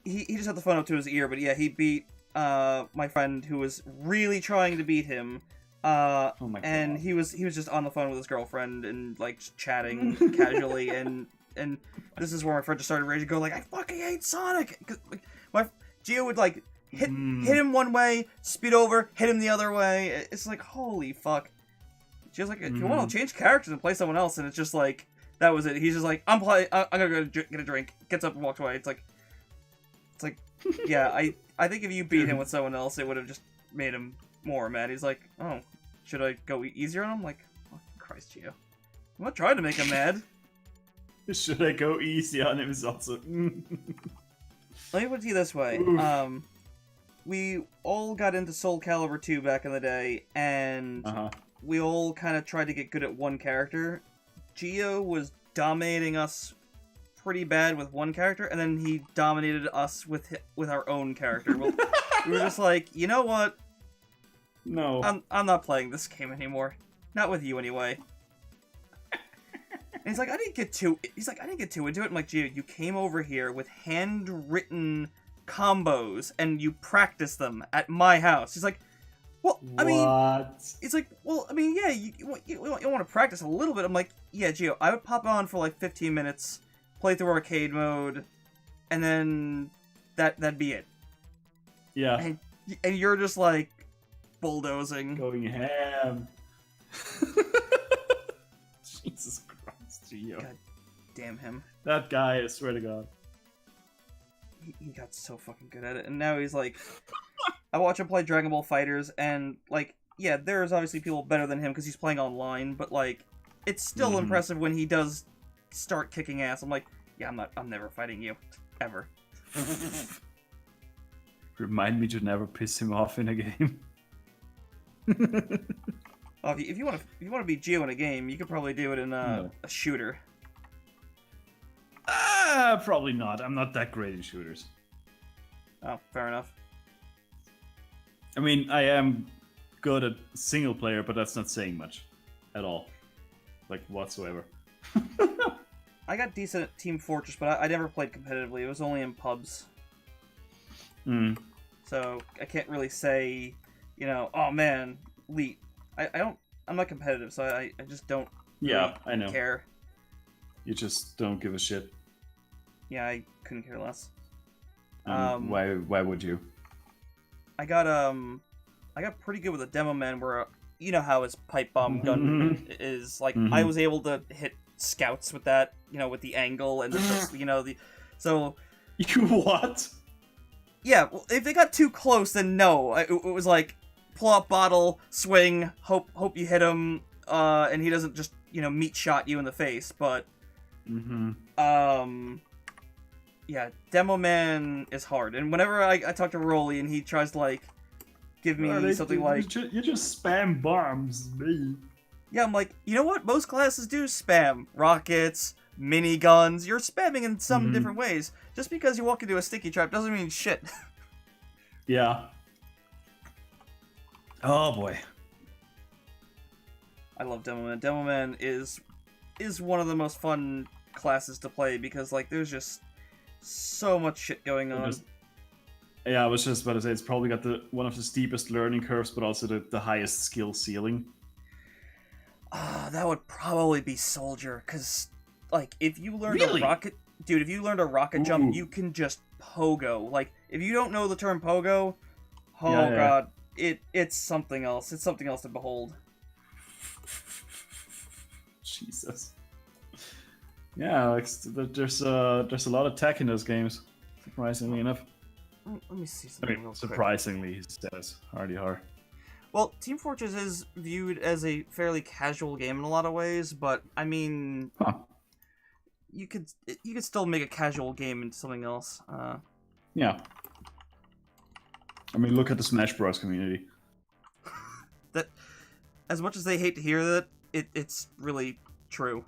He just had the phone up to his ear, but yeah, he beat my friend who was really trying to beat him. Oh my god. And he was just on the phone with his girlfriend and like just chatting casually, and this is where my friend just started raging, go like, I fucking hate Sonic. 'Cause, like, my Geo would like hit him one way, speed over, hit him the other way. It's like, holy fuck. Geo's like, if you want to change characters and play someone else, and it's just like, that was it. He's just like, I'm gonna go get a drink. Gets up and walks away. It's like, yeah, I think if you beat him with someone else, it would have just made him more mad. He's like, oh, should I go easier on him? Like, oh, Christ, Geo. I'm not trying to make him mad. Should I go easy on him? Is also. Let me put it to you this way. Oof. We all got into Soul Calibur 2 back in the day, and we all kind of tried to get good at one character. Geo was dominating us pretty bad with one character, and then he dominated us with our own character. We were just like, you know what? No. I'm not playing this game anymore. Not with you anyway. And he's like, I didn't get too into it. I'm like, Gio, you came over here with handwritten combos and you practiced them at my house. He's like, Well, I mean, What? it's like, well, I mean, yeah, you want to practice a little bit. I'm like, yeah, Gio, I would pop on for like 15 minutes, play through arcade mode, and then that'd be it. Yeah. And you're just like bulldozing. Going ham. Jesus Christ, Gio. God damn him. That guy, I swear to God. He got so fucking good at it, and now he's like, I watch him play Dragon Ball Fighters, and like, yeah, there's obviously people better than him because he's playing online, but like, it's still impressive when he does start kicking ass. I'm like, yeah, I'm never fighting you, ever. Remind me to never piss him off in a game. Oh, if you want to be Gio in a game, you could probably do it in a shooter. Probably not. I'm not that great in shooters. Oh, fair enough. I mean, I am good at single player, but that's not saying much at all. Like, whatsoever. I got decent at Team Fortress, but I never played competitively. It was only in pubs. Mm. So I can't really say, oh man, elite. I'm not competitive, so I just don't Yeah, I know. care. You just don't give a shit. Yeah, I couldn't care less. Why would you? I got pretty good with a demo man where you know how his pipe bomb gun is like I was able to hit scouts with that, with the angle and so You what? yeah, well, if they got too close then no. It was like pull up bottle, swing, hope you hit him and he doesn't just, meat shot you in the face, but yeah, Demo Man is hard, and whenever I talk to Rolly and he tries to like give me something like you just spam bombs, me. yeah, I'm like, you know what? Most classes do spam rockets, miniguns. You're spamming in some different ways. Just because you walk into a sticky trap doesn't mean shit. Yeah. Oh boy. I love Demo Man. Demo Man is one of the most fun classes to play because like there's just so much shit going on. Yeah, I was just about to say it's probably got one of the steepest learning curves, but also the highest skill ceiling. That would probably be Soldier, because like if you learned Really? if you learned a rocket jump, you can just pogo. Like if you don't know the term pogo, god, it's something else. It's something else to behold. Jesus. Yeah, like there's a lot of tech in those games, surprisingly enough. Let me see something real quick. Surprisingly, he says. Hardy har. Well, Team Fortress is viewed as a fairly casual game in a lot of ways, but I mean, you could still make a casual game into something else. Yeah. I mean, look at the Smash Bros. Community. That, as much as they hate to hear that, it's really true.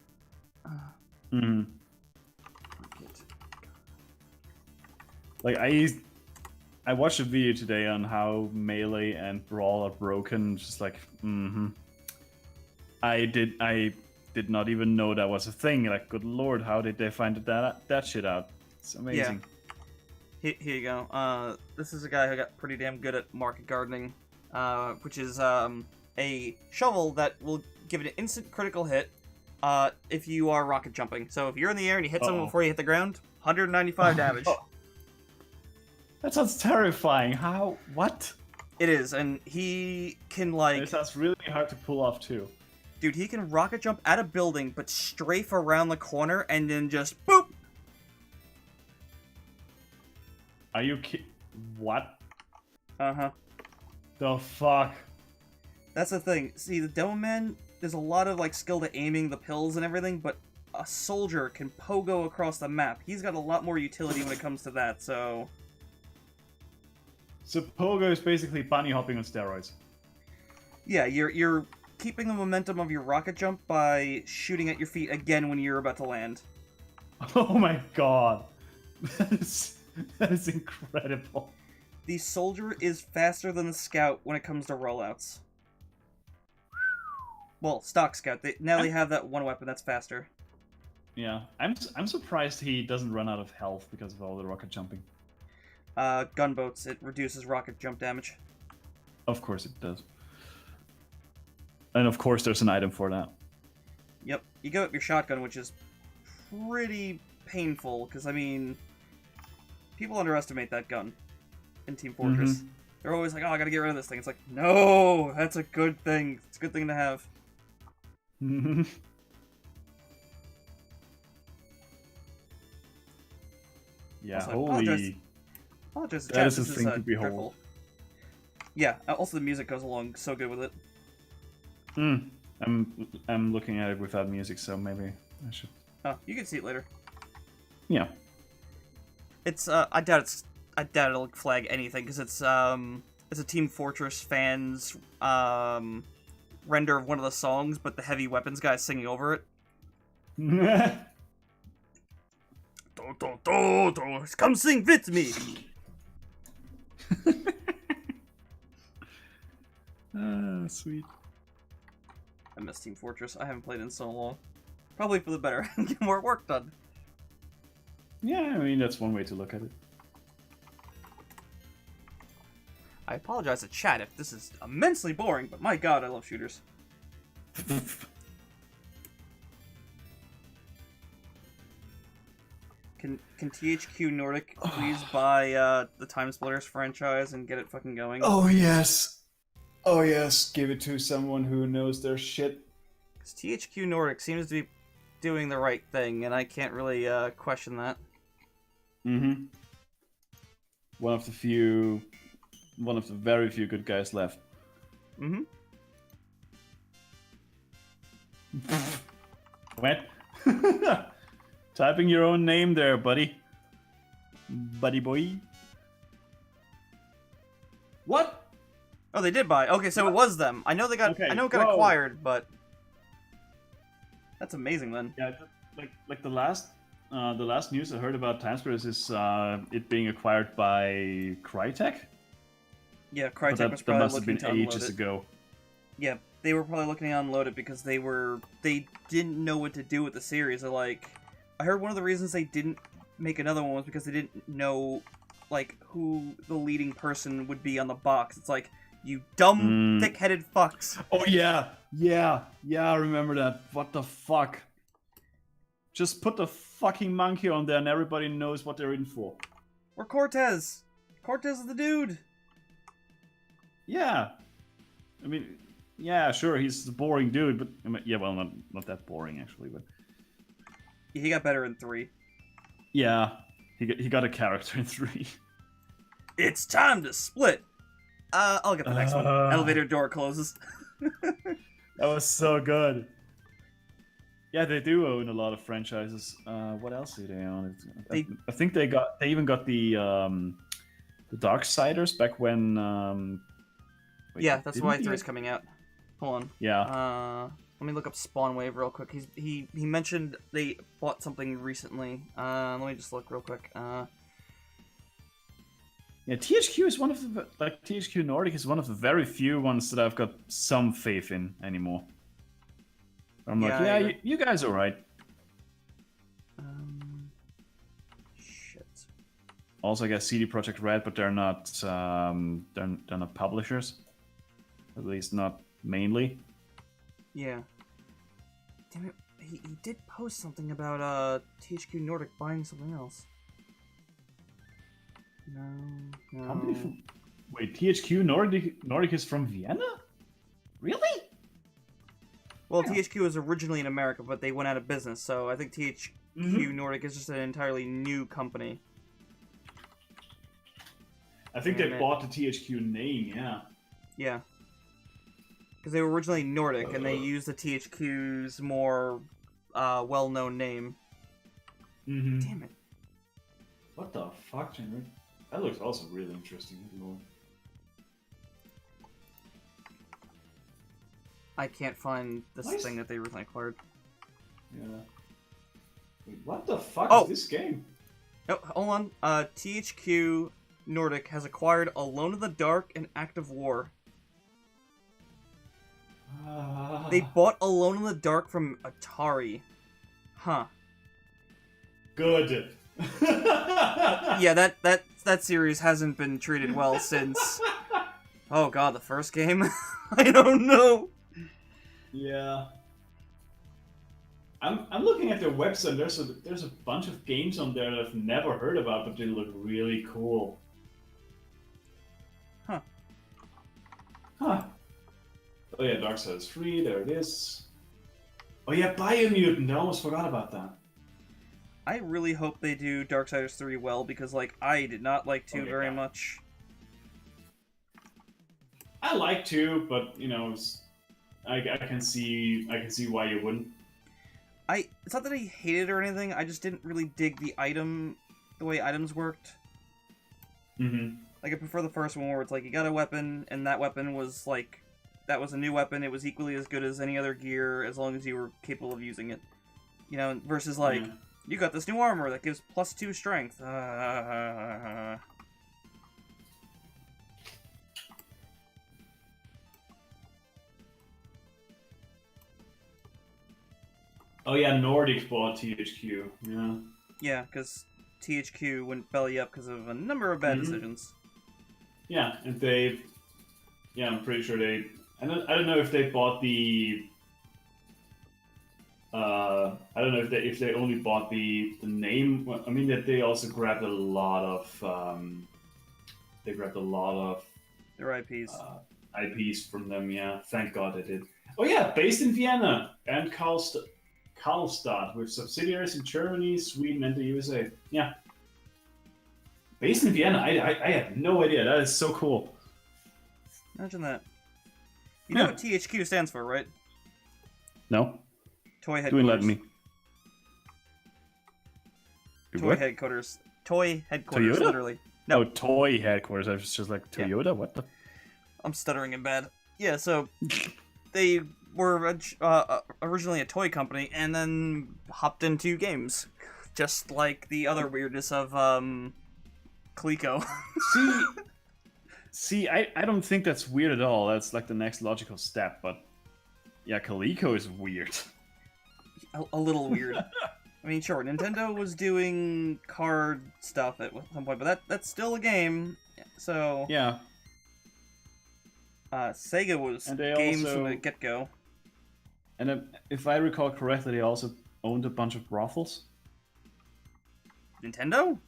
Like I watched a video today on how Melee and Brawl are broken. Just like, I did not even know that was a thing. Like, good lord, how did they find that shit out? It's amazing. Yeah. Here you go. This is a guy who got pretty damn good at market gardening, which is a shovel that will give it an instant critical hit if you are rocket jumping. So if you're in the air and you hit someone before you hit the ground, 195 damage. That sounds terrifying. How? What? It is, and he can like... It sounds really hard to pull off too. Dude, he can rocket jump at a building, but strafe around the corner and then just boop! Are you what? Uh-huh. The fuck? That's the thing. See, the Demo Man, there's a lot of like skill to aiming the pills and everything, but a soldier can pogo across the map. He's got a lot more utility when it comes to that, so... So Pogo is basically bunny hopping on steroids. Yeah, you're keeping the momentum of your rocket jump by shooting at your feet again when you're about to land. Oh my god. That is incredible. The soldier is faster than the scout when it comes to rollouts. Well, stock scout. They have that one weapon that's faster. Yeah, I'm surprised he doesn't run out of health because of all the rocket jumping. Gunboats, it reduces rocket jump damage. Of course it does. And of course there's an item for that. Yep, you go with your shotgun, which is pretty painful, because, I mean, people underestimate that gun in Team Fortress. They're always like, oh, I gotta get rid of this thing. It's like, no, that's a good thing. It's a good thing to have. Yeah, Also, holy... Apologize, That chat, is a this thing to behold. dreadful. Yeah, also the music goes along so good with it. I'm looking at it without music, so maybe I should... Oh, you can see it later. Yeah. It's, I doubt it'll flag anything, because it's a Team Fortress fans, render of one of the songs, but the heavy weapons guy is singing over it. Do, do, do, do. Come sing with me! Sweet. I miss Team Fortress. I haven't played in so long. Probably for the better. Get more work done. Yeah, I mean, that's one way to look at it. I apologize to chat if this is immensely boring, but my god, I love shooters. Can THQ Nordic please buy the Time Splitters franchise and get it fucking going? Oh, yes. Oh, yes. Give it to someone who knows their shit. Because THQ Nordic seems to be doing the right thing, and I can't really question that. Mm-hmm. One of the very few good guys left. Mm-hmm. What? Typing your own name there, buddy. Buddy boy. What? Oh, they did buy. Okay, so it was them. I know they got. Okay, I know it got whoa. acquired, but that's amazing then. Yeah, like the last news I heard about Time Splitters is it being acquired by Crytek. Yeah, But Crytek that was probably must have looking been to unload ages it. ago. Yeah, they were probably looking to unload it because they didn't know what to do with the series. They're like, I heard one of the reasons they didn't make another one was because they didn't know like who the leading person would be on the box. It's like, you dumb thick-headed fucks. Oh yeah, I remember that. What the fuck? Just put the fucking monkey on there and everybody knows what they're in for. Or Cortez. Cortez is the dude. Yeah. I mean, yeah, sure, he's the boring dude, but I mean, yeah, well, not that boring actually, but Yeah, he got better in 3. yeah, he got a character in 3. It's time to split. I'll get the next one. Elevator door closes. That was so good. Yeah, they do own a lot of franchises. What else do they own? I think they even got the Darksiders back when. Wait, Yeah, that's why didn't 3 they- is coming out. Hold on. Yeah. Let me look up Spawn Wave real quick. He mentioned they bought something recently. Let me just look real quick. Yeah, THQ is one of the THQ Nordic is one of the very few ones that I've got some faith in anymore. I'm like, Yeah, I yeah, agree. you guys are right. Shit. Also, I guess CD Projekt Red, but they're not they're not publishers. At least not mainly. Yeah. Damn it. He did post something about THQ Nordic buying something else. No. Company from... Wait, THQ Nordic is from Vienna? Really? Well, THQ was originally in America, but they went out of business, so I think THQ Nordic is just an entirely new company. I think Damn they it. bought the THQ name, yeah. Yeah. Because they were originally Nordic, and they used the THQ's more well-known name. Mm-hmm. Damn it. What the fuck, Henry? That looks also really interesting. I can't find this Nice. thing that they originally acquired. Yeah. Wait, what the fuck Oh! is this game? Oh, hold on. THQ Nordic has acquired Alone in the Dark and Active War. They bought Alone in the Dark from Atari. Huh. Good. Yeah, that series hasn't been treated well since. Oh god, the first game? I don't know. Yeah. I'm looking at their website. There's a bunch of games on there that I've never heard about, but they look really cool. Huh. Huh. Oh yeah, Darksiders 3, there it is. Oh yeah, Biomutant, I almost forgot about that. I really hope they do Darksiders 3 well, because, like, I did not like 2 very much. I like 2, but, you know, I can see why you wouldn't. It's not that I hated it or anything, I just didn't really dig the way items worked. Mm-hmm. Like, I prefer the first one where it's like, you got a weapon, and that weapon was, like, that was a new weapon, it was equally as good as any other gear, as long as you were capable of using it. You know, versus, like, you got this new armor that gives +2 strength. Oh yeah, Nordic bought THQ. Yeah. Yeah, because THQ went belly up because of a number of bad decisions. Yeah, and they... Yeah, I'm pretty sure they... I don't know if they bought the... I don't know if they only bought the name. Well, I mean that they also grabbed a lot of... they grabbed a lot of... Their IPs. IPs from them, yeah. Thank God they did. Oh yeah, based in Vienna and Karlstad, with subsidiaries in Germany, Sweden, and the USA. Yeah. Based in Vienna, I have no idea. That is so cool. Imagine that. You know what THQ stands for, right? No. Toy Do you let headquarters. me? Toy headquarters. Toy headquarters, Toyota? literally. No, Oh, toy headquarters. I was just like, Toyota? What the? I'm stuttering in bad. Yeah, so they were originally a toy company and then hopped into games. Just like the other weirdness of Coleco. See, I don't think that's weird at all. That's like the next logical step, but yeah, Coleco is weird. a little weird. I mean, sure, Nintendo was doing card stuff at some point, but that's still a game. So Yeah. Sega was And they games also- from the get-go. And if I recall correctly, they also owned a bunch of brothels. Nintendo?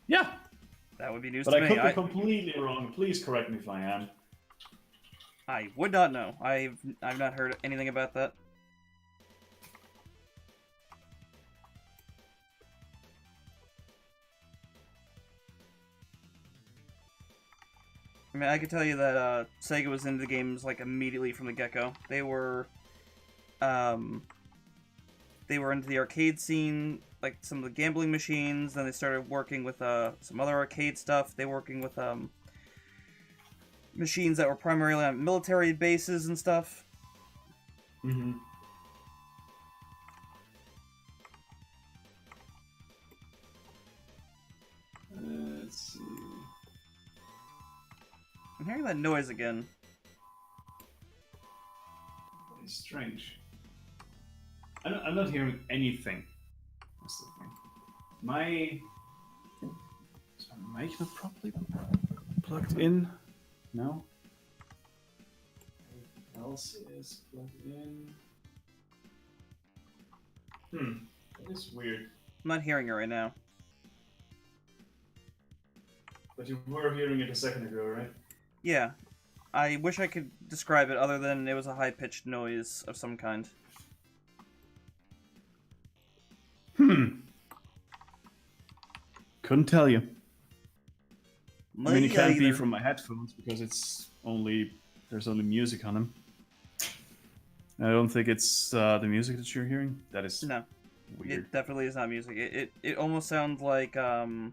Yeah. That would be news But to I me. could be completely wrong. Please correct me if I am. I would not know. I've not heard anything about that. I mean, I could tell you that Sega was into the games like immediately from the get-go. They were into the arcade scene, like some of the gambling machines. Then they started working with some other arcade stuff. They were working with machines that were primarily on military bases and stuff. Mm-hmm. Let's see. I'm hearing that noise again. It's strange. I'm not hearing anything. That's the thing. Is my mic not properly plugged in? No? What else is plugged in? That is weird. I'm not hearing it right now. But you were hearing it a second ago, right? Yeah. I wish I could describe it other than it was a high-pitched noise of some kind. Couldn't tell you. I mean, it Me can't be either. from my headphones because there's only music on them. I don't think it's the music that you're hearing. That is No, weird. it definitely is not music. It almost sounds like it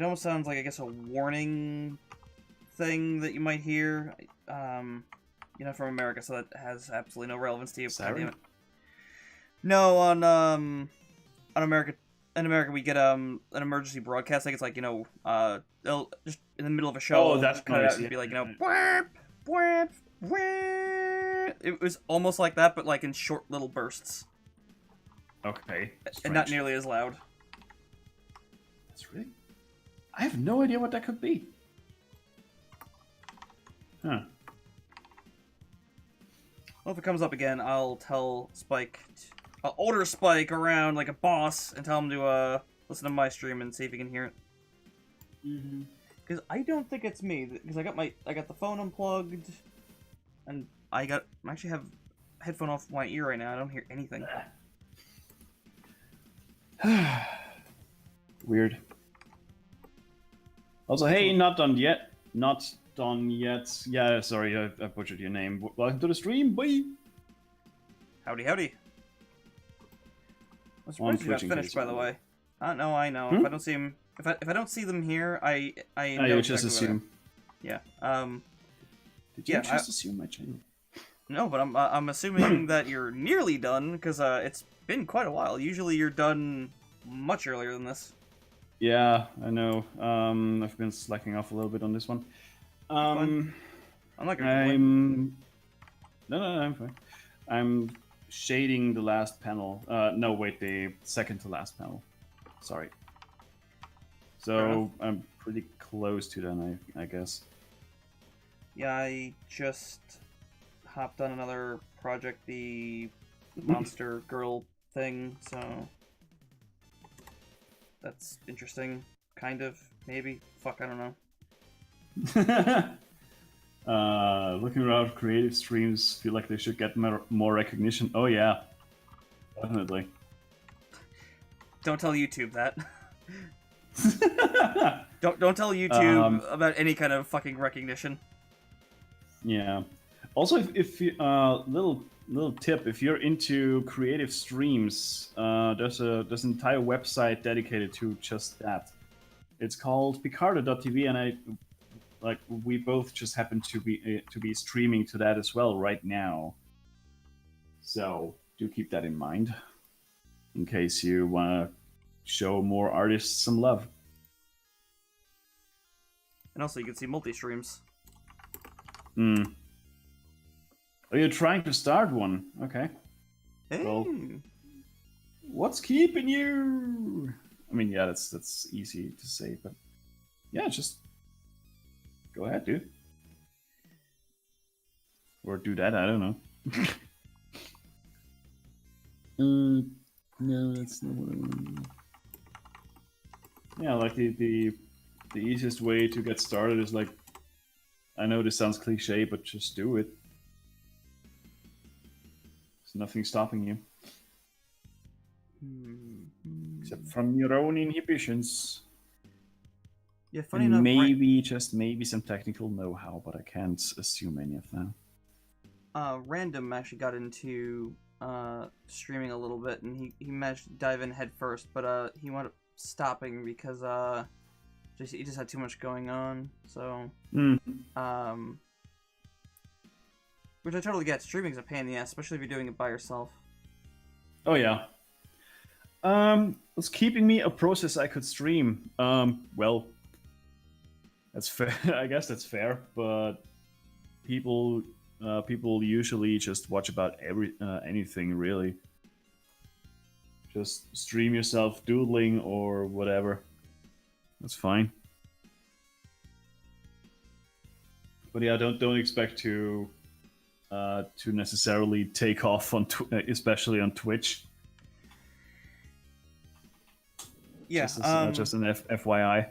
almost sounds like, I guess, a warning thing that you might hear, you know, from America. So that has absolutely no relevance to you. God damn it. No, on America. In America, we get an emergency broadcast. Like it's like, you know, they'll just in the middle of a show. Oh, that's cut it out nice, and yeah. be like, you know, "Bwap, bwap, bwap." It was almost like that, but like in short little bursts, Okay. and not Strange. nearly as loud. That's really. I have no idea what that could be. Huh. Well, if it comes up again, I'll tell Spike. I'll order Spike around like a boss and tell him to listen to my stream and see if he can hear it. Mm-hmm. Because I don't think it's me. Because I got the phone unplugged, and I actually have headphone off my ear right now. I don't hear anything. Weird. Also, hey, not done yet. Not done yet. Yeah, sorry, I butchered your name. Welcome to the stream, boy. Howdy, howdy. I'm On surprised you got Twitch in finished, case by you the wonder. way. I know. Hmm? If I don't see him, if I don't see them here, I I know just exactly where assume. they are. Yeah. Did you yeah, just assume my channel? No, but I'm assuming that you're nearly done because it's been quite a while. Usually you're done much earlier than this. Yeah, I know. I've been slacking off a little bit on this one. Fine. I'm not gonna complain. No, I'm fine. I'm shading the last panel. No, wait, the second to last panel. Sorry. Fair enough. So I'm pretty close to done, I guess. Yeah, I just hopped on another project, the Monster Girl thing, so that's interesting. Kind of, maybe. Fuck, I don't know. Looking around creative streams, feel like they should get more recognition. Oh yeah, definitely. Don't tell YouTube that. Don't tell YouTube about any kind of fucking recognition. Yeah. Also, if you, little tip, if you're into creative streams, there's an entire website dedicated to just that. It's called Picardo.tv, and we both just happen to be streaming to that as well right now. So do keep that in mind, in case you want to show more artists some love. And also, you can see multi-streams. Hmm. Oh, you're trying to start one? Okay. Hey. Well, what's keeping you? I mean, yeah, that's easy to say, but yeah, just go ahead, dude. Or do that, I don't know. No, that's not what I want. Yeah, like the easiest way to get started is like, I know this sounds cliche, but just do it. There's nothing stopping you. Except from your own inhibitions. Yeah, funny And enough. maybe, just maybe some technical know-how, but I can't assume any of that. Random actually got into streaming a little bit, and he managed to dive in head first, but he wound up stopping because he just had too much going on. So which I totally get. Streaming's a pain in the ass, especially if you're doing it by yourself. Oh yeah. What's keeping me a process I could stream? Well, that's fair. I guess that's fair, but people usually just watch about anything really. Just stream yourself doodling or whatever. That's fine. But yeah, don't expect to necessarily take off on especially on Twitch. Yeah, just an FYI.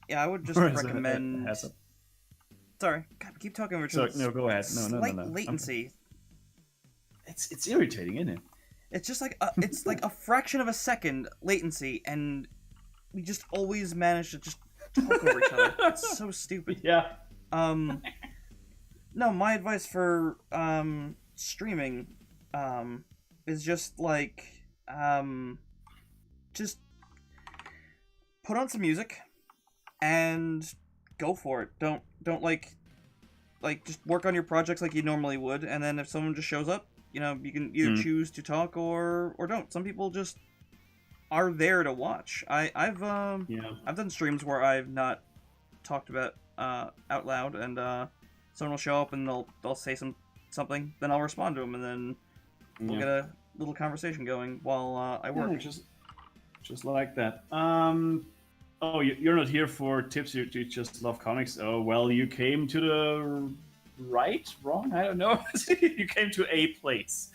Yeah, I would just Or is it a recommend. heads up? Sorry, God, keep talking over. Sorry, no, go ahead. No. Slight latency. It's irritating, isn't it? It's just like it's like a fraction of a second latency, and we just always manage to just talk over each other. It's so stupid. Yeah. No, my advice for streaming is just like just put on some music and go for it. Don't like just work on your projects like you normally would, and then if someone just shows up, you know, you can either choose to talk or don't. Some people just are there to watch. I've done streams where I've not talked about out loud, and someone will show up and they'll say something, then I'll respond to them, and then we'll get a little conversation going while I work. Yeah, just like that. oh, you're not here for tips. You just love comics. Oh well, you came to the wrong. I don't know. You came to a place.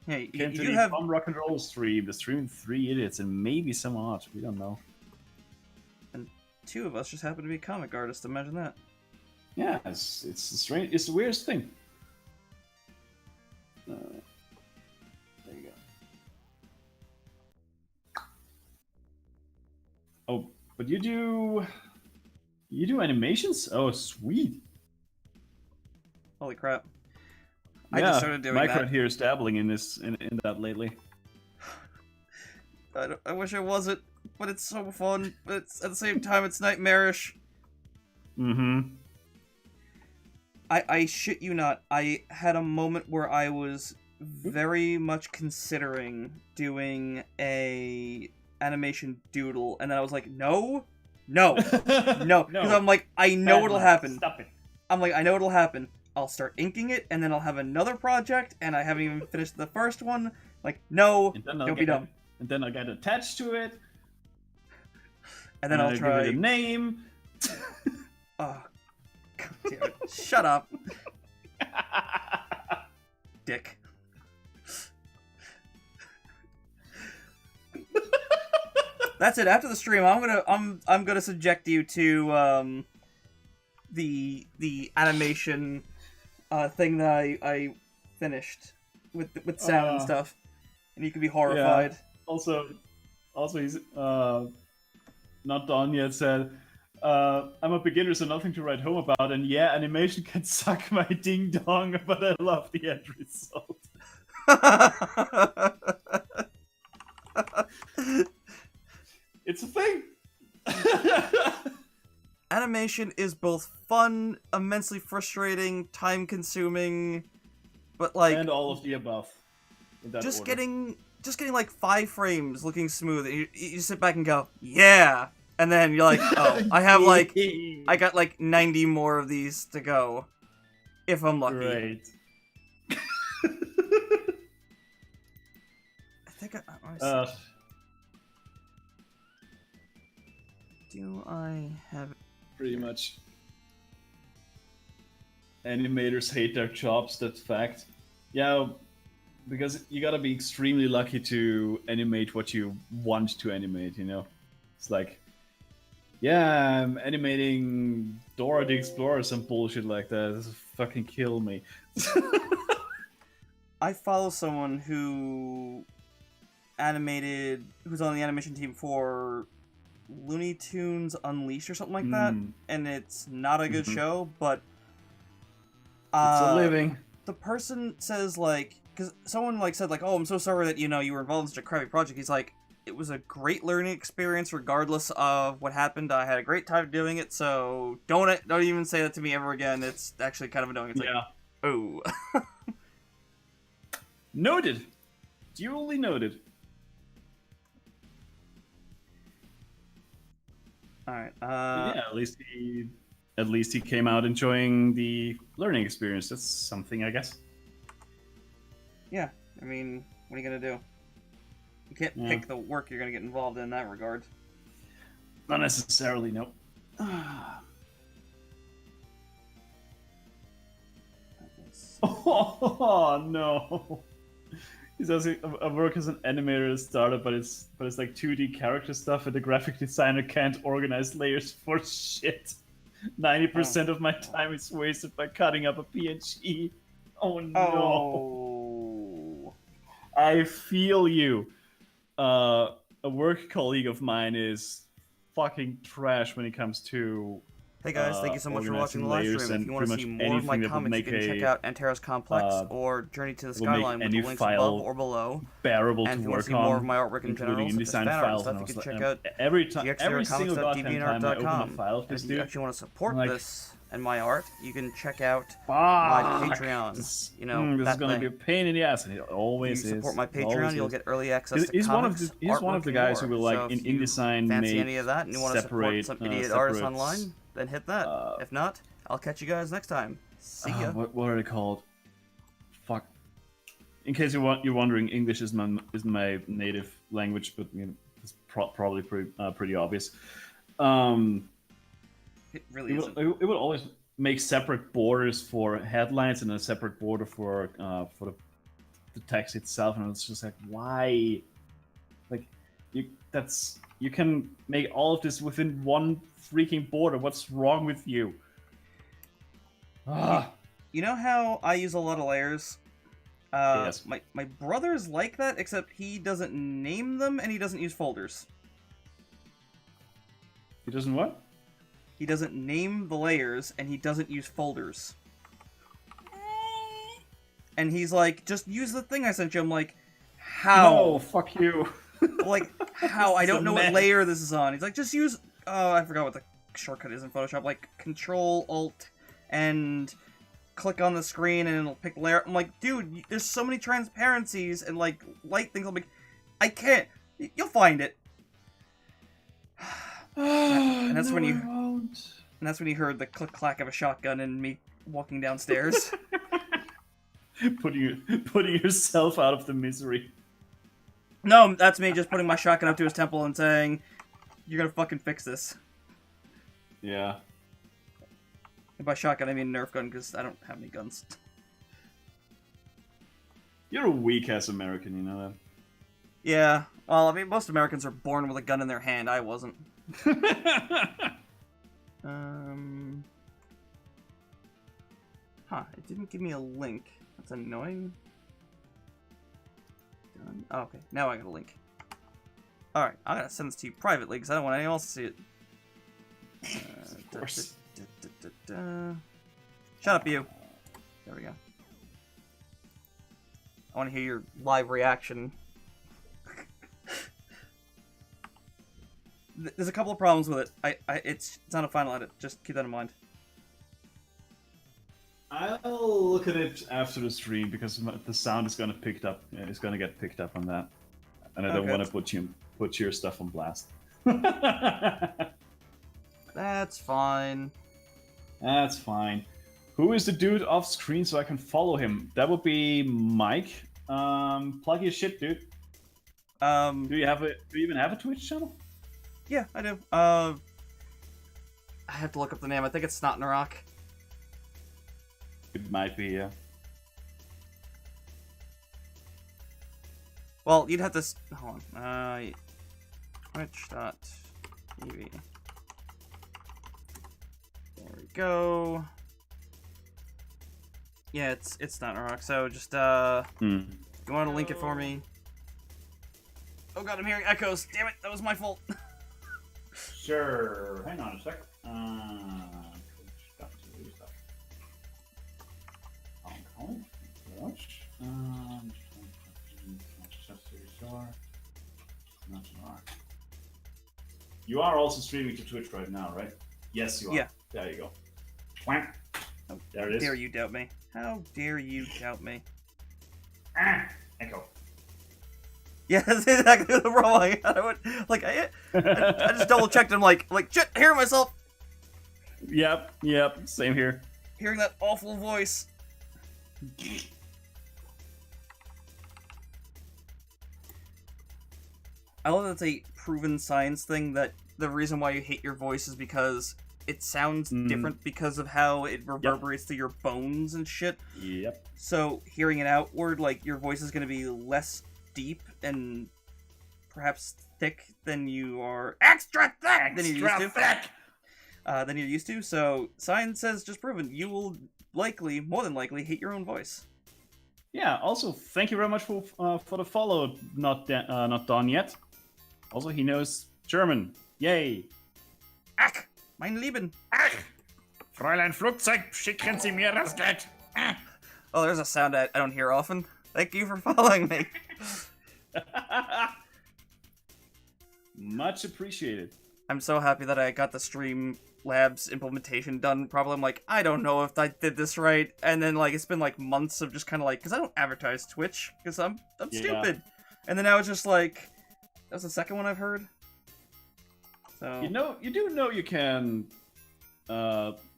Yeah, You you came to do the have. Fun Rock and Roll stream. The stream of 3 idiots and maybe some art. We don't know. And 2 of us just happen to be comic artists. Imagine that. Yeah, it's strange. It's the weirdest thing. There you go. Oh, but you do animations? Oh, sweet. Holy crap! I just started doing Micro that. here is dabbling in that lately. I wish I wasn't, but it's so fun. But it's, at the same time, it's nightmarish. Mm-hmm. I shit you not. I had a moment where I was very much considering doing a animation doodle, and then I was like, no, no, no, because I'm like, I know what'll happen. Stop it. I'm like, I know what'll happen. I'll start inking it, and then I'll have another project, and I haven't even finished the first one. Like, no, And then don't be dumb. And then I'll get attached to it. And then I'll give try. it a name. Oh, God damn it! Shut up, dick. That's it. After the stream, I'm gonna subject you to the animation thing that I finished with sound and stuff, and you can be horrified. Yeah. Also, he's not done yet. Said, "I'm a beginner, so nothing to write home about." And yeah, animation can suck my ding dong, but I love the end result. It's a thing. Animation is both fun, immensely frustrating, time-consuming, but like And all of the above. In that just order. getting like 5 frames looking smooth. And you sit back and go, yeah, and then you're like, oh, I got like 90 more of these to go, if I'm lucky. Great. I think do I have? Pretty much. Animators hate their jobs, that's fact. Yeah, because you gotta be extremely lucky to animate what you want to animate, you know? It's like, yeah, I'm animating Dora the Explorer, some bullshit like that. This will fucking kill me. I follow someone who's on the animation team for Looney Tunes Unleashed or something like that, and it's not a good show, but It's a living. the person says, like, because someone like said, like, oh, I'm so sorry that you were involved in such a crappy project. He's like, it was a great learning experience regardless of what happened. I had a great time doing it, so don't even say that to me ever again. It's actually kind of annoying. It's Yeah. like, oh. Noted. Duly noted. All right. Yeah, at least he came out enjoying the learning experience. That's something, I guess. Yeah. I mean, what are you gonna do? You can't pick the work you're gonna get involved in that regard. Not necessarily, no. Oh no! He says I work as an animator at a startup, but it's like 2D character stuff, and the graphic designer can't organize layers for shit. 90% of my time is wasted by cutting up a PNG. Oh no! Oh. I feel you. A work colleague of mine is fucking trash when it comes to. Hey guys, thank you so much for watching the live layers stream. If and you want to pretty see much more of my anything that would comics, you make can check a, out Antares Complex or Journey to the will make Skyline with any the links file above or below. bearable And to if you want work to see more of on, my artwork in general, including such as InDesign fan art and files. stuff, And you can check and out every single goddamn time I open a gxzcomics.deviantart.com. file of And this if you dude, actually want to support I'm like, this and my art, you can check out my fuck, Patreon. this that is gonna thing. be a pain in the ass, and it If always you support is. my It always Patreon, you'll is. get early access to He's comics, one of the artwork, guys who and will more. like So in if you InDesign fancy make any of that and you want to support some idiot artist online, then hit that. If not, I'll catch you guys next time. See ya. What are they called? Fuck. In case you're wondering, English isn't my native language, but it's probably pretty obvious. It really isn't. It would always make separate borders for headlines and a separate border for the text itself, and it's just like, why? Like, you can make all of this within one freaking border. What's wrong with you? Ah. You know how I use a lot of layers? Yes. My brother's like that, except he doesn't name them and he doesn't use folders. He doesn't what? He doesn't name the layers and he doesn't use folders. And he's like, just use the thing I sent you. I'm like, how? No, fuck you. Like, how? I This is don't a know what mess. layer this is on. He's like, just use... Oh, I forgot what the shortcut is in Photoshop. Like, Control, Alt, and click on the screen and it'll pick layer. I'm like, dude, there's so many transparencies and, like, light things. I'm like, I can't. You'll find it. And that's when you... I won't. And that's when you heard the click-clack of a shotgun and me walking downstairs. putting yourself out of the misery. No, that's me just putting my shotgun up to his temple and saying, you're gonna fucking fix this. Yeah. And by shotgun, I mean Nerf gun, because I don't have any guns. You're a weak-ass American, you know that? Yeah, well, I mean, most Americans are born with a gun in their hand. I wasn't. Huh, it didn't give me a link. That's annoying. Done. Oh, okay, now I got a link. Alright, I'm gonna send this to you privately, because I don't want anyone else to see it. Of course. Shut up, you. There we go. I want to hear your live reaction. There's a couple of problems with it. It's not a final edit. Just keep that in mind. I'll look at it after the stream because the sound is gonna get picked up on that, and I don't Okay. want to put your stuff on blast. That's fine. That's fine. Who is the dude off screen so I can follow him? That would be Mike. Plug your shit, dude. Do you even have a Twitch channel? Yeah, I do. I have to look up the name. I think it's Snot in a Rock. It might be, yeah. Well, you'd have to... Hold on. Twitch.tv. There we go. Yeah, it's Snot in a Rock, so just, you want to link it for me? Oh god, I'm hearing echoes. Damn it, that was my fault. Sure. Hang on a sec. Watch. You are also streaming to Twitch right now, right? Yes, you are. Yeah. There you go. Whack. There it is. How dare you doubt me? How dare you doubt me? Ah, echo. Yeah, that's exactly the problem. I just double checked. I'm like shit. I hear myself Yep. Same here. hearing that awful voice. I love that it's a proven science thing that the reason why you hate your voice is because it sounds different because of how it reverberates through your bones and shit. Yep. So hearing it outward, like your voice is going to be less deep and perhaps thick than you are extra thick than you're used to. So science says just proven you will more than likely hate your own voice. Yeah. Also, thank you very much for the follow. Not done yet. Also, he knows German. Yay. Ach, mein Lieben. Ach, Fräulein Flugzeug, schicken Sie mir das Geld. Ah. Oh, there's a sound I don't hear often. Thank you for following me. Much appreciated. I'm so happy that I got the Streamlabs implementation done. Probably I'm like, I don't know if I did this right. And then like it's been like months of just kind of like, because I don't advertise Twitch because I'm stupid. And then now it's just like, that's the second one I've heard. So You do know you can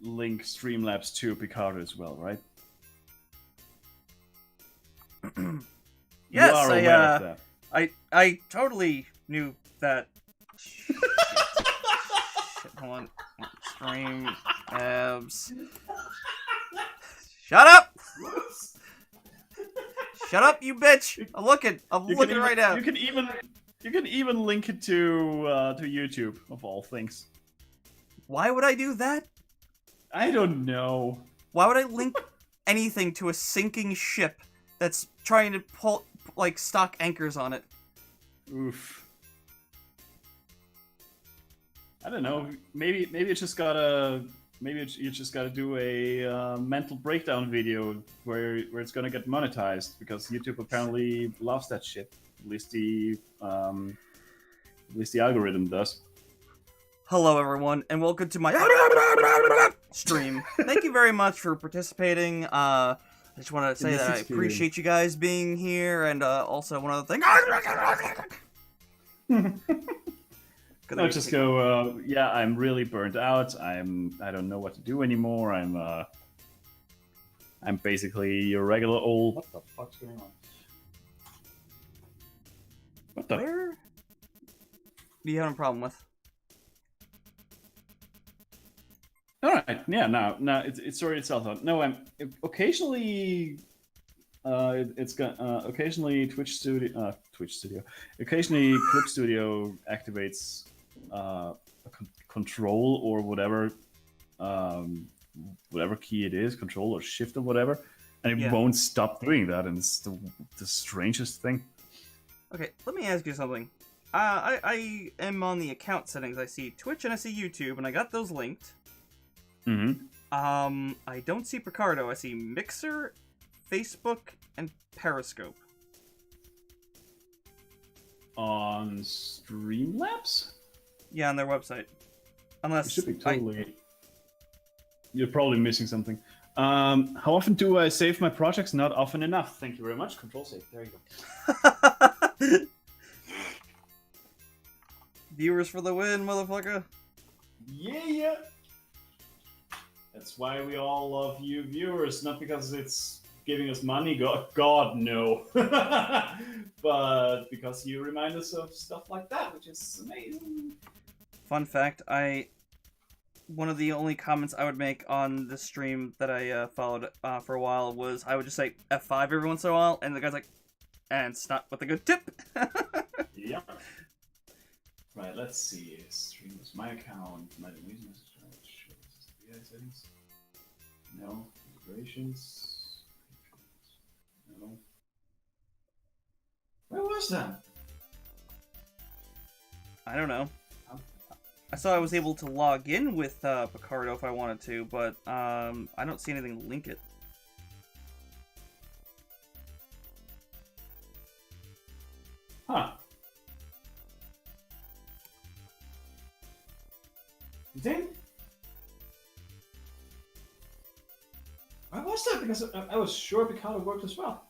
link Streamlabs to Picardo as well, right? yes, you are aware of that. I totally knew that Shit. Hold on. Stream abs. Shut up! Shut up, you bitch! I'm looking right now. You can even link it to YouTube of all things. Why would I do that? I don't know. Why would I link anything to a sinking ship that's trying to pull like stock anchors on it? Oof. I don't know. Maybe you just gotta do a mental breakdown video where it's gonna get monetized because YouTube apparently loves that shit. At least the algorithm does. Hello, everyone, and welcome to my stream. Thank you very much for participating. I just want to say that I appreciate you guys being here, and also one other thing. No, just go. Yeah, I'm really burnt out. I don't know what to do anymore. I'm basically your regular old. What the fuck's going on? What the? Where do you have a problem with? All right. Yeah. No. It's sorted itself out. No. I'm occasionally. It's got occasionally Twitch Studio. Occasionally Clip Studio activates a control or whatever, whatever key it is, control or shift or whatever, and it won't stop doing that, and it's the strangest thing. Okay, let me ask you something. I am on the account settings. I see Twitch and I see YouTube, and I got those linked. Mm-hmm. I don't see Picardo. I see Mixer, Facebook, and Periscope. On Streamlabs? Yeah, on their website. Unless it should be totally. You're probably missing something. How often do I save my projects? Not often enough. Thank you very much. Control save. There you go. Viewers for the win, motherfucker. Yeah. That's why we all love you viewers, not because it's giving us money. God no. But because you remind us of stuff like that, which is amazing. Fun fact, one of the only comments I would make on the stream that I followed for a while was I would just say F5 every once in a while, and the guy's like, and it's not with a good tip. Yeah. Right, let's see. Stream was my account. My settings. No. Integrations. No. Where was that? I don't know. I saw I was able to log in with Picardo if I wanted to, but I don't see anything to link it. Huh. You think? Why was that? Because I was sure Picardo worked as well.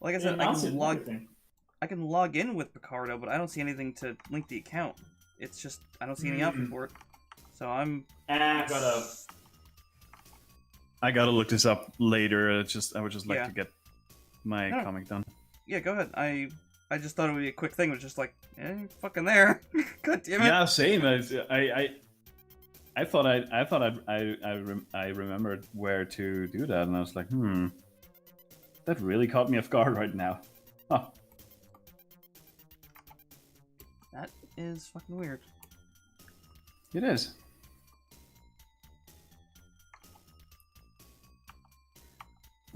Like I said, I can log in with Picardo, but I don't see anything to link the account. It's just I don't see any option for it. So I'm. I gotta look this up later. I would just like to get my comic done. Yeah, go ahead. I just thought it would be a quick thing. It was just like, fucking there. God damn it. Yeah, same. I thought I remembered where to do that, and I was like, that really caught me off guard right now. Huh. That is fucking weird. It is.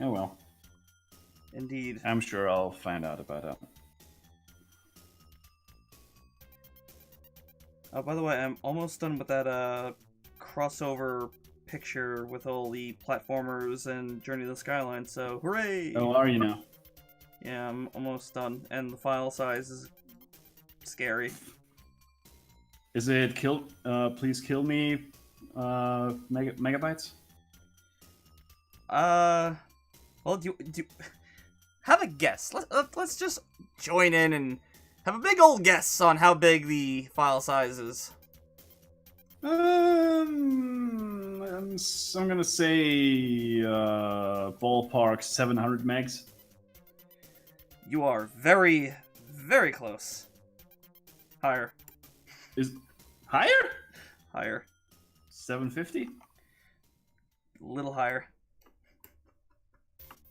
Oh well. Indeed. I'm sure I'll find out about that. Oh, by the way, I'm almost done with that crossover picture with all the platformers and Journey to the Skyline, so hooray! Oh, are you now? Yeah, I'm almost done, and the file size is scary. Is it please kill me megabytes? Well, do have a guess. Let's just join in and have a big old guess on how big the file size is. I'm gonna say ballpark 700 megs. You are very, very close. Higher. Is higher? Higher. 750? Little higher.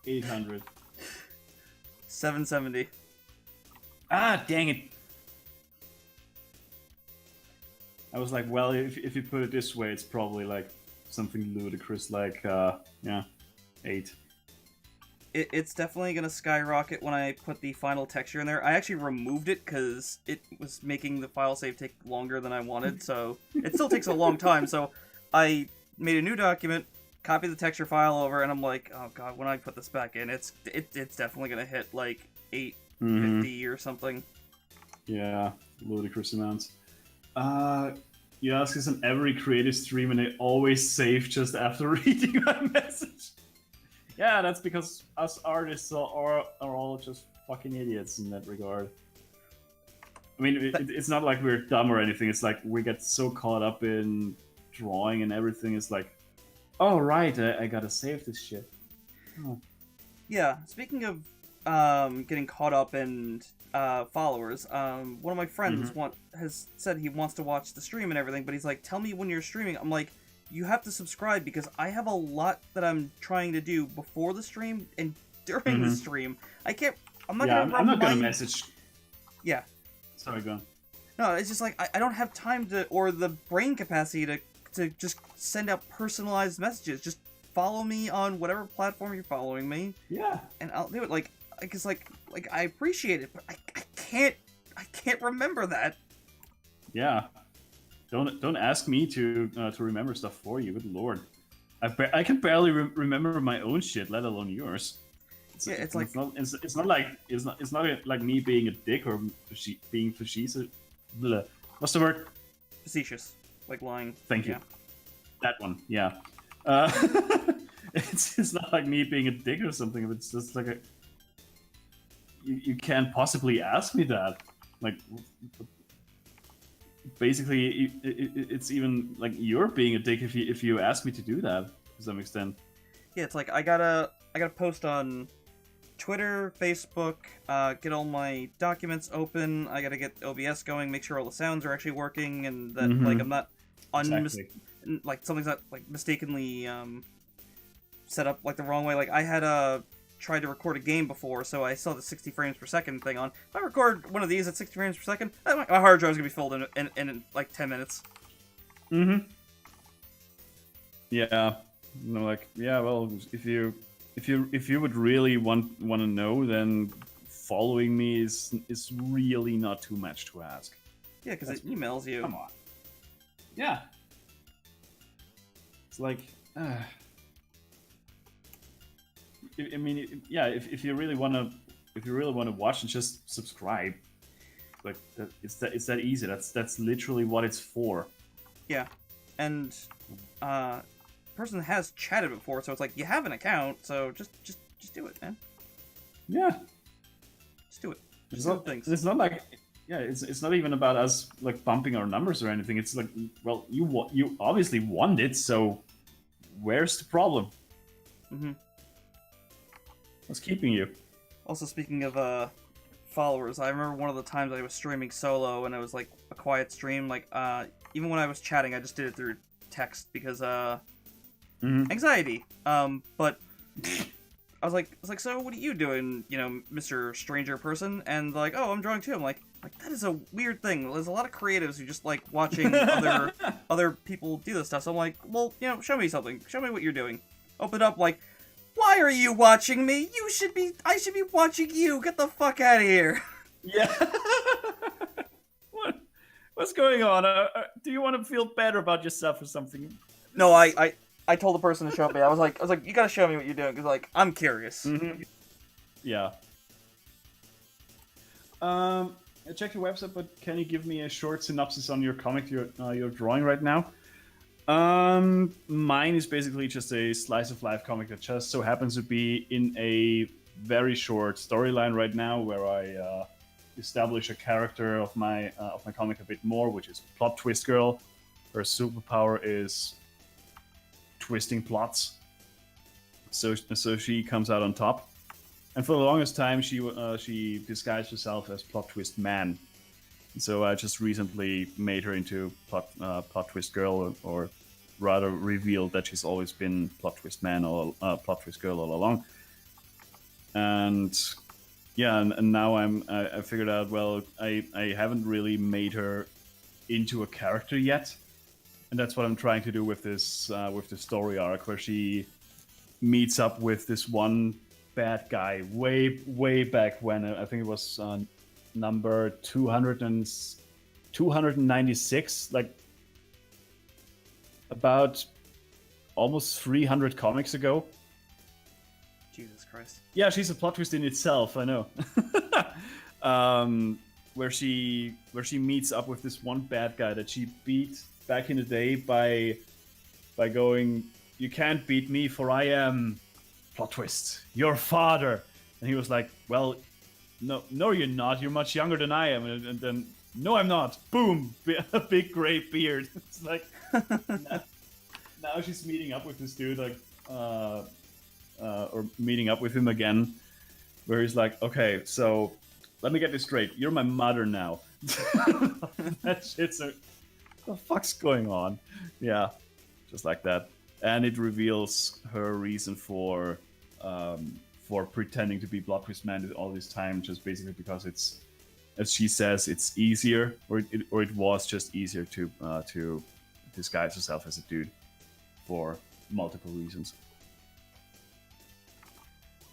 800. 770. Ah, dang it. I was like, well, if you put it this way, it's probably like something ludicrous, like, 8. It's definitely gonna skyrocket when I put the final texture in there. I actually removed it because it was making the file save take longer than I wanted, so it still takes a long time. So I made a new document, copied the texture file over, and I'm like, oh god, when I put this back in, it's definitely gonna hit like 850 or something. Yeah, ludicrous amounts. You ask us on every creative stream, and they always save just after reading my message. Yeah, that's because us artists are all just fucking idiots in that regard. I mean, it's not like we're dumb or anything. It's like we get so caught up in drawing and everything. It's like, oh right, I gotta save this shit. Oh. Yeah, speaking of getting caught up in followers, one of my friends has said he wants to watch the stream and everything, but he's like, tell me when you're streaming. I'm like, you have to subscribe because I have a lot that I'm trying to do before the stream and during the stream. I'm not gonna message. Yeah. Sorry, go on. No, it's just like I don't have time to, or the brain capacity to just send out personalized messages. Just follow me on whatever platform you're following me. Yeah. And I'll do it. Like I appreciate it, but I can't remember that. Yeah. Don't ask me to remember stuff for you. Good lord, I can barely remember my own shit, let alone yours. It's not like me being a dick or being facetious. What's the word? Facetious, like lying. Thank you. Yeah. That one, yeah. It's not like me being a dick or something. It's just like you can't possibly ask me that. Like, basically, it's even like you're being a dick if you ask me to do that to some extent. Yeah, it's like I gotta post on Twitter, Facebook, get all my documents open. I gotta get OBS going, make sure all the sounds are actually working, and that like I'm not like something's not like mistakenly set up like the wrong way. Like I had tried to record a game before, so I saw the 60 frames per second thing on. If I record one of these at 60 frames per second, my hard drive's gonna be filled in like 10 minutes. Yeah. No, like, yeah, well, if you would really want to know, then following me is really not too much to ask. Yeah, because it emails you. Come on. Yeah. It's like, I mean, yeah. If you really want to watch, and just subscribe. Like it's that easy. That's literally what it's for. Yeah, and person has chatted before, so it's like you have an account, so just do it, man. Yeah. Just do it. It's not like, yeah, it's not even about us like bumping our numbers or anything. It's like, well, you obviously want it, so where's the problem? What's keeping you? Also, speaking of followers, I remember one of the times I was streaming solo and it was like a quiet stream. Like even when I was chatting, I just did it through text because anxiety. But I was like, so what are you doing, you know, Mr. Stranger Person? And like, oh, I'm drawing too. I'm like that is a weird thing. There's a lot of creatives who just like watching other people do this stuff. So I'm like, well, you know, show me something. Show me what you're doing. Open up, like, why are you watching me? I should be watching you. Get the fuck out of here. Yeah. What's going on? Do you want to feel better about yourself or something? No, I told the person to show me. I was like, you gotta show me what you're doing, because, like, I'm curious. Yeah. I checked your website, but can you give me a short synopsis on your comic you're drawing right now? Mine is basically just a slice of life comic that just so happens to be in a very short storyline right now, where I establish a character of my comic a bit more, which is Plot Twist Girl. Her superpower is twisting plots. So she comes out on top. And for the longest time, she disguised herself as Plot Twist Man. So I just recently made her into plot twist girl, or rather revealed that she's always been plot twist man or plot twist girl all along. And yeah, and now I figured out, well, I haven't really made her into a character yet, and that's what I'm trying to do with this story arc, where she meets up with this one bad guy way back when. I think it was number 296, like about almost 300 comics ago. Jesus Christ. Yeah, she's a plot twist in itself, I know. Where she meets up with this one bad guy that she beat back in the day by going, "You can't beat me, for I am plot twist, your father." And he was like, "Well, no, you're not. You're much younger than I am." And then, "No, I'm not." Boom, a big gray beard. It's like now she's meeting up with this dude, like, or meeting up with him again, where he's like, "Okay, so let me get this straight. You're my mother now." That shit's what the fuck's going on? Yeah, just like that. And it reveals her reason for pretending to be Blood Twist Man all this time, just basically because it's, as she says, it's easier, or it was just easier to disguise herself as a dude for multiple reasons.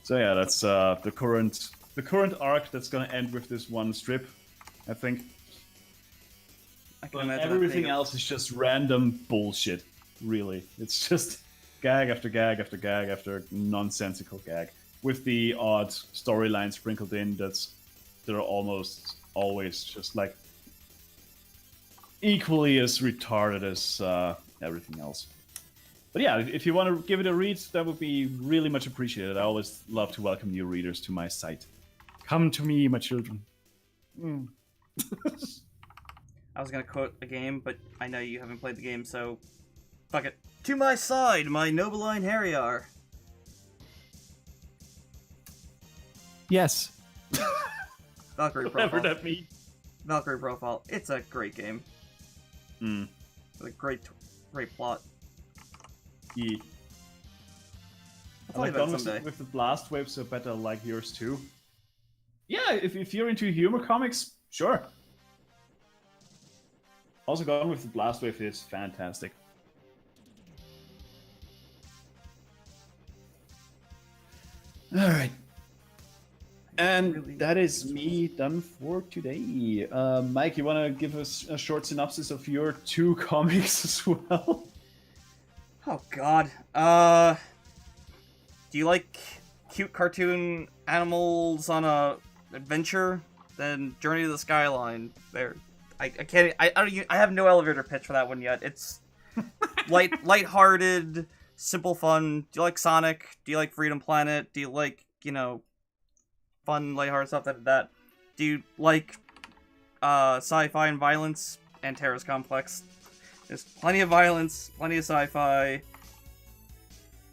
So yeah, that's the current arc that's gonna end with this one strip, I think. I can But imagine everything that being else is just random bullshit, really. It's just gag after gag after gag after nonsensical gag, with the odd storyline sprinkled in that are almost always just like equally as retarded as everything else. But yeah, if you want to give it a read, that would be really much appreciated. I always love to welcome new readers to my site. Come to me, my children. I was gonna quote a game, but I know you haven't played the game, so fuck it. To my side, my Nobiline Harrier. Yes. Valkyrie Whatever Profile. that means. Valkyrie Profile. It's a great game. With a great plot. Yeah. I'll tell you about it someday. With the Blast Wave, so better like yours too. Yeah, if you're into humor comics, sure. Also, Gone with the Blast Wave is fantastic. Alright. And that is me done for today. Mike, you want to give us a short synopsis of your 2 comics as well? Oh god. Do you like cute cartoon animals on a adventure? Then Journey to the Skyline. There. I can't. I have no elevator pitch for that one yet. It's light-hearted, simple fun. Do you like Sonic? Do you like Freedom Planet? Do you like, fun, lighthearted stuff like that? Do you like sci-fi and violence? And Terrace Complex. There's plenty of violence, plenty of sci-fi.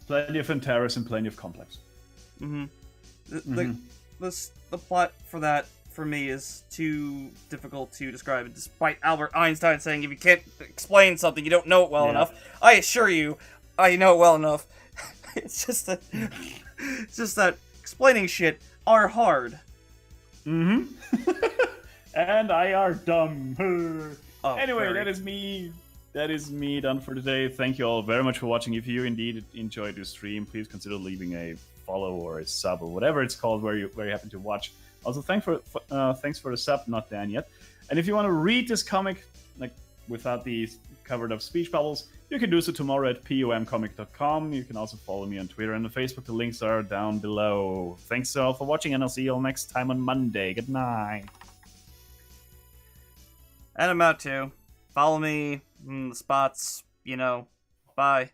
Plenty of Antares and plenty of Complex. The plot for that, for me, is too difficult to describe, despite Albert Einstein saying if you can't explain something, you don't know it well enough. I assure you, I know it well enough. It's just that explaining shit are hard. And I are dumb. Anyway, very. that is me. That is me done for today. Thank you all very much for watching. If you indeed enjoyed the stream, please consider leaving a follow or a sub or whatever it's called where you happen to watch. Also, thanks for the sub, not Dan yet. And if you want to read this comic like without these covered up speech bubbles, you can do so tomorrow at pomcomic.com. You can also follow me on Twitter and on Facebook. The links are down below. Thanks all for watching, and I'll see you all next time on Monday. Good night. And I'm out too. Follow me in the spots, Bye.